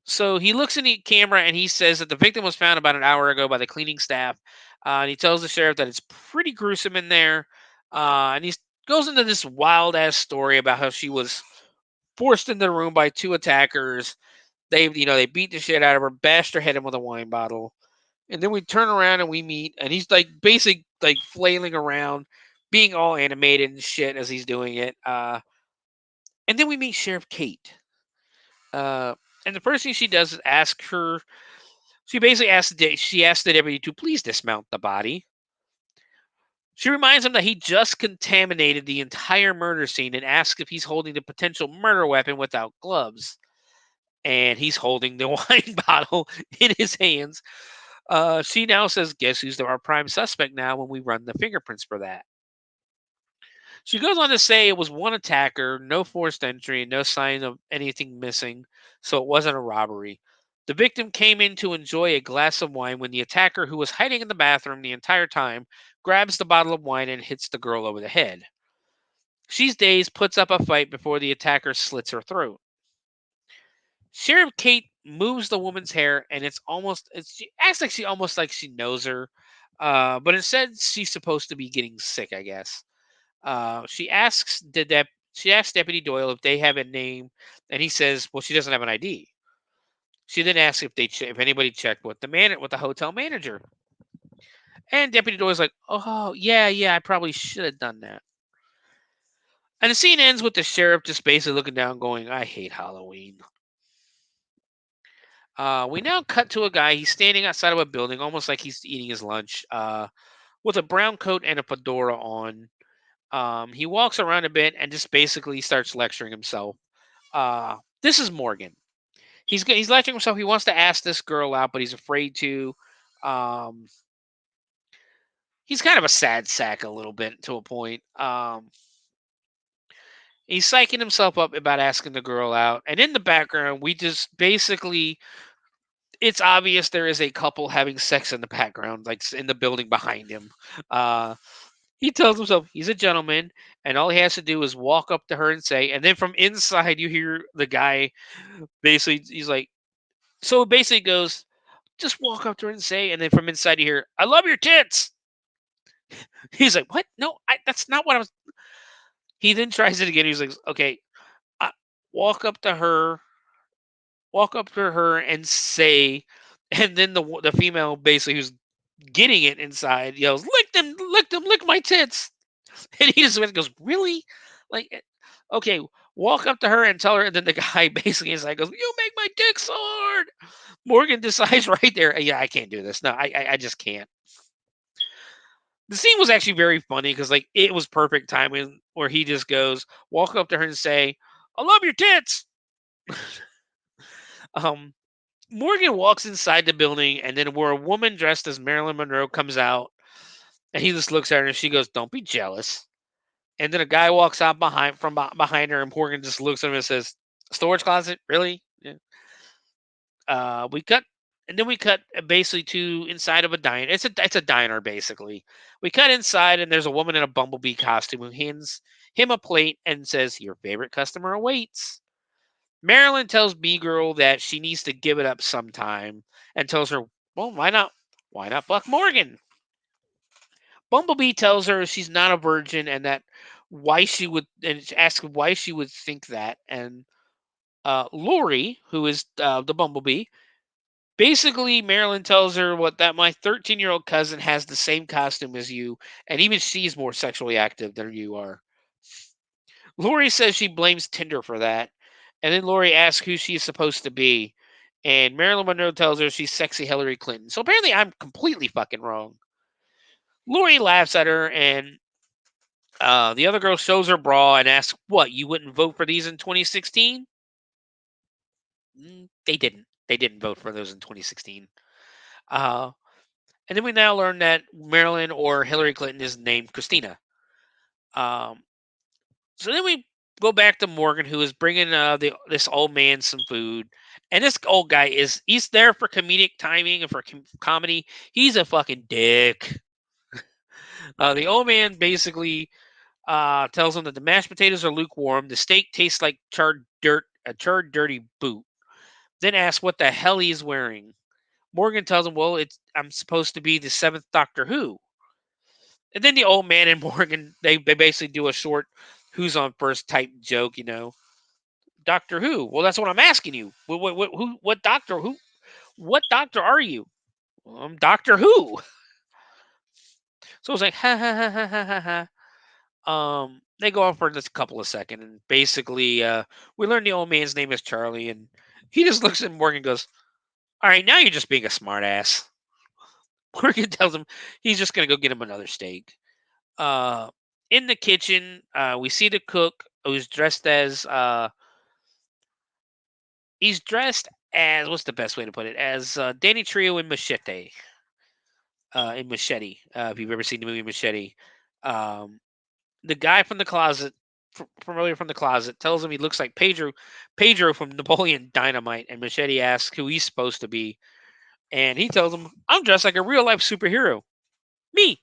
Speaker 4: So he looks in the camera and he says that the victim was found about an hour ago by the cleaning staff. And he tells the sheriff that it's pretty gruesome in there. And he goes into this wild ass story about how she was forced into the room by two attackers. They beat the shit out of her, bashed her head in with a wine bottle. And then we turn around and we meet, and he's like basically like flailing around, being all animated and shit as he's doing it. And then we meet Sheriff Kate. And the first thing she does is ask her. She basically asks the deputy to please dismount the body. She reminds him that he just contaminated the entire murder scene and asks if he's holding the potential murder weapon without gloves. And he's holding the wine bottle in his hands. She now says, guess who's our prime suspect now when we run the fingerprints for that? She goes on to say it was one attacker, no forced entry, and no sign of anything missing, so it wasn't a robbery. The victim came in to enjoy a glass of wine when the attacker, who was hiding in the bathroom the entire time, grabs the bottle of wine and hits the girl over the head. She's dazed, puts up a fight before the attacker slits her throat. Sheriff Kate moves the woman's hair, and she acts like she knows her, but instead she's supposed to be getting sick, I guess. She asks Deputy Doyle if they have a name, and he says, "Well, she doesn't have an ID." She then asks if anybody checked with the hotel manager, and Deputy Doyle's like, "Oh, yeah, I probably should have done that." And the scene ends with the sheriff just basically looking down, going, "I hate Halloween." We now cut to a guy. He's standing outside of a building, almost like he's eating his lunch, with a brown coat and a fedora on. He walks around a bit and just basically starts lecturing himself. This is Morgan. He's lecturing himself. He wants to ask this girl out, but he's afraid to. Um, he's kind of a sad sack a little bit to a point. He's psyching himself up about asking the girl out, and in the background, we just basically. It's obvious there is a couple having sex in the background, like in the building behind him. He tells himself he's a gentleman, and all he has to do is walk up to her and say, and then from inside you hear the guy basically, he's like, so it basically goes, just walk up to her and say, and then from inside you hear, I love your tits. He's like, what? No, that's not what I was. He then tries it again. He's like, okay, walk up to her and say, and then the female basically who's getting it inside yells, lick my tits. And he just goes, really? Like, okay, walk up to her and tell her. And then the guy basically is like, goes, you make my dick so hard. Morgan decides right there, yeah, I can't do this. No, I just can't. The scene was actually very funny because like it was perfect timing where he just goes, walk up to her and say, I love your tits. Morgan walks inside the building, and then where a woman dressed as Marilyn Monroe comes out, and he just looks at her and she goes, don't be jealous. And then a guy walks out behind her, and Morgan just looks at him and says, storage closet? Really? Yeah. We cut basically to inside of a diner. It's a diner, basically. We cut inside, and there's a woman in a bumblebee costume who hands him a plate and says, your favorite customer awaits. Marilyn tells B-Girl that she needs to give it up sometime and tells her, well, why not Buck Morgan? Bumblebee tells her she's not a virgin and that asks why she would think that. And Lori, who is the Bumblebee, basically Marilyn tells her that my 13-year-old cousin has the same costume as you, and even she's more sexually active than you are. Lori says she blames Tinder for that. And then Lori asks who she's supposed to be. And Marilyn Monroe tells her she's sexy Hillary Clinton. So apparently I'm completely fucking wrong. Lori laughs at her, and the other girl shows her bra and asks, what, you wouldn't vote for these in 2016? They didn't. They didn't vote for those in 2016. And then we now learn that Marilyn or Hillary Clinton is named Christina. So then we go back to Morgan, who is bringing this old man some food. And this old guy he's there for comedic timing and for comedy. He's a fucking dick. The old man basically tells him that the mashed potatoes are lukewarm. The steak tastes like charred dirty boot. Then asks what the hell he's wearing. Morgan tells him, well, I'm supposed to be the 7th Doctor Who. And then the old man and Morgan, they basically do a short who's on first type joke, Doctor Who. Well, that's what I'm asking you. What doctor? What doctor are you? Well, I'm Doctor Who. So it's like, ha ha ha ha ha ha. They go on for just a couple of seconds, and basically, we learn the old man's name is Charlie, and he just looks at Morgan and goes, "All right, now you're just being a smartass." Morgan tells him he's just gonna go get him another steak. Uh, in the kitchen, we see the cook who's dressed as he's dressed as what's the best way to put it? As Danny Trio in Machete. In Machete, if you've ever seen the movie Machete, um, the guy from the closet, from earlier from the closet, tells him he looks like Pedro from Napoleon Dynamite, and Machete asks who he's supposed to be, and he tells him, "I'm dressed like a real life superhero, me."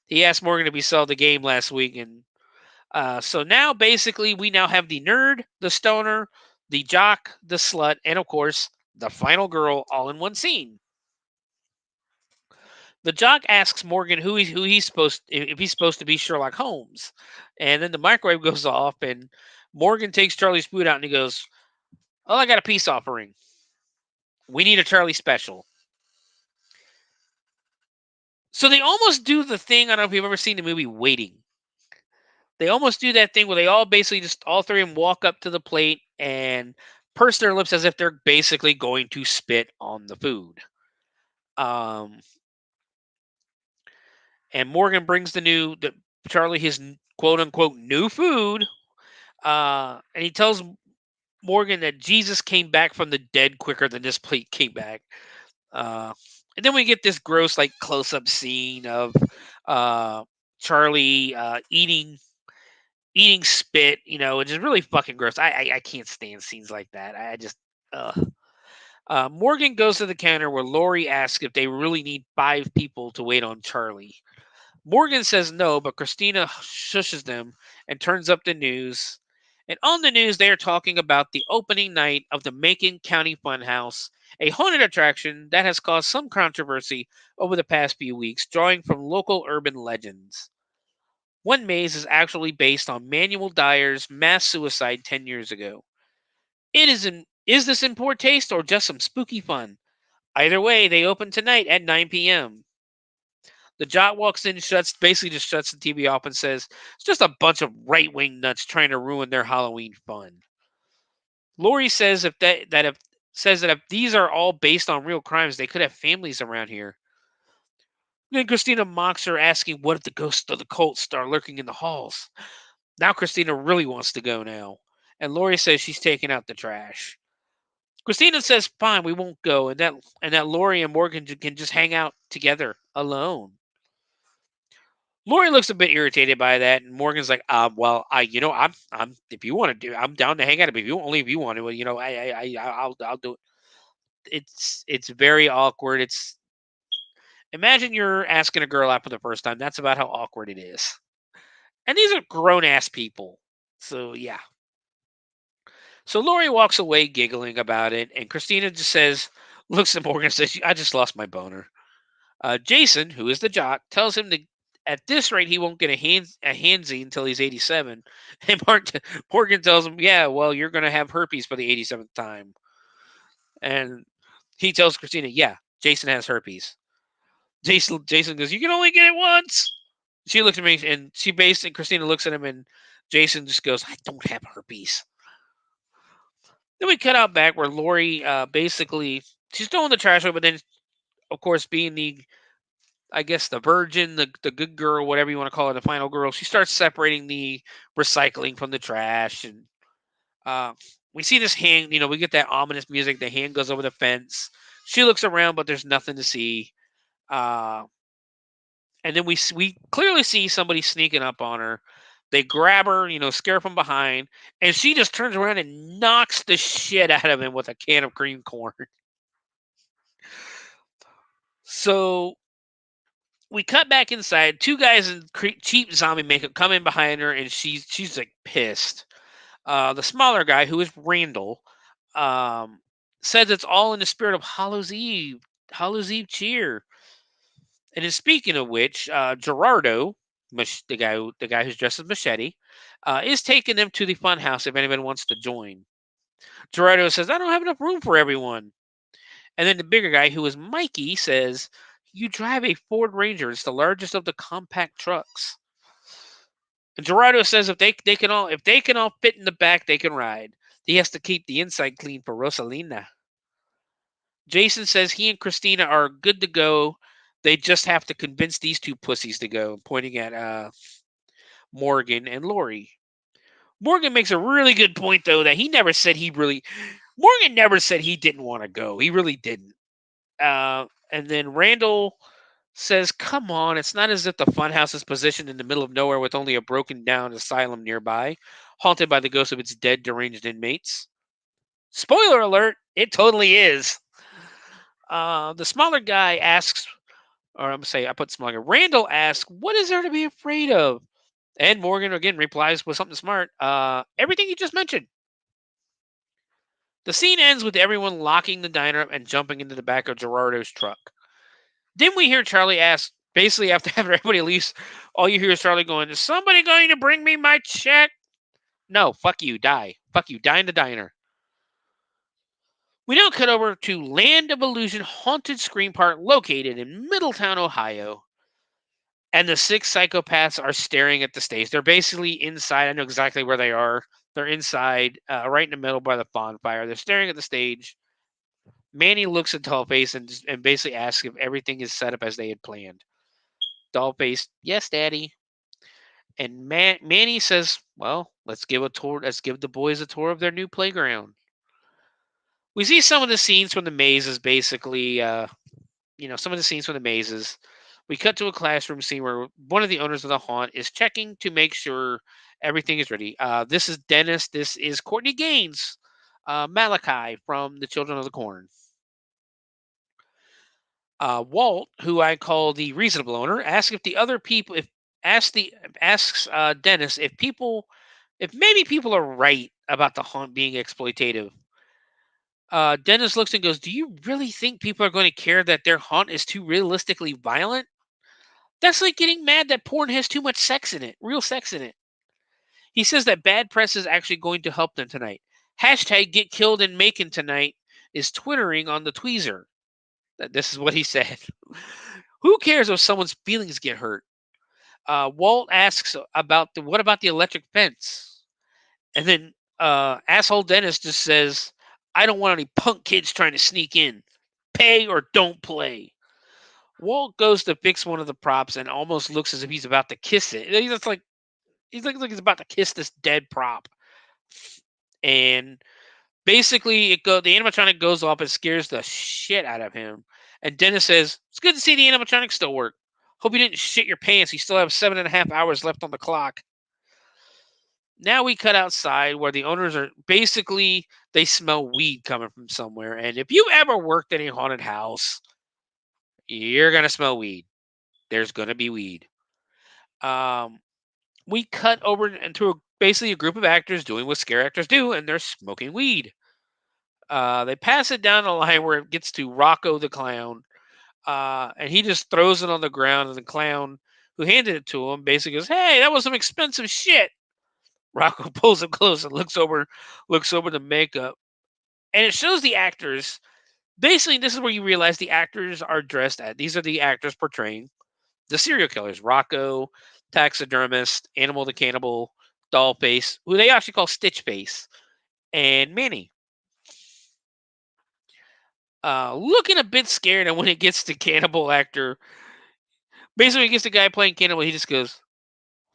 Speaker 4: He asked Morgan to be sold the game last week, and so now basically we now have the nerd, the stoner, the jock, the slut, and of course the final girl all in one scene. The jock asks Morgan who he's supposed if he's supposed to be Sherlock Holmes, and then the microwave goes off, and Morgan takes Charlie's food out, and he goes, "Oh, I got a peace offering. We need a Charlie special." So they almost do the thing. I don't know if you've ever seen the movie Waiting. They almost do that thing where they all basically just all three of them walk up to the plate and purse their lips as if they're basically going to spit on the food. Um, and Morgan brings the Charlie his quote unquote new food. And he tells Morgan that Jesus came back from the dead quicker than this plate came back. And then we get this gross, like, close-up scene of Charlie eating spit, which is really fucking gross. I can't stand scenes like that. I just, Morgan goes to the counter where Lori asks if they really need 5 people to wait on Charlie. Morgan says no, but Christina shushes them and turns up the news. And on the news, they are talking about the opening night of the Macon County Funhouse, a haunted attraction that has caused some controversy over the past few weeks, drawing from local urban legends. One maze is actually based on Manuel Dyer's mass suicide 10 years ago. Is this in poor taste or just some spooky fun? Either way, they open tonight at 9 p.m. The jock walks in, basically just shuts the TV off and says, "It's just a bunch of right-wing nuts trying to ruin their Halloween fun." Lori says if these are all based on real crimes, they could have families around here. Then Christina mocks her, asking what if the ghosts of the cult start lurking in the halls. Now Christina really wants to go now, and Lori says she's taking out the trash. Christina says, "Fine, we won't go," and that Lori and Morgan can just hang out together alone. Lori looks a bit irritated by that, and Morgan's like, well, I'm if you want to do, I'm down to hang out. But if you want to, I'll do it." It's very awkward. Imagine you're asking a girl out for the first time. That's about how awkward it is. And these are grown ass people, so yeah. So Lori walks away giggling about it, and Christina just looks at Morgan and says, "I just lost my boner." Jason, who is the jock, tells him that at this rate he won't get a handsy until he's 87. And Morgan tells him, "Yeah, well, you're going to have herpes for the 87th time." And he tells Christina, "Yeah, Jason has herpes." Jason goes, "You can only get it once." She looks at me, and Christina looks at him, and Jason just goes, "I don't have herpes." Then we cut out back where Lori basically she's throwing the trash away, but then of course being I guess the virgin, the good girl, whatever you want to call it, the final girl, she starts separating the recycling from the trash, and we see this hand. We get that ominous music. The hand goes over the fence. She looks around, but there's nothing to see. And then we clearly see somebody sneaking up on her. They grab her, scare her from behind, and she just turns around and knocks the shit out of him with a can of cream corn. So we cut back inside. 2 guys in cheap zombie makeup come in behind her, and she's like pissed. The smaller guy, who is Randall, says it's all in the spirit of Hallows Eve cheer. And then speaking of which, Gerardo, the guy who's dressed as Machete, is taking them to the fun house if anyone wants to join. Gerardo says, "I don't have enough room for everyone." And then the bigger guy, who is Mikey, says, "You drive a Ford Ranger. It's the largest of the compact trucks." And Gerardo says if they can all fit in the back, they can ride. He has to keep the inside clean for Rosalina. Jason says he and Christina are good to go. They just have to convince these two pussies to go, pointing at Morgan and Lori. Morgan makes a really good point, though, that he never said Morgan never said he didn't want to go. He really didn't. And then Randall says, come on, it's not as if the funhouse is positioned in the middle of nowhere with only a broken down asylum nearby, haunted by the ghosts of its dead, deranged inmates. Spoiler alert, it totally is. The smaller guy asks, or I'm going to say, I put smaller. Randall asks, what is there to be afraid of? And Morgan again replies with something smart. Everything you just mentioned. The scene ends with everyone locking the diner up and jumping into the back of Gerardo's truck. Then we hear Charlie ask, basically after everybody leaves, all you hear is Charlie going, is somebody going to bring me my check? No, fuck you, die. Fuck you, die in the diner. We now cut over to Land of Illusion Haunted Scream Park located in Middletown, Ohio. And the 6 psychopaths are staring at the stage. They're basically inside. I know exactly where they are. They're inside, right in the middle by the bonfire. They're staring at the stage. Manny looks at Dollface and basically asks if everything is set up as they had planned. Dollface, yes, Daddy. And Manny says, well, let's give a tour. Let's give the boys a tour of their new playground. We see some of the scenes from the mazes, basically, some of the scenes from the mazes. We cut to a classroom scene where one of the owners of the haunt is checking to make sure everything is ready. This is Dennis. This is Courtney Gaines, Malachi from the Children of the Corn. Walt, who I call the reasonable owner, asks if the other people, asks Dennis if maybe people are right about the haunt being exploitative. Dennis looks and goes, do you really think people are going to care that their haunt is too realistically violent? That's like getting mad that porn has too much sex in it, real sex in it. He says that bad press is actually going to help them tonight. Hashtag get killed in Macon tonight is twittering on the tweezer. This is what he said. Who cares if someone's feelings get hurt? Walt asks what about the electric fence? And then asshole Dennis just says, I don't want any punk kids trying to sneak in. Pay or don't play. Walt goes to fix one of the props and almost looks as if he's about to kiss it. He's like he's about to kiss this dead prop. And basically the animatronic goes off and scares the shit out of him. And Dennis says, it's good to see the animatronic still work. Hope you didn't shit your pants. You still have 7.5 hours left on the clock. Now we cut outside where the owners are basically, they smell weed coming from somewhere. And if you ever worked in a haunted house, you're going to smell weed. There's going to be weed. We cut over into basically a group of actors doing what scare actors do, and they're smoking weed. They pass it down the line where it gets to Rocco the clown. And he just throws it on the ground, and the clown who handed it to him basically goes, hey, that was some expensive shit. Rocco pulls up close and looks over the makeup. And it shows the actors. Basically, this is where you realize the actors are dressed at. These are the actors portraying the serial killers. Rocco, taxidermist, Animal the Cannibal, Dollface, who they actually call Stitchface, and Manny. Looking a bit scared, and when it gets to Cannibal actor, basically when it gets the guy playing Cannibal, he just goes,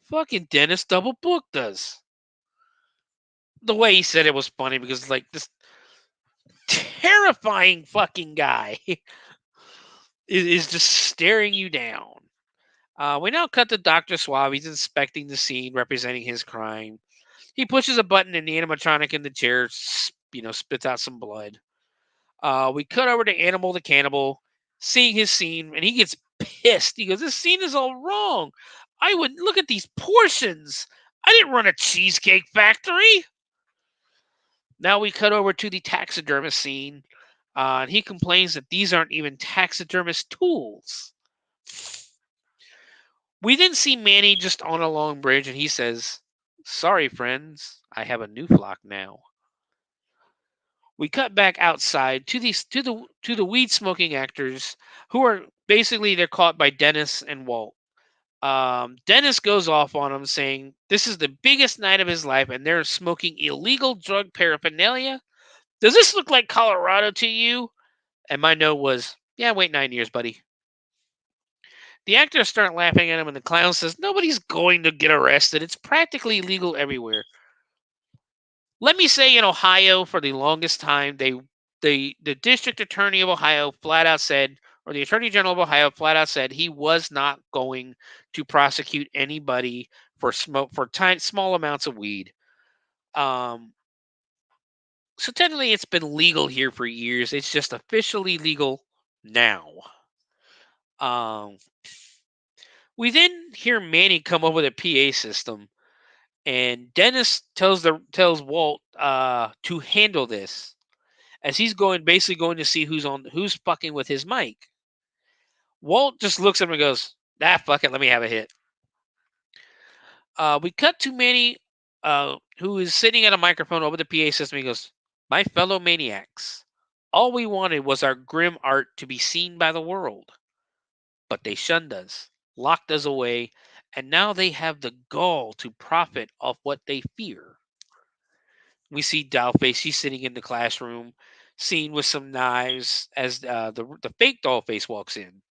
Speaker 4: fucking Dennis double booked us. The way he said it was funny because like this terrifying fucking guy is just staring you down. We now cut to Dr. Suave. He's inspecting the scene representing his crime. He pushes a button and the animatronic in the chair, spits out some blood. We cut over to Animal the Cannibal, seeing his scene, and he gets pissed. He goes, this scene is all wrong. I would look at these portions. I didn't run a cheesecake factory. Now we cut over to the taxidermist scene, and he complains that these aren't even taxidermist tools. We then see Manny just on a long bridge, and he says, sorry, friends, I have a new flock now. We cut back outside to the weed smoking actors who are basically they're caught by Dennis and Walt. Dennis goes off on him saying this is the biggest night of his life and they're smoking illegal drug paraphernalia. Does this look like Colorado to you? And my note was, yeah, wait 9 years, buddy. The actors start laughing at him and the clown says, nobody's going to get arrested. It's practically illegal everywhere. Let me say in Ohio for the longest time, the district attorney of Ohio flat out said, or the attorney general of Ohio flat out said he was not going to prosecute anybody for small amounts of weed. So technically it's been legal here for years. It's just officially legal now. We then hear Manny come up with a PA system, and Dennis tells Walt to handle this, as he's basically going to see who's fucking with his mic. Walt just looks at him and goes, fuck it, let me have a hit. We cut to Manny, who is sitting at a microphone over the PA system. He goes, my fellow maniacs, all we wanted was our grim art to be seen by the world. But they shunned us, locked us away, and now they have the gall to profit off what they fear. We see Dollface. She's sitting in the classroom, seen with some knives, as the fake Dollface walks in.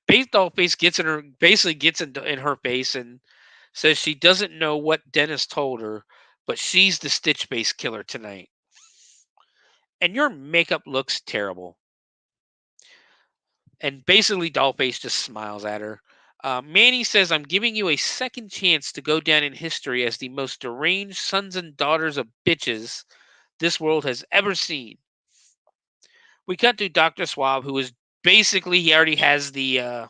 Speaker 4: Fake Dollface gets in her face and says she doesn't know what Dennis told her, but she's the Stitch-based killer tonight. And your makeup looks terrible. And basically, Dollface just smiles at her. Manny says, I'm giving you a second chance to go down in history as the most deranged sons and daughters of bitches this world has ever seen. We cut to Dr. Swab, who is basically, he already has the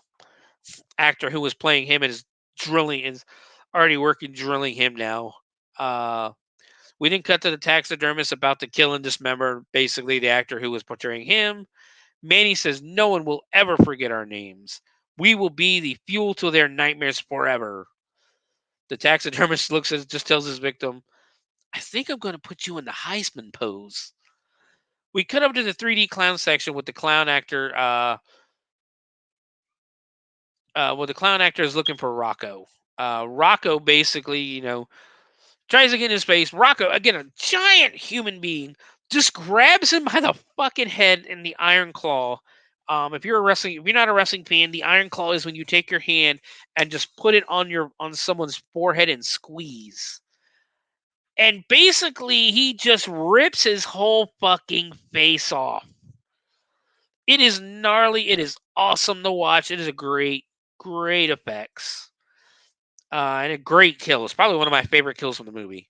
Speaker 4: actor who was playing him and is already working drilling him now. We then cut to the taxidermist about to kill and dismember, basically, the actor who was portraying him. Manny says, no one will ever forget our names. We will be the fuel to their nightmares forever. The taxidermist just tells his victim, I think I'm going to put you in the Heisman pose. We cut up to the 3D clown section with the clown actor. The clown actor is looking for Rocco. Rocco basically, tries to get in his face. Rocco, again, a giant human being, just grabs him by the fucking head in the Iron Claw. If you're not a wrestling fan, the Iron Claw is when you take your hand and just put it on someone's forehead and squeeze. And basically, he just rips his whole fucking face off. It is gnarly. It is awesome to watch. It is a great effects. And a great kill. It's probably one of my favorite kills from the movie.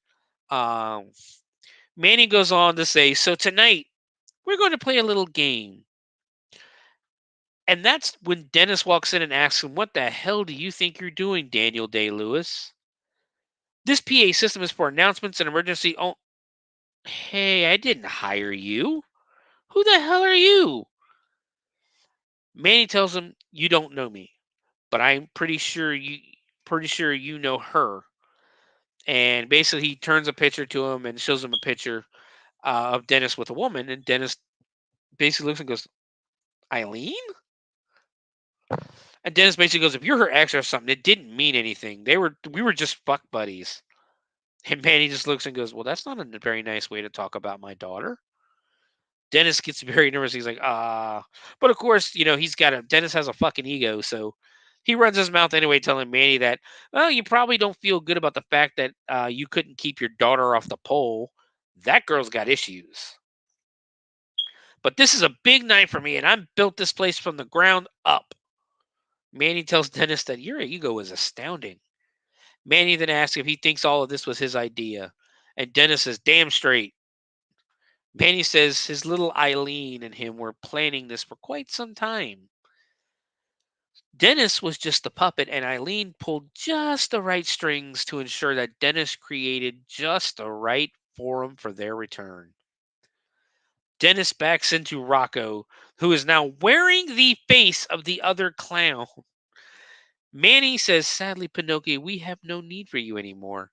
Speaker 4: Manny goes on to say, so tonight, we're going to play a little game. And that's when Dennis walks in and asks him, what the hell do you think you're doing, Daniel Day-Lewis? This PA system is for announcements and emergency. Oh, hey, I didn't hire you. Who the hell are you? Manny tells him, you don't know me, but I'm pretty sure you know her. And basically, he turns a picture to him and shows him a picture of Dennis with a woman. And Dennis basically looks and goes, Eileen? And Dennis basically goes, if you're her ex or something, it didn't mean anything. We were just fuck buddies. And Manny just looks and goes, well, that's not a very nice way to talk about my daughter. Dennis gets very nervous. He's like, But of course, Dennis has a fucking ego, so he runs his mouth anyway, telling Manny that, well, you probably don't feel good about the fact that you couldn't keep your daughter off the pole. That girl's got issues. But this is a big night for me, and I built this place from the ground up. Manny tells Dennis that your ego is astounding. Manny then asks if he thinks all of this was his idea. And Dennis says, damn straight. Manny says his little Eileen and him were planning this for quite some time. Dennis was just the puppet, and Eileen pulled just the right strings to ensure that Dennis created just the right forum for their return. Dennis backs into Rocco, who is now wearing the face of the other clown. Manny says, sadly, Pinocchio, we have no need for you anymore.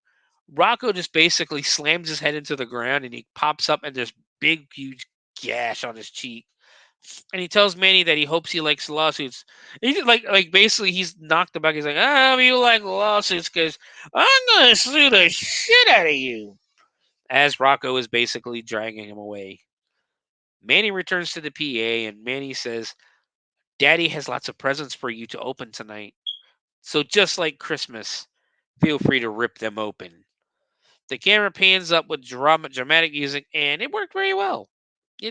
Speaker 4: Rocco just basically slams his head into the ground, and he pops up, and there's big, huge gash on his cheek. And he tells Manny that he hopes he likes lawsuits. He's like basically he's knocked the back. He's like, I hope you like lawsuits because I'm gonna sue the shit out of you. As Rocco is basically dragging him away. Manny returns to the PA and Manny says, Daddy has lots of presents for you to open tonight. So just like Christmas, feel free to rip them open. The camera pans up with dramatic music, and it worked very well.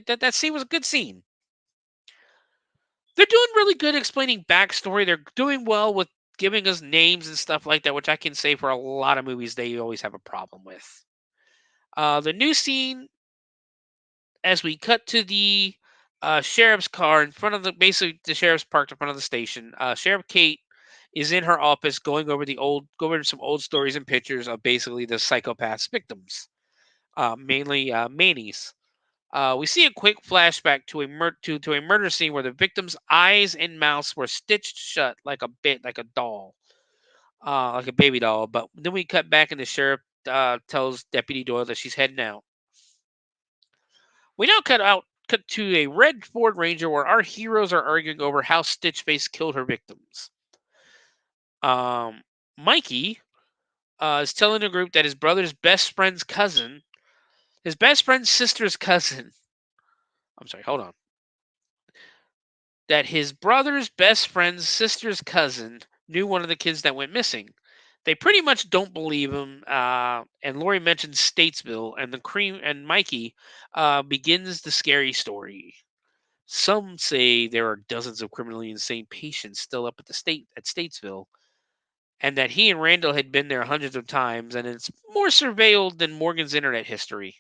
Speaker 4: That scene was a good scene. They're doing really good explaining backstory. They're doing well with giving us names and stuff like that, which I can say for a lot of movies they always have a problem with. The new scene, as we cut to the sheriff's car in front of basically the sheriff's parked in front of the station. Sheriff Kate is in her office going over some old stories and pictures of basically the psychopath's victims, mainly Manny's. We see a quick flashback to a murder scene where the victim's eyes and mouths were stitched shut like a doll, like a baby doll. But then we cut back and the sheriff tells Deputy Doyle that she's heading out. We now cut to a red Ford Ranger where our heroes are arguing over how Stitchface killed her victims. Mikey is telling the group that his brother's best friend's sister's cousin. I'm sorry, hold on. That his brother's best friend's sister's cousin knew one of the kids that went missing. They pretty much don't believe him. And Lori mentions Statesville, and Mikey begins the scary story. Some say there are dozens of criminally insane patients still up at Statesville, and that he and Randall had been there hundreds of times, and it's more surveilled than Morgan's internet history.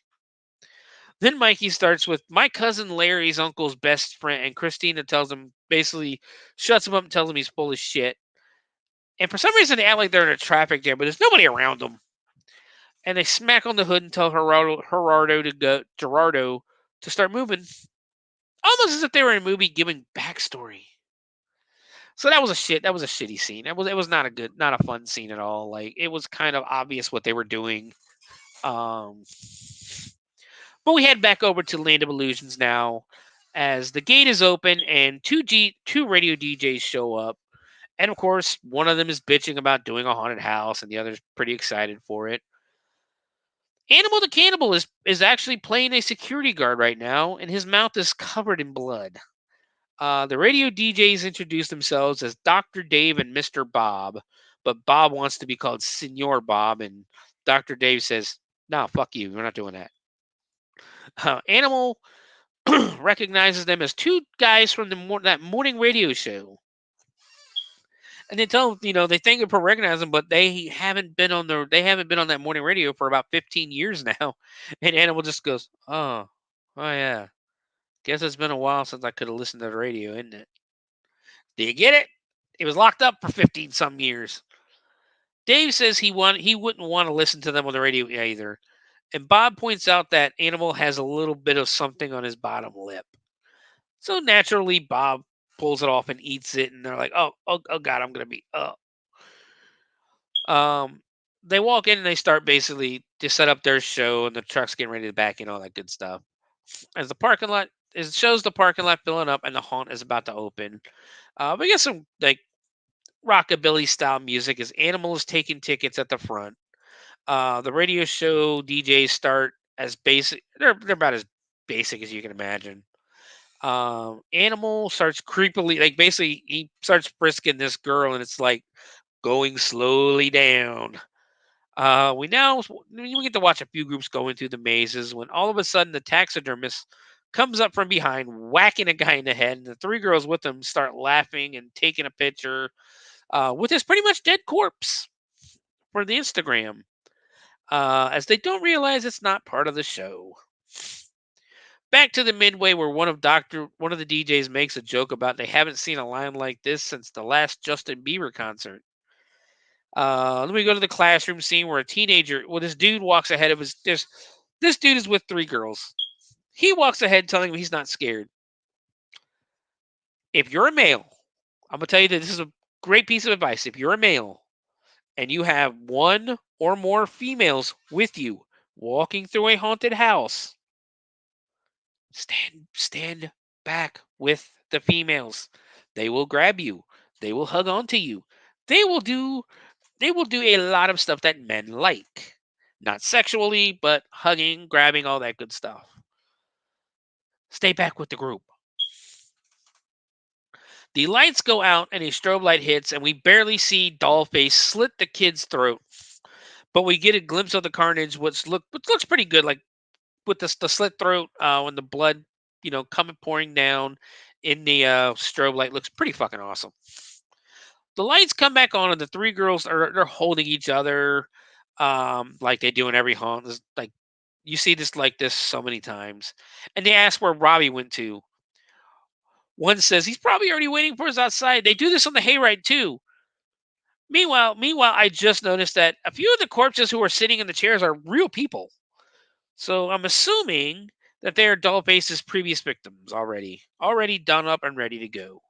Speaker 4: Then Mikey starts with my cousin Larry's uncle's best friend, and Christina tells him, basically shuts him up and tells him he's full of shit. And for some reason, they act like they're in a traffic jam, but there's nobody around them. And they smack on the hood and tell Gerardo to start moving, almost as if they were in a movie giving backstory. So that was a shitty scene. It was not a fun scene at all. Like, it was kind of obvious what they were doing. But we head back over to Land of Illusions now, as the gate is open and two radio DJs show up. And of course, one of them is bitching about doing a haunted house, and the other's pretty excited for it. Animal the Cannibal is actually playing a security guard right now, and his mouth is covered in blood. The radio DJs introduce themselves as Dr. Dave and Mr. Bob, but Bob wants to be called Senor Bob, and Dr. Dave says, "No, fuck you, we're not doing that." Animal recognizes them as two guys from that morning radio show. And they tell them, they thank them for recognizing them, but they haven't been on that morning radio for about 15 years now. And Animal just goes, oh yeah. Guess it's been a while since I could have listened to the radio, isn't it? Do you get it? It was locked up for 15 some years. Dave says he wouldn't want to listen to them on the radio either. And Bob points out that Animal has a little bit of something on his bottom lip. So naturally, Bob pulls it off and eats it, and they're like, oh God, I'm going to be up. They walk in and they start basically to set up their show, and the truck's getting ready to back in, all that good stuff. As the parking lot, it shows the parking lot filling up, and the haunt is about to open. We get some like rockabilly style music as Animal is taking tickets at the front. The radio show DJs start as basic. They're about as basic as you can imagine. Animal starts creepily, like basically he starts frisking this girl, and it's like going slowly down. We get to watch a few groups going through the mazes when all of a sudden the taxidermist comes up from behind, whacking a guy in the head, and the three girls with him start laughing and taking a picture with his pretty much dead corpse for the Instagram, as they don't realize it's not part of the show. Back to the midway where one of the DJs makes a joke about they haven't seen a line like this since the last Justin Bieber concert. Then we go to the classroom scene where this dude walks ahead of this dude is with three girls. He walks ahead telling them he's not scared. If you're a male, I'm going to tell you that this is a great piece of advice. If you're a male and you have one or more females with you walking through a haunted house, stand back with the females. They will grab you. They will hug onto you. They will do a lot of stuff that men like. Not sexually, but hugging, grabbing, all that good stuff. Stay back with the group. The lights go out and a strobe light hits, and we barely see Dollface slit the kid's throat. But we get a glimpse of the carnage, which looks pretty good, like with the slit throat, when the blood, coming pouring down in the strobe light, looks pretty fucking awesome. The lights come back on, and the three girls they're holding each other, like they do in every haunt. Like you see this like this so many times, and they ask where Robbie went to. One says he's probably already waiting for us outside. They do this on the hayride too. Meanwhile, I just noticed that a few of the corpses who are sitting in the chairs are real people. So I'm assuming that they are Dollface's previous victims already done up and ready to go.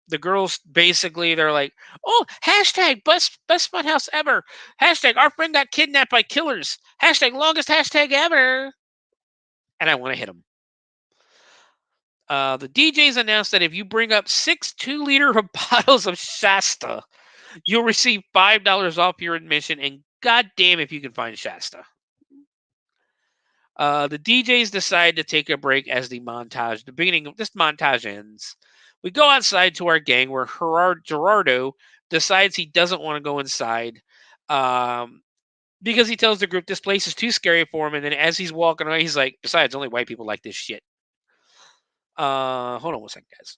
Speaker 4: The girls basically they're like, oh, hashtag best funhouse ever. Hashtag our friend got kidnapped by killers. Hashtag longest hashtag ever. And I want to hit them. The DJs announced that if you bring up 6 2-liter bottles of Shasta, you'll receive $5 off your admission, and goddamn if you can find Shasta. The DJs decide to take a break as the beginning of this montage ends. We go outside to our gang where Gerardo decides he doesn't want to go inside because he tells the group this place is too scary for him, and then as he's walking away, he's like, besides, only white people like this shit. Hold on one second, guys.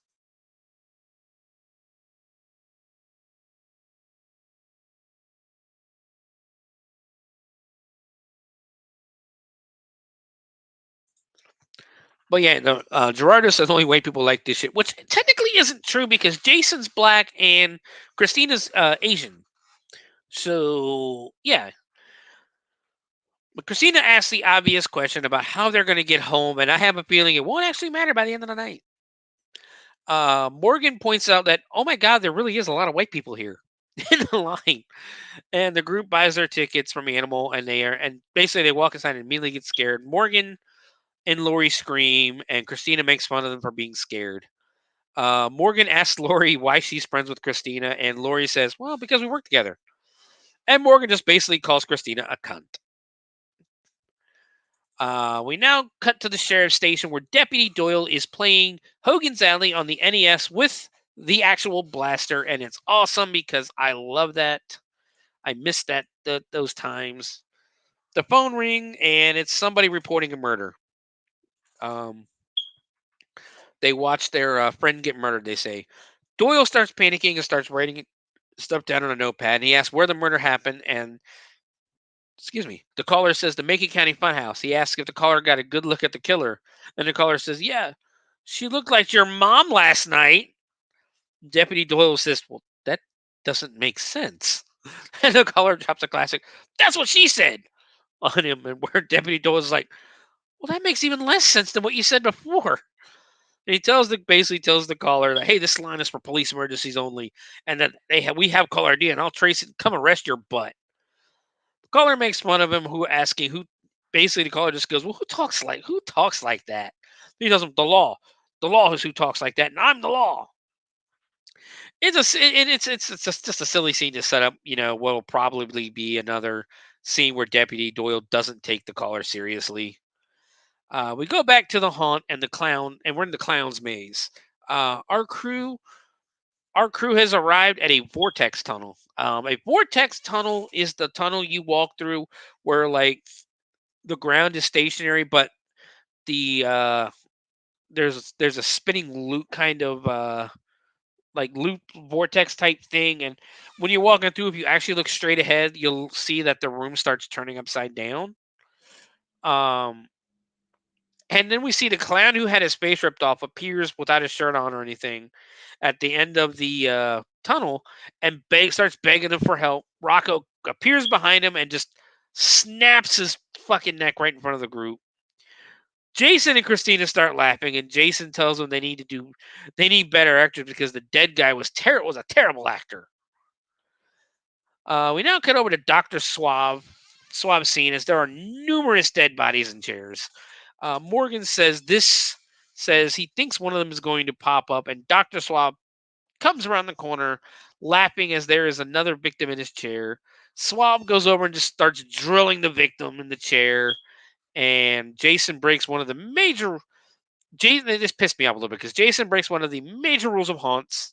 Speaker 4: But yeah, no, Gerardo says only white people like this shit, which technically isn't true because Jason's black and Christina's Asian. So, yeah. But Christina asks the obvious question about how they're going to get home, and I have a feeling it won't actually matter by the end of the night. Morgan points out that, oh my God, there really is a lot of white people here in the line. And the group buys their tickets from Animal, and basically they walk inside and immediately get scared. Morgan and Lori scream, and Christina makes fun of them for being scared. Morgan asks Lori why she's friends with Christina, and Lori says, well, because we work together. And Morgan just basically calls Christina a cunt. We now cut to the sheriff's station where Deputy Doyle is playing Hogan's Alley on the NES with the actual blaster, and it's awesome because I love that. I missed those times. The phone ring, and it's somebody reporting a murder. They watch their friend get murdered, they say. Doyle starts panicking and starts writing stuff down on a notepad, and he asks where the murder happened, and the caller says the Macon County Funhouse. He asks if the caller got a good look at the killer, and the caller says, yeah, she looked like your mom last night. Deputy Doyle says, well, that doesn't make sense. And the caller drops a classic, that's what she said, on him, and where Deputy Doyle's like, well, that makes even less sense than what you said before. And he basically tells the caller that, hey, this line is for police emergencies only, and that we have caller ID, and I'll trace it. Come arrest your butt. The caller makes fun of him, basically the caller just goes, well, who talks like that? He does the law. The law is who talks like that, and I'm the law. It's just a silly scene to set up, what will probably be another scene where Deputy Doyle doesn't take the caller seriously. We go back to the haunt and the clown, and we're in the clown's maze. Our crew has arrived at a vortex tunnel. A vortex tunnel is the tunnel you walk through where like the ground is stationary, but the there's a spinning loop kind of like loop vortex type thing, and when you're walking through, if you actually look straight ahead, you'll see that the room starts turning upside down. And then we see the clown who had his face ripped off appears without his shirt on or anything at the end of the tunnel and starts begging him for help. Rocco appears behind him and just snaps his fucking neck right in front of the group. Jason and Christina start laughing, and Jason tells them they need better actors because the dead guy was a terrible actor. We now cut over to Dr. Suave scene as there are numerous dead bodies in chairs. Morgan says this says he thinks one of them is going to pop up, and Dr. Swab comes around the corner laughing as there is another victim in his chair. Swab goes over and just starts drilling the victim in the chair, and Jason breaks one of the major. This pissed me off a little bit because Jason breaks one of the major rules of haunts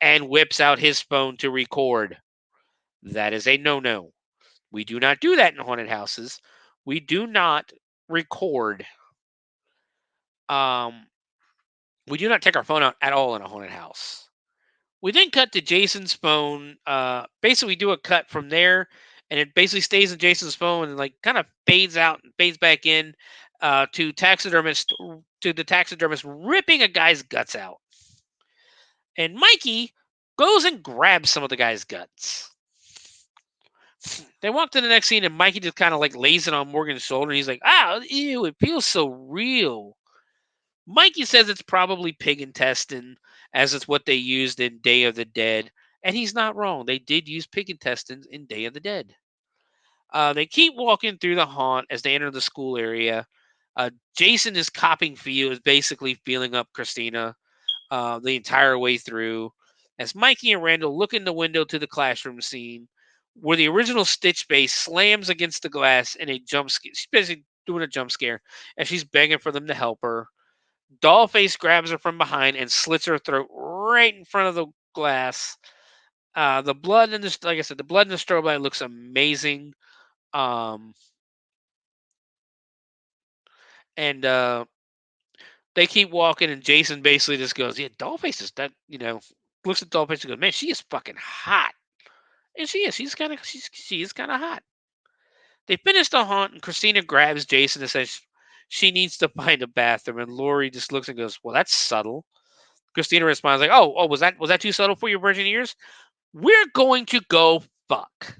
Speaker 4: and whips out his phone to record. That is a no-no. We do not do that in haunted houses. We do not record. We do not take our phone out at all in a haunted house. We then cut to Jason's phone. Basically, we do a cut from there, and it basically stays in Jason's phone and like kind of fades out and fades back in to the taxidermist ripping a guy's guts out. And Mikey goes and grabs some of the guy's guts. They walk to the next scene, and Mikey just kind of like lays it on Morgan's shoulder. And he's like, ew, it feels so real. Mikey says it's probably pig intestine, as it's what they used in Day of the Dead. And he's not wrong. They did use pig intestines in Day of the Dead. They keep walking through the haunt as they enter the school area. Jason is basically feeling up Christina the entire way through. As Mikey and Randall look in the window to the classroom scene, where the original Stitch base slams against the glass in a jump scare. She's basically doing a jump scare, and she's begging for them to help her. Dollface grabs her from behind and slits her throat right in front of the glass. The blood in this, like I said, the blood in the strobe light looks amazing. And they keep walking, and Jason basically just goes, "Yeah, Dollface is that." Looks at Dollface and goes, "Man, she is fucking hot," and she is. She is kind of hot. They finish the haunt, and Christina grabs Jason and says she needs to find a bathroom, and Lori just looks and goes, "Well, that's subtle." Christina responds like, "Oh, was that too subtle for your virgin ears? We're going to go fuck."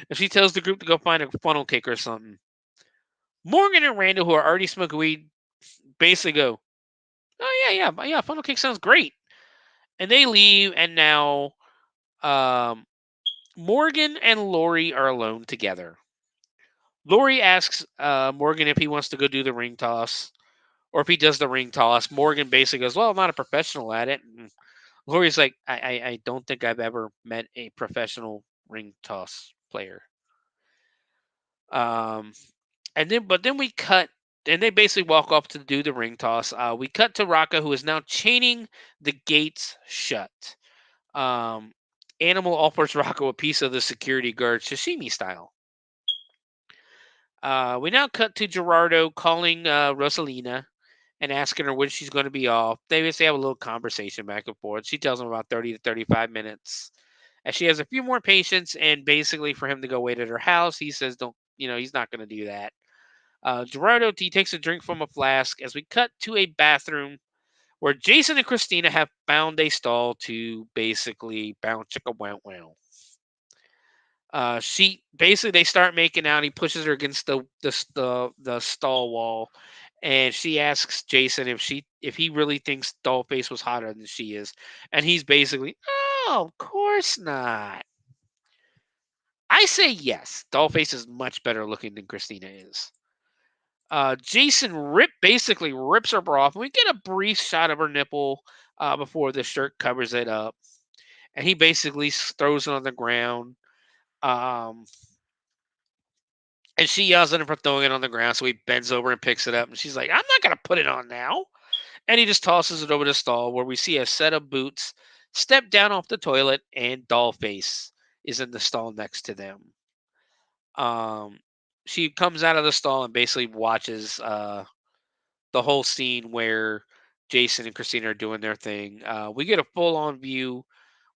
Speaker 4: And she tells the group to go find a funnel cake or something. Morgan and Randall, who are already smoking weed, basically go, "Oh yeah, funnel cake sounds great," and they leave. And now, Morgan and Lori are alone together. Lori asks Morgan if he wants to go do the ring toss, or if he does the ring toss. Morgan basically goes, "Well, I'm not a professional at it." And Lori's like, I don't think I've ever met a professional ring toss player. But then we cut, and they basically walk off to do the ring toss. We cut to Raka, who is now chaining the gates shut. Animal offers Raka a piece of the security guard, sashimi style. We now cut to Gerardo calling Rosalina and asking her when she's going to be off. They basically have a little conversation back and forth. She tells him about 30 to 35 minutes. As she has a few more patients, and basically for him to go wait at her house, he says, he's not going to do that. Gerardo, he takes a drink from a flask as we cut to a bathroom where Jason and Christina have found a stall to basically bounce chicka wow wow. They start making out. He pushes her against the stall wall, and she asks Jason if he really thinks Dollface was hotter than she is, and he's basically, "Oh, of course not." I say yes. Dollface is much better looking than Christina is. Jason basically rips her bra off, and we get a brief shot of her nipple before the shirt covers it up, and he basically throws it on the ground. And she yells at him for throwing it on the ground, so he bends over and picks it up, and she's like, "I'm not going to put it on now." And he just tosses it over the stall, where we see a set of boots step down off the toilet, and Dollface is in the stall next to them. She comes out of the stall and basically watches the whole scene where Jason and Christina are doing their thing. We get a full-on view.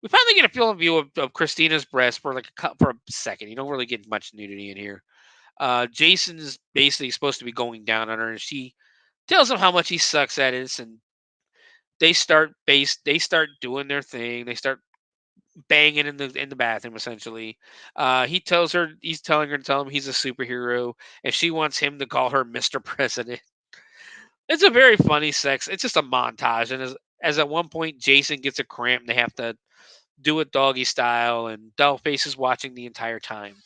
Speaker 4: We finally get a full-on view of Christina's breast for a second. You don't really get much nudity in here. Jason is basically supposed to be going down on her, and she tells him how much he sucks at it. And they start doing their thing. They start banging in the bathroom essentially. He's telling her to tell him he's a superhero, and she wants him to call her Mr. President. It's a very funny sex. It's just a montage, and as at one point Jason gets a cramp, and they have to do it doggy style, and Dollface is watching the entire time.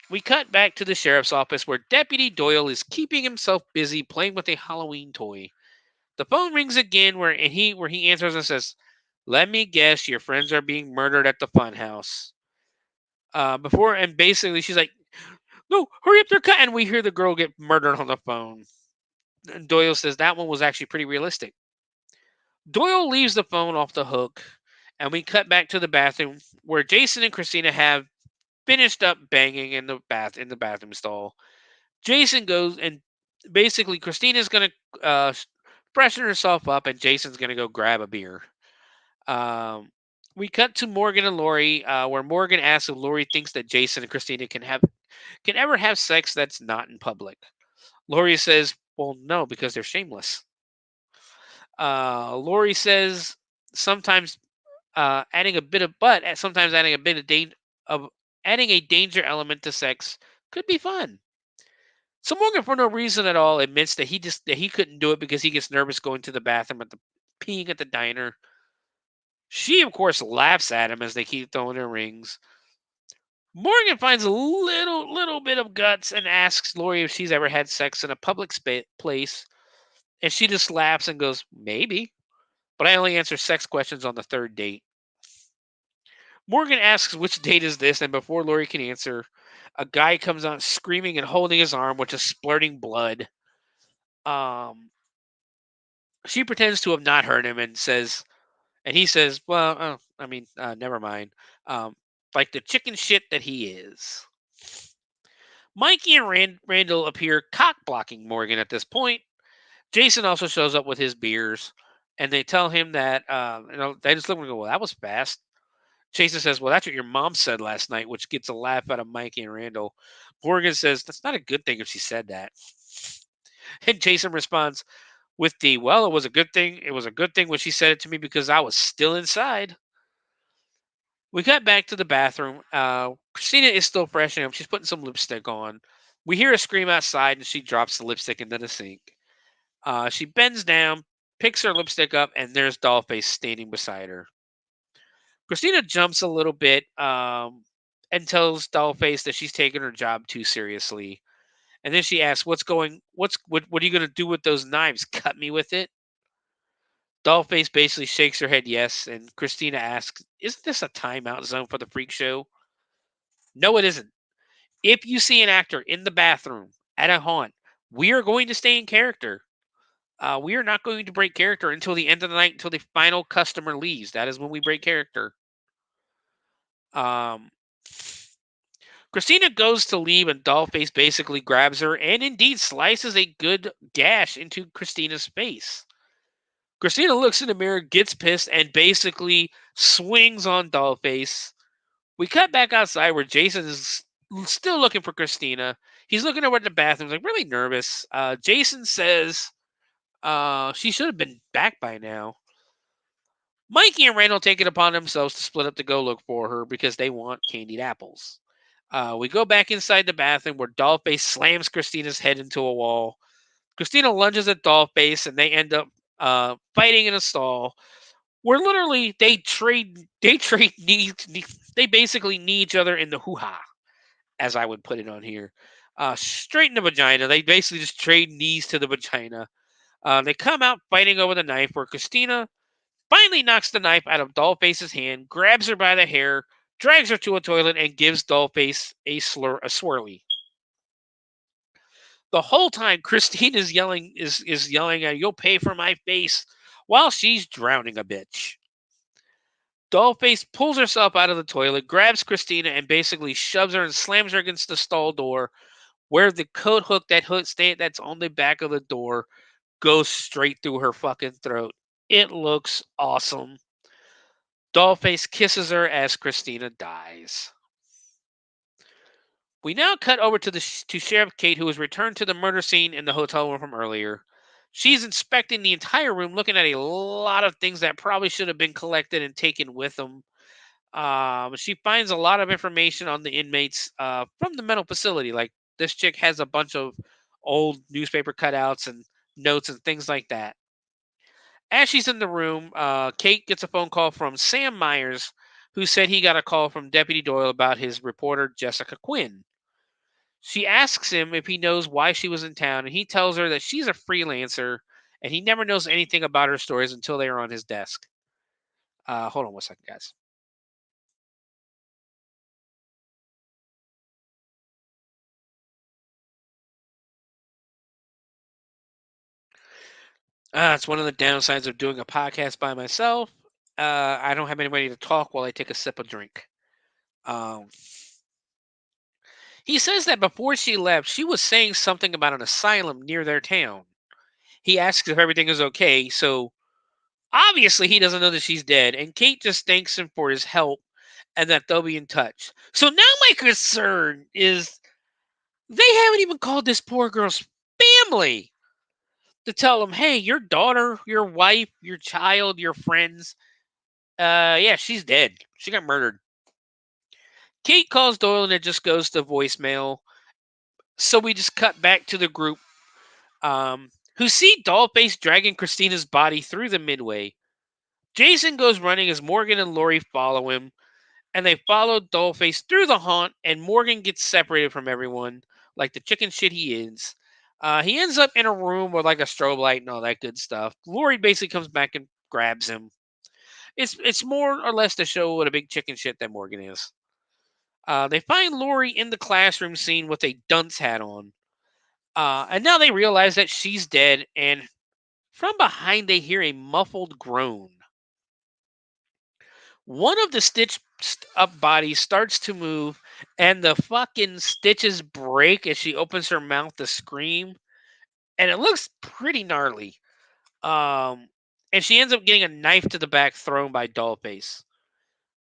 Speaker 4: We cut back to the sheriff's office where Deputy Doyle is keeping himself busy playing with a Halloween toy. The phone rings again where he answers and says, "Let me guess, your friends are being murdered at the Funhouse." And basically she's like, "No, hurry up, they're cut." And we hear the girl get murdered on the phone. And Doyle says that one was actually pretty realistic. Doyle leaves the phone off the hook, and we cut back to the bathroom where Jason and Christina have finished up banging in the bathroom stall. Jason goes and basically Christina's gonna freshen herself up, and Jason's gonna go grab a beer. Um, we cut to Morgan and Lori, where Morgan asks if Lori thinks that Jason and Christina can ever have sex that's not in public. Lori says, "Well, no, because they're shameless." Lori says sometimes sometimes adding a bit of adding a danger element to sex could be fun. So Morgan, for no reason at all, admits that he couldn't do it because he gets nervous going to the bathroom peeing at the diner. She, of course, laughs at him as they keep throwing their rings. Morgan finds a little bit of guts and asks Lori if she's ever had sex in a public place, and she just laughs and goes, "Maybe, but I only answer sex questions on the third date." Morgan asks which date is this, and before Lori can answer, a guy comes out screaming and holding his arm, which is splurting blood. She pretends to have not heard him and he says, "Well, never mind." Like the chicken shit that he is. Mikey and Randall appear cock blocking Morgan at this point. Jason also shows up with his beers, and they tell him that they just look and go, "Well, that was fast." Jason says, "Well, that's what your mom said last night," which gets a laugh out of Mikey and Randall. Morgan says, "That's not a good thing if she said that." And Jason responds with "Well, it was a good thing. It was a good thing when she said it to me because I was still inside." We got back to the bathroom. Christina is still freshening up. She's putting some lipstick on. We hear a scream outside, and she drops the lipstick into the sink. She bends down, picks her lipstick up, and there's Dollface standing beside her. Christina jumps a little bit and tells Dollface that she's taking her job too seriously. And then she asks, what are you going to do with those knives? Cut me with it?" Dollface basically shakes her head yes, and Christina asks, "Isn't this a timeout zone for the freak show?" "No, it isn't. If you see an actor in the bathroom at a haunt, we are going to stay in character. We are not going to break character until the end of the night, until the final customer leaves. That is when we break character." Um, Christina goes to leave, and Dollface basically grabs her and indeed slices a good gash into Christina's face. Christina looks in the mirror, gets pissed, and basically swings on Dollface. We cut back outside where Jason is still looking for Christina. He's looking over at the bathroom, like really nervous. Jason says she should have been back by now. Mikey and Randall take it upon themselves to split up to go look for her because they want candied apples. We go back inside the bathroom where Dollface slams Christina's head into a wall. Christina lunges at Dollface, and they end up fighting in a stall where literally they basically knee each other in the hoo-ha, as I would put it on here. Straight in the vagina. They basically just trade knees to the vagina. They come out fighting over the knife where Christina finally knocks the knife out of Dollface's hand, grabs her by the hair, drags her to a toilet, and gives Dollface a swirly. The whole time, Christine is yelling at, "You'll pay for my face," while she's drowning a bitch. Dollface pulls herself out of the toilet, grabs Christina, and basically shoves her and slams her against the stall door, where the coat hook that's on the back of the door goes straight through her fucking throat. It looks awesome. Dollface kisses her as Christina dies. We now cut over to Sheriff Kate, who has returned to the murder scene in the hotel room from earlier. She's inspecting the entire room, looking at a lot of things that probably should have been collected and taken with them. She finds a lot of information on the inmates from the mental facility. Like, this chick has a bunch of old newspaper cutouts and notes and things like that. As she's in the room, Kate gets a phone call from Sam Myers, who said he got a call from Deputy Doyle about his reporter, Jessica Quinn. She asks him if he knows why she was in town, and he tells her that she's a freelancer and he never knows anything about her stories until they are on his desk. Hold on one second, guys. It's one of the downsides of doing a podcast by myself. I don't have anybody to talk while I take a sip of drink. Um, he says that before she left, she was saying something about an asylum near their town. He asks if everything is okay, so obviously he doesn't know that she's dead, and Kate just thanks him for his help and that they'll be in touch. So now my concern is they haven't even called this poor girl's family to tell them, hey, your daughter, your wife, your child, your friends, yeah, she's dead. She got murdered. Kate calls Doyle and it just goes to voicemail. So we just cut back to the group who see Dollface dragging Christina's body through the midway. Jason goes running as Morgan and Lori follow him, and they follow Dollface through the haunt, and Morgan gets separated from everyone, like the chicken shit he is. He ends up in a room with like a strobe light and all that good stuff. Lori basically comes back and grabs him. It's more or less to show what a big chicken shit that Morgan is. They find Lori in the classroom scene with a dunce hat on. And now they realize that she's dead, and from behind they hear a muffled groan. One of the stitched up bodies starts to move, and the fucking stitches break as she opens her mouth to scream, and it looks pretty gnarly. And she ends up getting a knife to the back thrown by Dollface.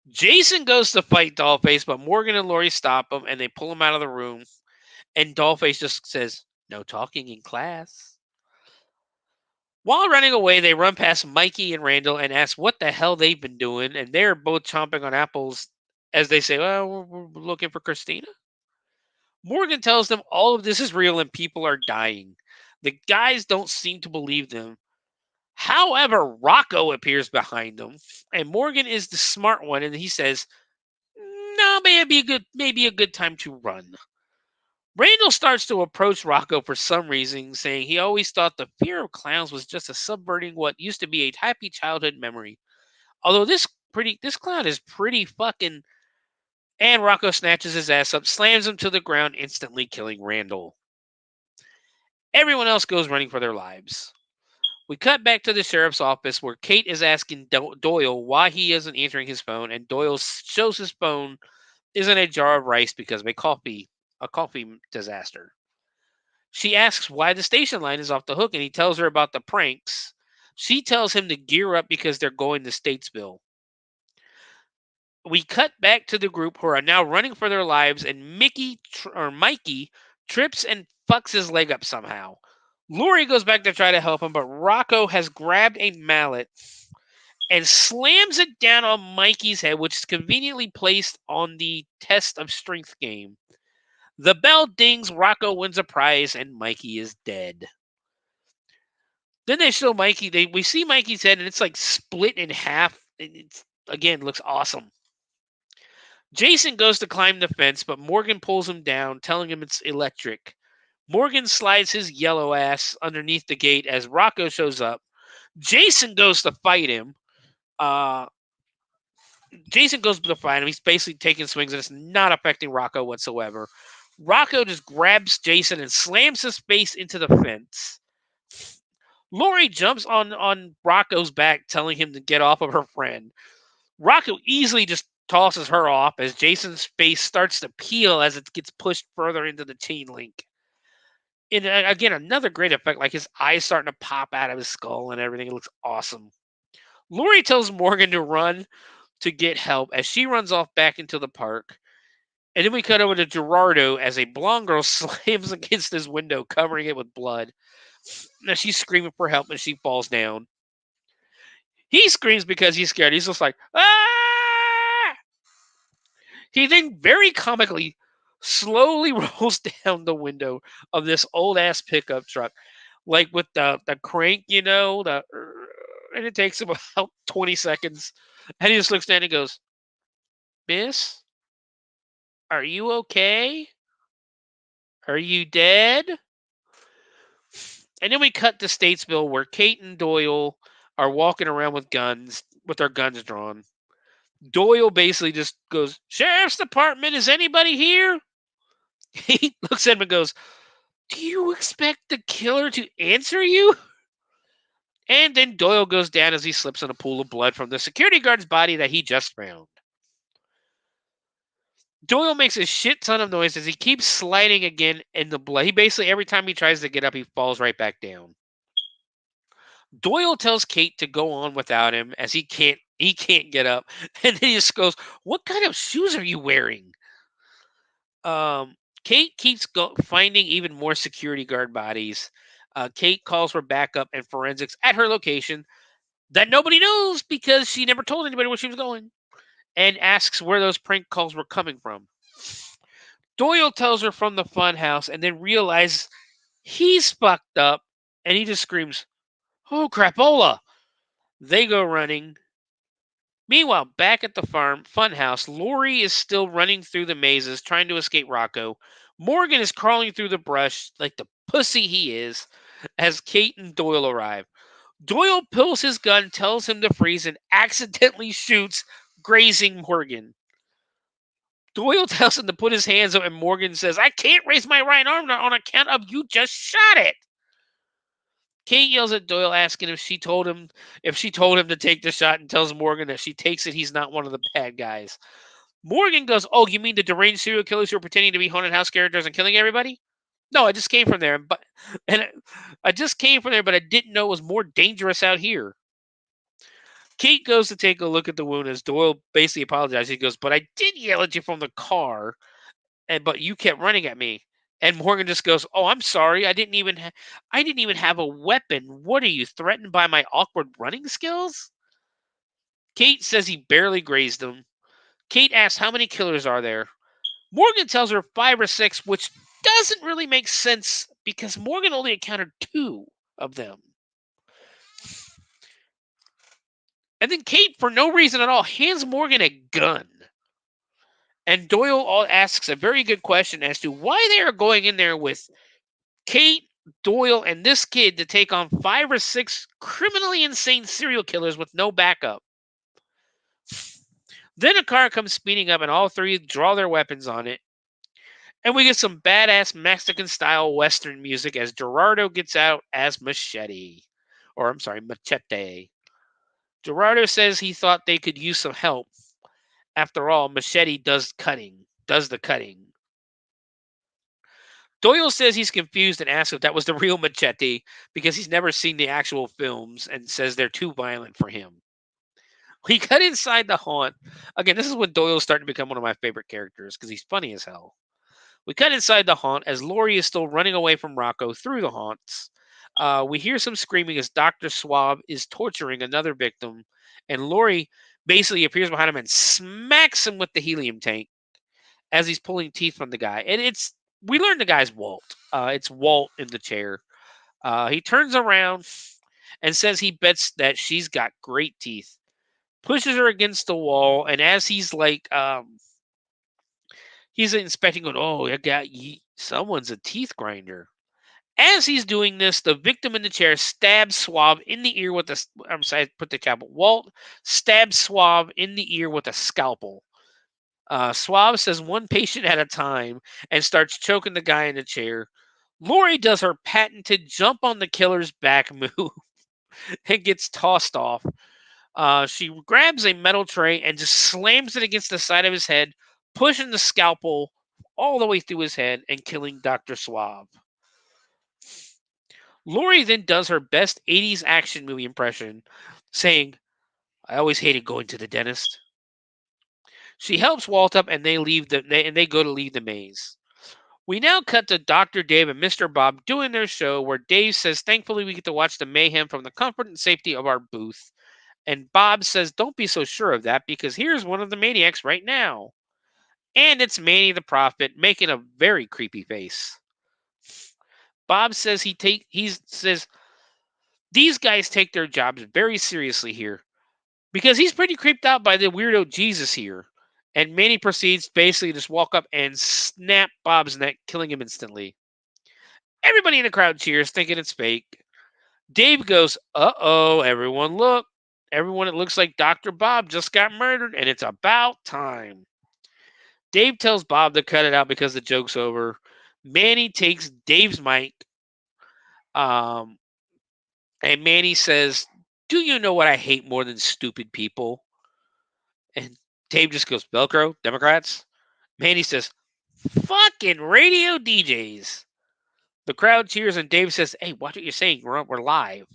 Speaker 4: Jason goes to fight Dollface, but Morgan and Lori stop him, and they pull him out of the room. And Dollface just says, "No talking in class." While running away, they run past Mikey and Randall and ask what the hell they've been doing, and they're both chomping on apples as they say, "Well, we're looking for Christina." Morgan tells them all of this is real and people are dying. The guys don't seem to believe them. However, Rocco appears behind them, and Morgan is the smart one, and he says, "No, maybe a good time to run." Randall starts to approach Rocco for some reason, saying he always thought the fear of clowns was just a subverting what used to be a happy childhood memory. Although this clown is pretty fucking. And Rocco snatches his ass up, slams him to the ground, instantly killing Randall. Everyone else goes running for their lives. We cut back to the sheriff's office where Kate is asking Doyle why he isn't answering his phone, and Doyle shows his phone is in a jar of rice because of a coffee disaster. She asks why the station line is off the hook, and he tells her about the pranks. She tells him to gear up because they're going to Statesville. We cut back to the group who are now running for their lives, and Mikey trips and fucks his leg up somehow. Lori goes back to try to help him, but Rocco has grabbed a mallet and slams it down on Mikey's head, which is conveniently placed on the test of strength game. The bell dings, Rocco wins a prize, and Mikey is dead. Then they show Mikey. We see Mikey's head, and it's like split in half. It's again looks awesome. Jason goes to climb the fence, but Morgan pulls him down, telling him it's electric. Morgan slides his yellow ass underneath the gate as Rocco shows up. Jason goes to fight him. He's basically taking swings, and it's not affecting Rocco whatsoever. Rocco just grabs Jason and slams his face into the fence. Lori jumps on Rocco's back, telling him to get off of her friend. Rocco easily just tosses her off as Jason's face starts to peel as it gets pushed further into the chain link. And again, another great effect, like his eyes starting to pop out of his skull and everything. It looks awesome. Lori tells Morgan to run to get help as she runs off back into the park. And then we cut over to Gerardo as a blonde girl slams against his window, covering it with blood. Now she's screaming for help and she falls down. He screams because he's scared. He's just like, ah! He then very comically slowly rolls down the window of this old ass pickup truck, like with the crank, and it takes him about 20 seconds. And he just looks down and goes, "Miss, are you okay?" Are you dead? And then we cut to Statesville where Kate and Doyle are walking around with their guns drawn. Doyle basically just goes, Sheriff's Department, is anybody here? He looks at him and goes, do you expect the killer to answer you? And then Doyle goes down as he slips in a pool of blood from the security guard's body that he just found. Doyle makes a shit ton of noise as he keeps sliding again in the blood. He basically, every time he tries to get up, he falls right back down. Doyle tells Kate to go on without him as he can't get up. And then he just goes, what kind of shoes are you wearing? Kate keeps finding even more security guard bodies. Kate calls for backup and forensics at her location that nobody knows because she never told anybody where she was going, and asks where those prank calls were coming from. Doyle tells her from the funhouse and then realizes he's fucked up, and he just screams, oh, crapola! They go running. Meanwhile, back at the funhouse, Laurie is still running through the mazes trying to escape Rocco. Morgan is crawling through the brush like the pussy he is as Kate and Doyle arrive. Doyle pulls his gun, tells him to freeze, and accidentally shoots, grazing Morgan. Doyle tells him to put his hands up, and Morgan says, I can't raise my right arm on account of you just shot it. Kate yells at Doyle, asking if she told him to take the shot, and tells Morgan that she takes it he's not one of the bad guys. Morgan goes, oh, you mean the deranged serial killers who are pretending to be haunted house characters and killing everybody? No, I just came from there, but I didn't know it was more dangerous out here. Kate goes to take a look at the wound as Doyle basically apologizes. He goes, but I did yell at you from the car, but you kept running at me. And Morgan just goes, oh, I'm sorry. I didn't even have a weapon. What are you, threatened by my awkward running skills? Kate says he barely grazed him. Kate asks how many killers are there. Morgan tells her 5 or 6, which doesn't really make sense because Morgan only encountered 2 of them. And then Kate, for no reason at all, hands Morgan a gun. And Doyle asks a very good question as to why they are going in there with Kate, Doyle, and this kid to take on 5 or 6 criminally insane serial killers with no backup. Then a car comes speeding up and all 3 draw their weapons on it. And we get some badass Mexican-style Western music as Gerardo gets out as Machete. Gerardo says he thought they could use some help. After all, Machete does the cutting. Doyle says he's confused and asks if that was the real Machete because he's never seen the actual films and says they're too violent for him. We cut inside the haunt. Again, this is when Doyle's starting to become one of my favorite characters because he's funny as hell. We cut inside the haunt as Laurie is still running away from Rocco through the haunts. We hear some screaming as Dr. Swab is torturing another victim, and Laurie basically appears behind him and smacks him with the helium tank as he's pulling teeth from the guy. And we learned the guy's Walt. It's Walt in the chair. He turns around and says he bets that she's got great teeth. Pushes her against the wall, and as he's like, he's inspecting, going, oh, someone's a teeth grinder. As he's doing this, the victim in the chair stabs Swab in the ear with Walt stabs Swab in the ear with a scalpel. Swab says one patient at a time and starts choking the guy in the chair. Laurie does her patented jump on the killer's back move and gets tossed off. She grabs a metal tray and just slams it against the side of his head, pushing the scalpel all the way through his head and killing Dr. Swab. Laurie then does her best 80s action movie impression, saying, I always hated going to the dentist. She helps Walt up and they go to leave the maze. We now cut to Dr. Dave and Mr. Bob doing their show where Dave says, thankfully we get to watch the mayhem from the comfort and safety of our booth. And Bob says, don't be so sure of that because here's one of the maniacs right now. And it's Manny the Prophet making a very creepy face. Bob says these guys take their jobs very seriously here because he's pretty creeped out by the weirdo Jesus here. And Manny proceeds basically just walk up and snap Bob's neck, killing him instantly. Everybody in the crowd cheers, thinking it's fake. Dave goes, "Uh-oh, everyone look. Everyone, it looks like Dr. Bob just got murdered, and it's about time." Dave tells Bob to cut it out because the joke's over. Manny takes Dave's mic, um, and Manny says, "Do you know what I hate more than stupid people?" And Dave just goes, "Velcro, Democrats." Manny says, "Fucking radio DJs." The crowd cheers, and Dave says, "Hey, watch what you're saying. We're live."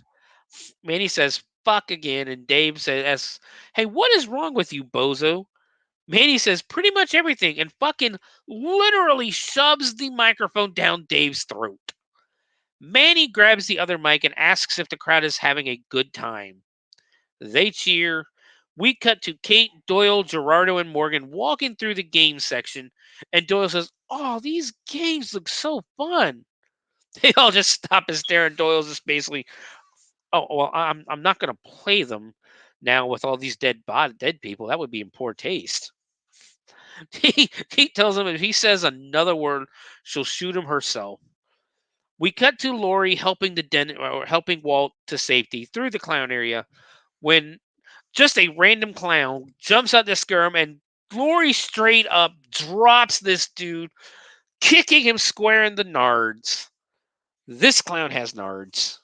Speaker 4: Manny says, "Fuck" again, and Dave says, "Hey, what is wrong with you, bozo?" Manny says, "Pretty much everything," and fucking literally shoves the microphone down Dave's throat. Manny grabs the other mic and asks if the crowd is having a good time. They cheer. We cut to Kate, Doyle, Gerardo, and Morgan walking through the game section, and Doyle says, "Oh, these games look so fun." They all just stop and stare, and Doyle's just basically, "Oh, well, I'm not gonna play them now with all these dead people. That would be in poor taste." He tells him if he says another word, she'll shoot him herself. We cut to Lori helping helping Walt to safety through the clown area when just a random clown jumps out to scare him, and Lori straight up drops this dude, kicking him square in the nards. This clown has nards.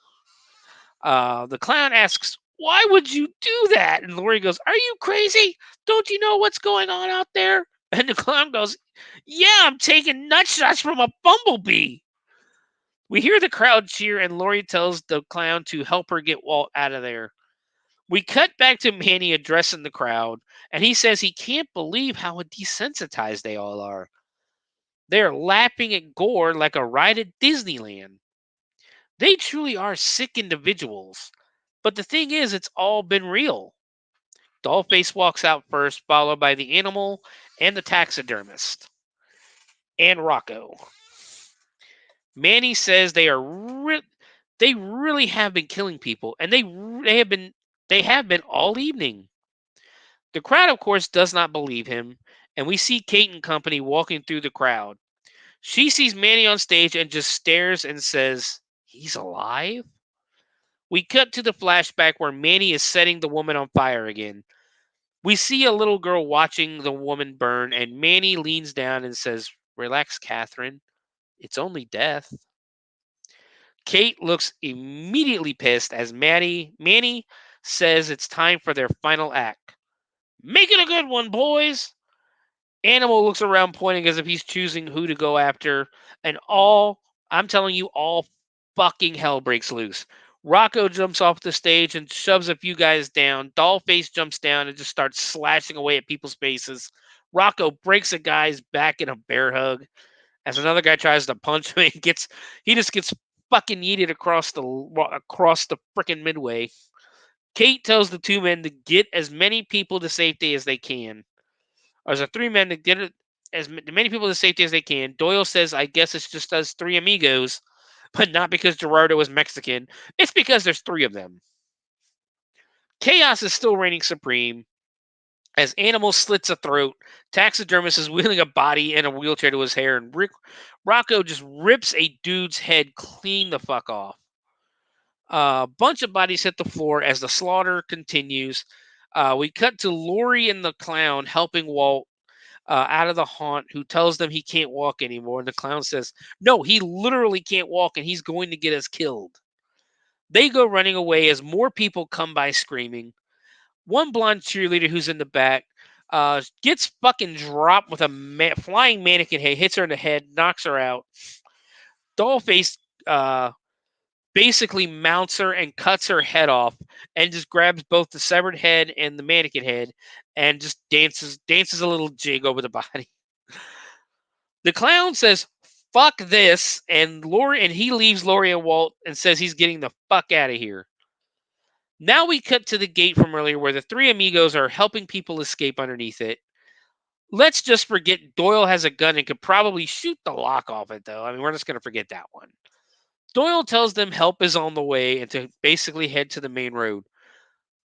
Speaker 4: The clown asks, "Why would you do that?" And Lori goes, "Are you crazy? Don't you know what's going on out there?" And the clown goes, "Yeah, I'm taking nut shots from a bumblebee." We hear the crowd cheer, and Lori tells the clown to help her get Walt out of there. We cut back to Manny addressing the crowd, and he says he can't believe how desensitized they all are. They're laughing at gore like a ride at Disneyland. They truly are sick individuals. But the thing is, it's all been real. Dollface walks out first, followed by the animal and the taxidermist, and Rocco. Manny says they really have been killing people, and they have been all evening. The crowd, of course, does not believe him, and we see Kate and company walking through the crowd. She sees Manny on stage and just stares and says, "He's alive?" We cut to the flashback where Manny is setting the woman on fire again. We see a little girl watching the woman burn, and Manny leans down and says, "Relax, Catherine. It's only death." Kate looks immediately pissed as Manny says it's time for their final act. "Make it a good one, boys." Animal looks around pointing as if he's choosing who to go after, and I'm telling you, all fucking hell breaks loose. Rocco jumps off the stage and shoves a few guys down. Dollface jumps down and just starts slashing away at people's faces. Rocco breaks a guy's back in a bear hug as another guy tries to punch him. He just gets fucking yeeted across the frickin' midway. Kate tells the two men to get as many people to safety as they can. Or the three men to get as many people to safety as they can. Doyle says, "I guess it's just us three amigos," but not because Gerardo is Mexican. It's because there's three of them. Chaos is still reigning supreme. As Animal slits a throat, Taxidermist is wheeling a body and a wheelchair to his hair, and Rocco just rips a dude's head clean the fuck off. A bunch of bodies hit the floor as the slaughter continues. We cut to Lori and the clown helping Walt out of the haunt, who tells them he can't walk anymore. And the clown says, "No, he literally can't walk, and he's going to get us killed." They go running away as more people come by screaming. One blonde cheerleader who's in the back gets fucking dropped with a flying mannequin head, hits her in the head, knocks her out. Dollface basically mounts her and cuts her head off and just grabs both the severed head and the mannequin head and just dances a little jig over the body. The clown says, "Fuck this," and he leaves Lori and Walt and says he's getting the fuck out of here. Now we cut to the gate from earlier where the three amigos are helping people escape underneath it. Let's just forget Doyle has a gun and could probably shoot the lock off it, though. I mean, we're just going to forget that one. Doyle tells them help is on the way and to basically head to the main road.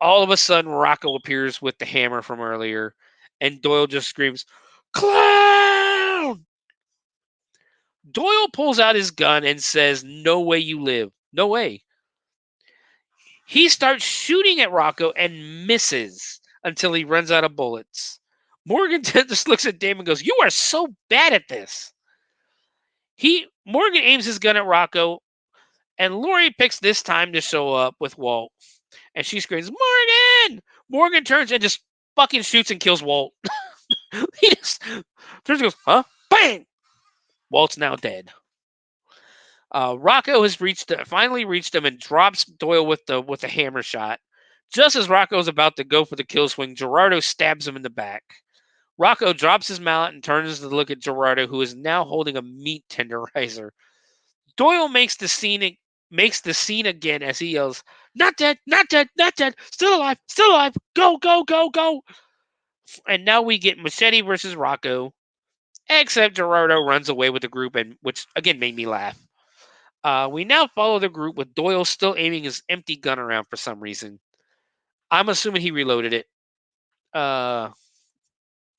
Speaker 4: All of a sudden, Rocco appears with the hammer from earlier, and Doyle just screams, "Clown!" Doyle pulls out his gun and says, "No way you live. No way." He starts shooting at Rocco and misses until he runs out of bullets. Morgan just looks at Dave and goes, "You are so bad at this." Morgan aims his gun at Rocco, and Lori picks this time to show up with Walt. And she screams, "Morgan!" Morgan turns and just fucking shoots and kills Walt. He just turns and goes, "Huh?" Bang! Walt's now dead. Rocco has finally reached him and drops Doyle with the hammer shot. Just as Rocco is about to go for the kill swing, Gerardo stabs him in the back. Rocco drops his mallet and turns to look at Gerardo, who is now holding a meat tenderizer. Doyle makes the scene again as he yells, "Not dead, not dead, not dead, still alive, go, go, go, go." And now we get Machete versus Rocco, except Gerardo runs away with the group, and which again made me laugh. We now follow the group with Doyle still aiming his empty gun around for some reason. I'm assuming he reloaded it.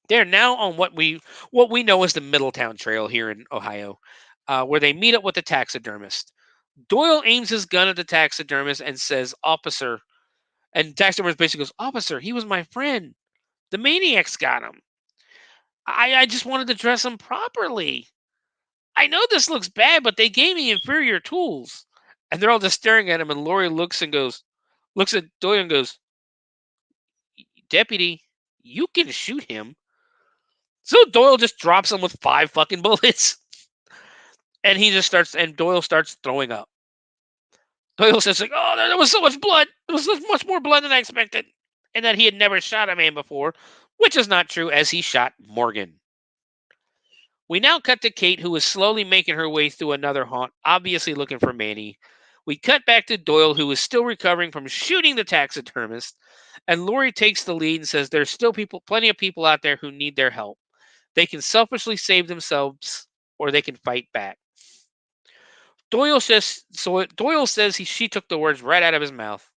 Speaker 4: They're now on what we know as the Middletown Trail here in Ohio, where they meet up with the taxidermist. Doyle aims his gun at the taxidermist and says, "Officer," and the taxidermist basically goes, "Officer, he was my friend. The maniacs got him. I just wanted to dress him properly. I know this looks bad, but they gave me inferior tools." And they're all just staring at him, and Lori looks at Doyle and goes, "Deputy, you can shoot him." So Doyle just drops him with 5 fucking bullets. And Doyle starts throwing up. Doyle says, like, "Oh, there was so much blood. There was much more blood than I expected." And that he had never shot a man before, which is not true, as he shot Morgan. We now cut to Kate, who is slowly making her way through another haunt, obviously looking for Manny. We cut back to Doyle, who is still recovering from shooting the taxidermist, and Lori takes the lead and says there's still plenty of people out there who need their help. They can selfishly save themselves, or they can fight back. Doyle says she took the words right out of his mouth.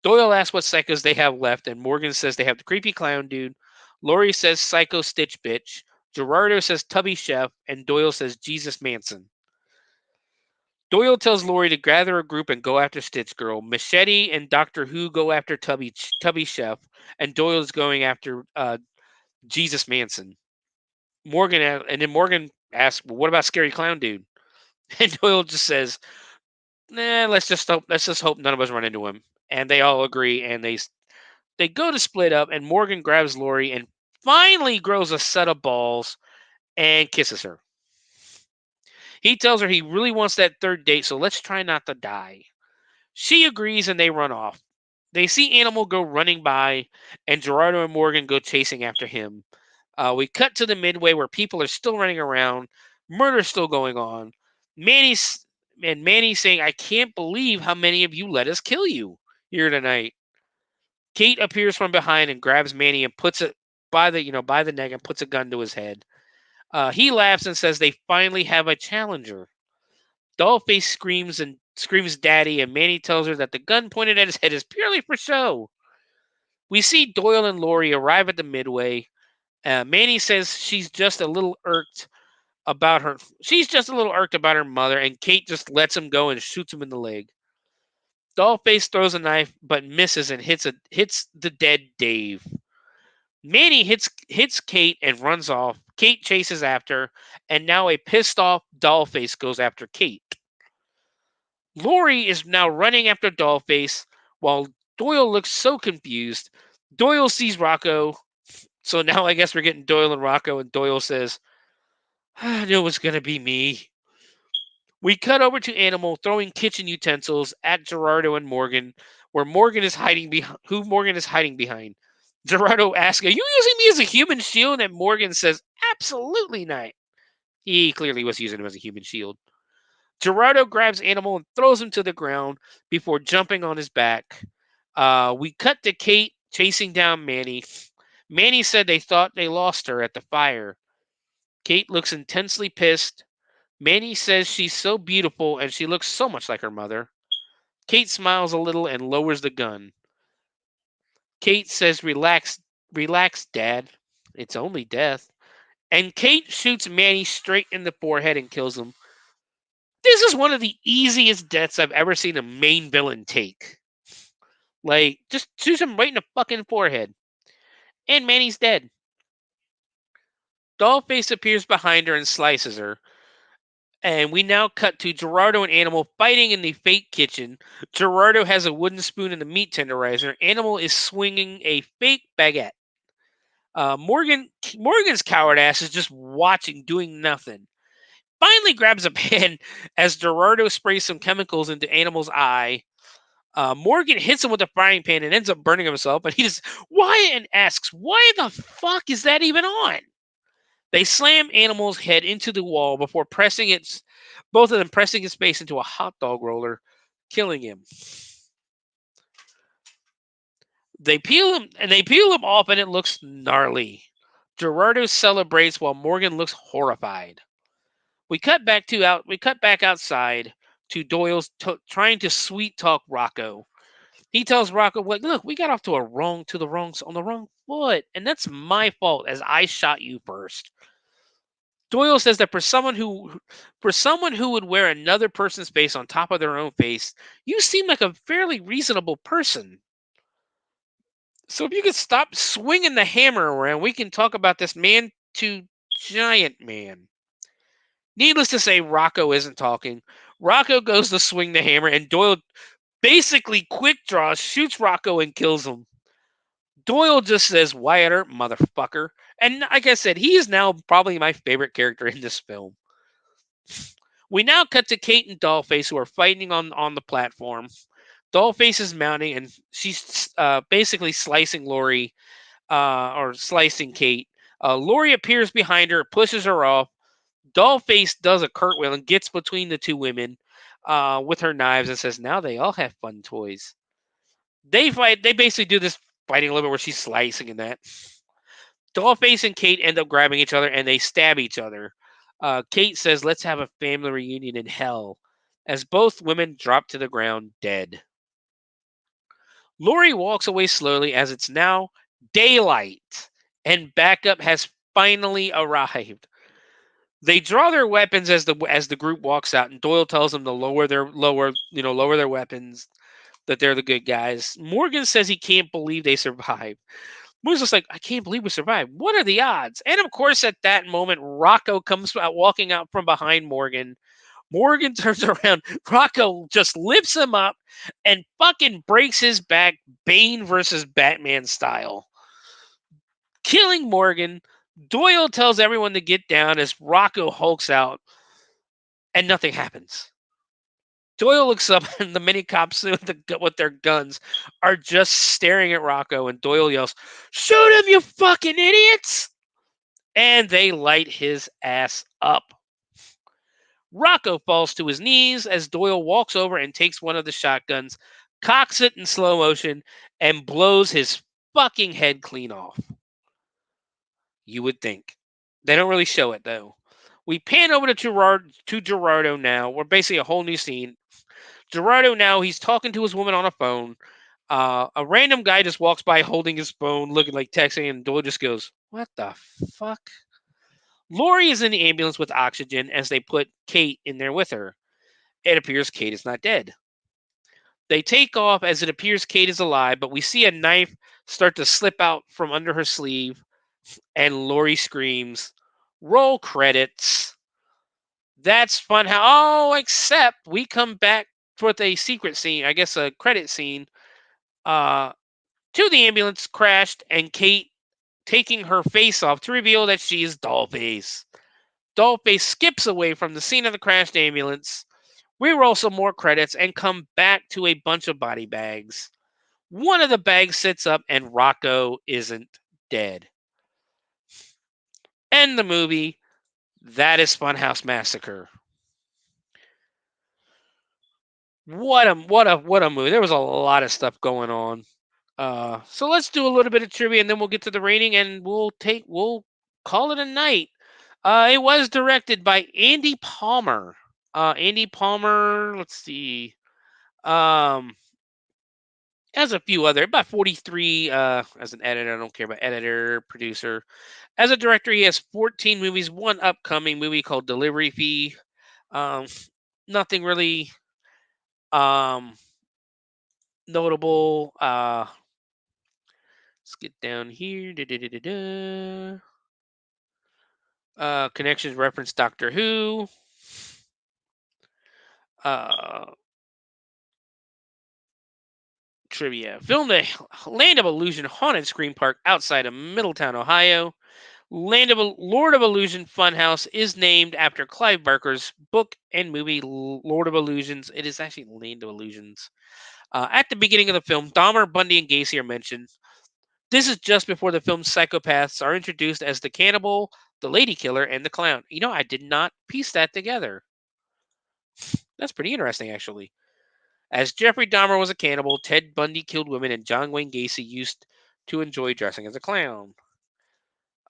Speaker 4: Doyle asks what psychos they have left, and Morgan says they have the creepy clown dude. Lori says Psycho Stitch Bitch. Gerardo says Tubby Chef, and Doyle says Jesus Manson. Doyle tells Lori to gather a group and go after Stitch Girl. Machete and Doctor Who go after Tubby Chef, and Doyle's going after Jesus Manson. Morgan asks, "Well, what about Scary Clown Dude?" And Doyle just says, "Nah, let's just hope none of us run into him." And they all agree, and they go to split up, and Morgan grabs Lori and finally grows a set of balls and kisses her. He tells her he really wants that third date, so let's try not to die. She agrees, and they run off. They see Animal go running by, and Gerardo and Morgan go chasing after him. We cut to the midway where people are still running around, murder's still going on. Manny saying, "I can't believe how many of you let us kill you here tonight." Kate appears from behind and grabs Manny and puts it by the neck and puts a gun to his head. He laughs and says they finally have a challenger. Dollface screams "Daddy," and Manny tells her that the gun pointed at his head is purely for show. We see Doyle and Lori arrive at the midway. Manny says she's just a little irked about her mother, and Kate just lets him go and shoots him in the leg. Dollface throws a knife but misses and hits the dead Dave. Manny hits Kate and runs off. Kate chases after, and now a pissed off Dollface goes after Kate. Lori is now running after Dollface while Doyle looks so confused. Doyle sees Rocco, so now I guess we're getting Doyle and Rocco, and Doyle says, "I knew it was going to be me." We cut over to Animal throwing kitchen utensils at Gerardo and Morgan, who Morgan is hiding behind. Gerardo asks, "Are you using me as a human shield?" And Morgan says, "Absolutely not." He clearly was using him as a human shield. Gerardo grabs Animal and throws him to the ground before jumping on his back. We cut to Kate chasing down Manny. Manny said they thought they lost her at the fire. Kate looks intensely pissed. Manny says she's so beautiful and she looks so much like her mother. Kate smiles a little and lowers the gun. Kate says, relax, Dad. It's only death." And Kate shoots Manny straight in the forehead and kills him. This is one of the easiest deaths I've ever seen a main villain take. Like, just shoots him right in the fucking forehead. And Manny's dead. Dollface appears behind her and slices her. And we now cut to Gerardo and Animal fighting in the fake kitchen. Gerardo has a wooden spoon and a meat tenderizer. Animal is swinging a fake baguette. Morgan's coward ass is just watching, doing nothing. Finally grabs a pen as Gerardo sprays some chemicals into Animal's eye. Morgan hits him with a frying pan and ends up burning himself. And he just asks, "Why the fuck is that even on?" They slam Animal's head into the wall before both of them pressing his face into a hot dog roller, killing him. They peel him off, and it looks gnarly. Gerardo celebrates while Morgan looks horrified. We cut back outside to Doyle's trying to sweet talk Rocco. He tells Rocco, "Look, we got off on the wrong foot, and that's my fault as I shot you first." Doyle says that for someone who would wear another person's face on top of their own face, you seem like a fairly reasonable person. So if you could stop swinging the hammer around, we can talk about this man to giant man. Needless to say, Rocco isn't talking. Rocco goes to swing the hammer, and Doyle basically quick draws, shoots Rocco, and kills him. Doyle just says, "Wyatt, motherfucker." And like I said, he is now probably my favorite character in this film. We now cut to Kate and Dollface, who are fighting on the platform. Dollface is mounting, and she's basically slicing Lori, or slicing Kate. Lori appears behind her, pushes her off. Dollface does a cartwheel and gets between the two women with her knives and says, "Now they all have fun toys." They fight. They basically do this fighting a little bit where she's slicing and that. Dollface and Kate end up grabbing each other and they stab each other. Kate says, "Let's have a family reunion in hell," as both women drop to the ground dead. Lori walks away slowly as it's now daylight and backup has finally arrived. They draw their weapons as the group walks out, and Doyle tells them to lower their weapons, that they're the good guys. Morgan says he can't believe they survived. Morgan's just like, "I can't believe we survived. What are the odds?" And of course, at that moment, Rocco comes out, walking out from behind Morgan. Morgan turns around. Rocco just lifts him up and fucking breaks his back, Bane versus Batman style, killing Morgan. Doyle tells everyone to get down as Rocco hulks out, and nothing happens. Doyle looks up, and the mini cops with their guns are just staring at Rocco, and Doyle yells, "Shoot him, you fucking idiots!" And they light his ass up. Rocco falls to his knees as Doyle walks over and takes one of the shotguns, cocks it in slow motion, and blows his fucking head clean off. You would think. They don't really show it, though. We pan over to Gerardo now. We're basically a whole new scene. Gerardo now, he's talking to his woman on a phone. A random guy just walks by holding his phone, looking like texting, and Doyle just goes, "What the fuck?" Lori is in the ambulance with oxygen as they put Kate in there with her. It appears Kate is not dead. They take off as it appears Kate is alive, but we see a knife start to slip out from under her sleeve, and Lori screams. Roll credits. That's fun. Except we come back with a secret scene, I guess a credit scene, to the ambulance crashed and Kate taking her face off to reveal that she is Dollface. Dollface skips away from the scene of the crashed ambulance. We roll some more credits and come back to a bunch of body bags. One of the bags sits up and Rocco isn't dead. End the movie. That is Funhouse Massacre. What a movie. There was a lot of stuff going on. So let's do a little bit of trivia and then we'll get to the rating and we'll call it a night. It was directed by Andy Palmer. Andy Palmer, let's see. Has a few other, about 43 as an editor. I don't care about editor, producer. As a director, he has 14 movies, one upcoming movie called Delivery Fee. Um, Nothing really notable. Let's get down here. Connections reference Doctor Who. Trivia. Filmed at Land of Illusion Haunted Scream Park outside of Middletown, Ohio. Lord of Illusion Funhouse is named after Clive Barker's book and movie Lord of Illusions. It is actually Land of Illusions. At the beginning of the film, Dahmer, Bundy, and Gacy are mentioned. This is just before the film's psychopaths are introduced as the cannibal, the lady killer, and the clown. You know, I did not piece that together. That's pretty interesting, actually. As Jeffrey Dahmer was a cannibal, Ted Bundy killed women, and John Wayne Gacy used to enjoy dressing as a clown.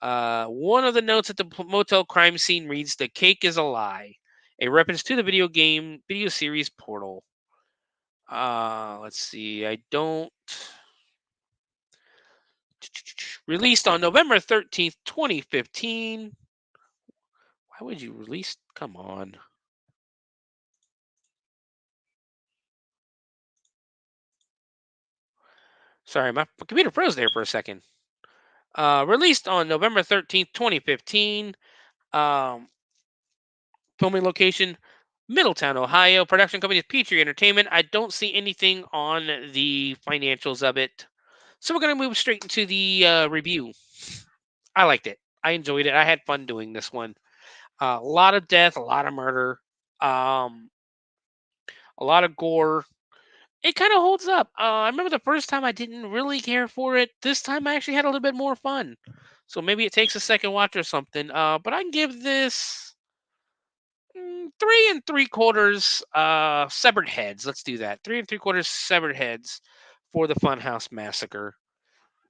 Speaker 4: One of the notes at the motel crime scene reads, "The cake is a lie," a reference to the video series Portal. Let's see. I don't. Released on November 13th, 2015. Why would you release? Come on. Sorry, my computer froze there for a second. Released on November 13th, 2015. Filming location, Middletown, Ohio. Production company is Petrie Entertainment. I don't see anything on the financials of it. So we're going to move straight into the review. I liked it. I enjoyed it. I had fun doing this one. A lot of death, a lot of murder, a lot of gore. It kind of holds up. I remember the first time I didn't really care for it. This time I actually had a little bit more fun. So maybe it takes a second watch or something. But I can give this 3 3/4 severed heads. Let's do that. 3 3/4 severed heads for the Funhouse Massacre.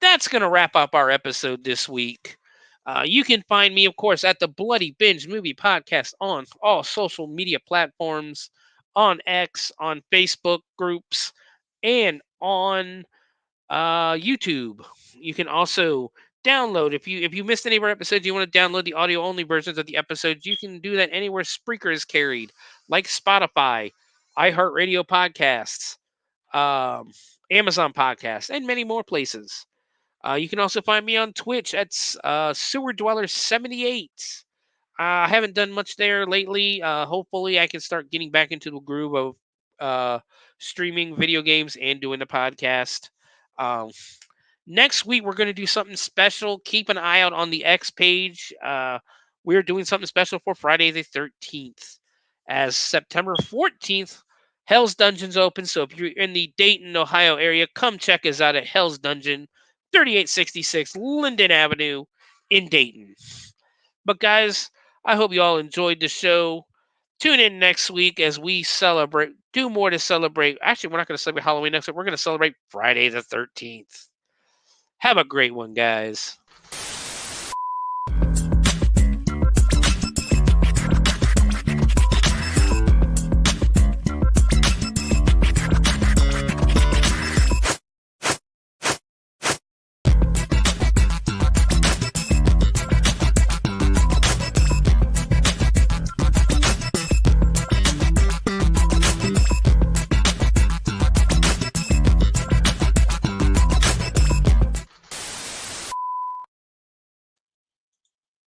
Speaker 4: That's going to wrap up our episode this week. You can find me, of course, at the Bloody Binge Movie Podcast on all social media platforms, on X, on Facebook groups, and on YouTube. You can also download if you missed any of our episodes. You want to download the audio only versions of the episodes. You can do that anywhere Spreaker is carried, like Spotify, iHeartRadio podcasts, Amazon podcasts, and many more places. You can also find me on Twitch at Sewer Dweller 78. I haven't done much there lately. Hopefully, I can start getting back into the groove of streaming video games and doing the podcast. Next week, we're going to do something special. Keep an eye out on the X page. We're doing something special for Friday the 13th. As September 14th, Hell's Dungeon's open. So if you're in the Dayton, Ohio area, come check us out at Hell's Dungeon, 3866 Linden Avenue in Dayton. But guys, I hope you all enjoyed the show. Tune in next week as we do more to celebrate. Actually, we're not going to celebrate Halloween next week. We're going to celebrate Friday the 13th. Have a great one, guys.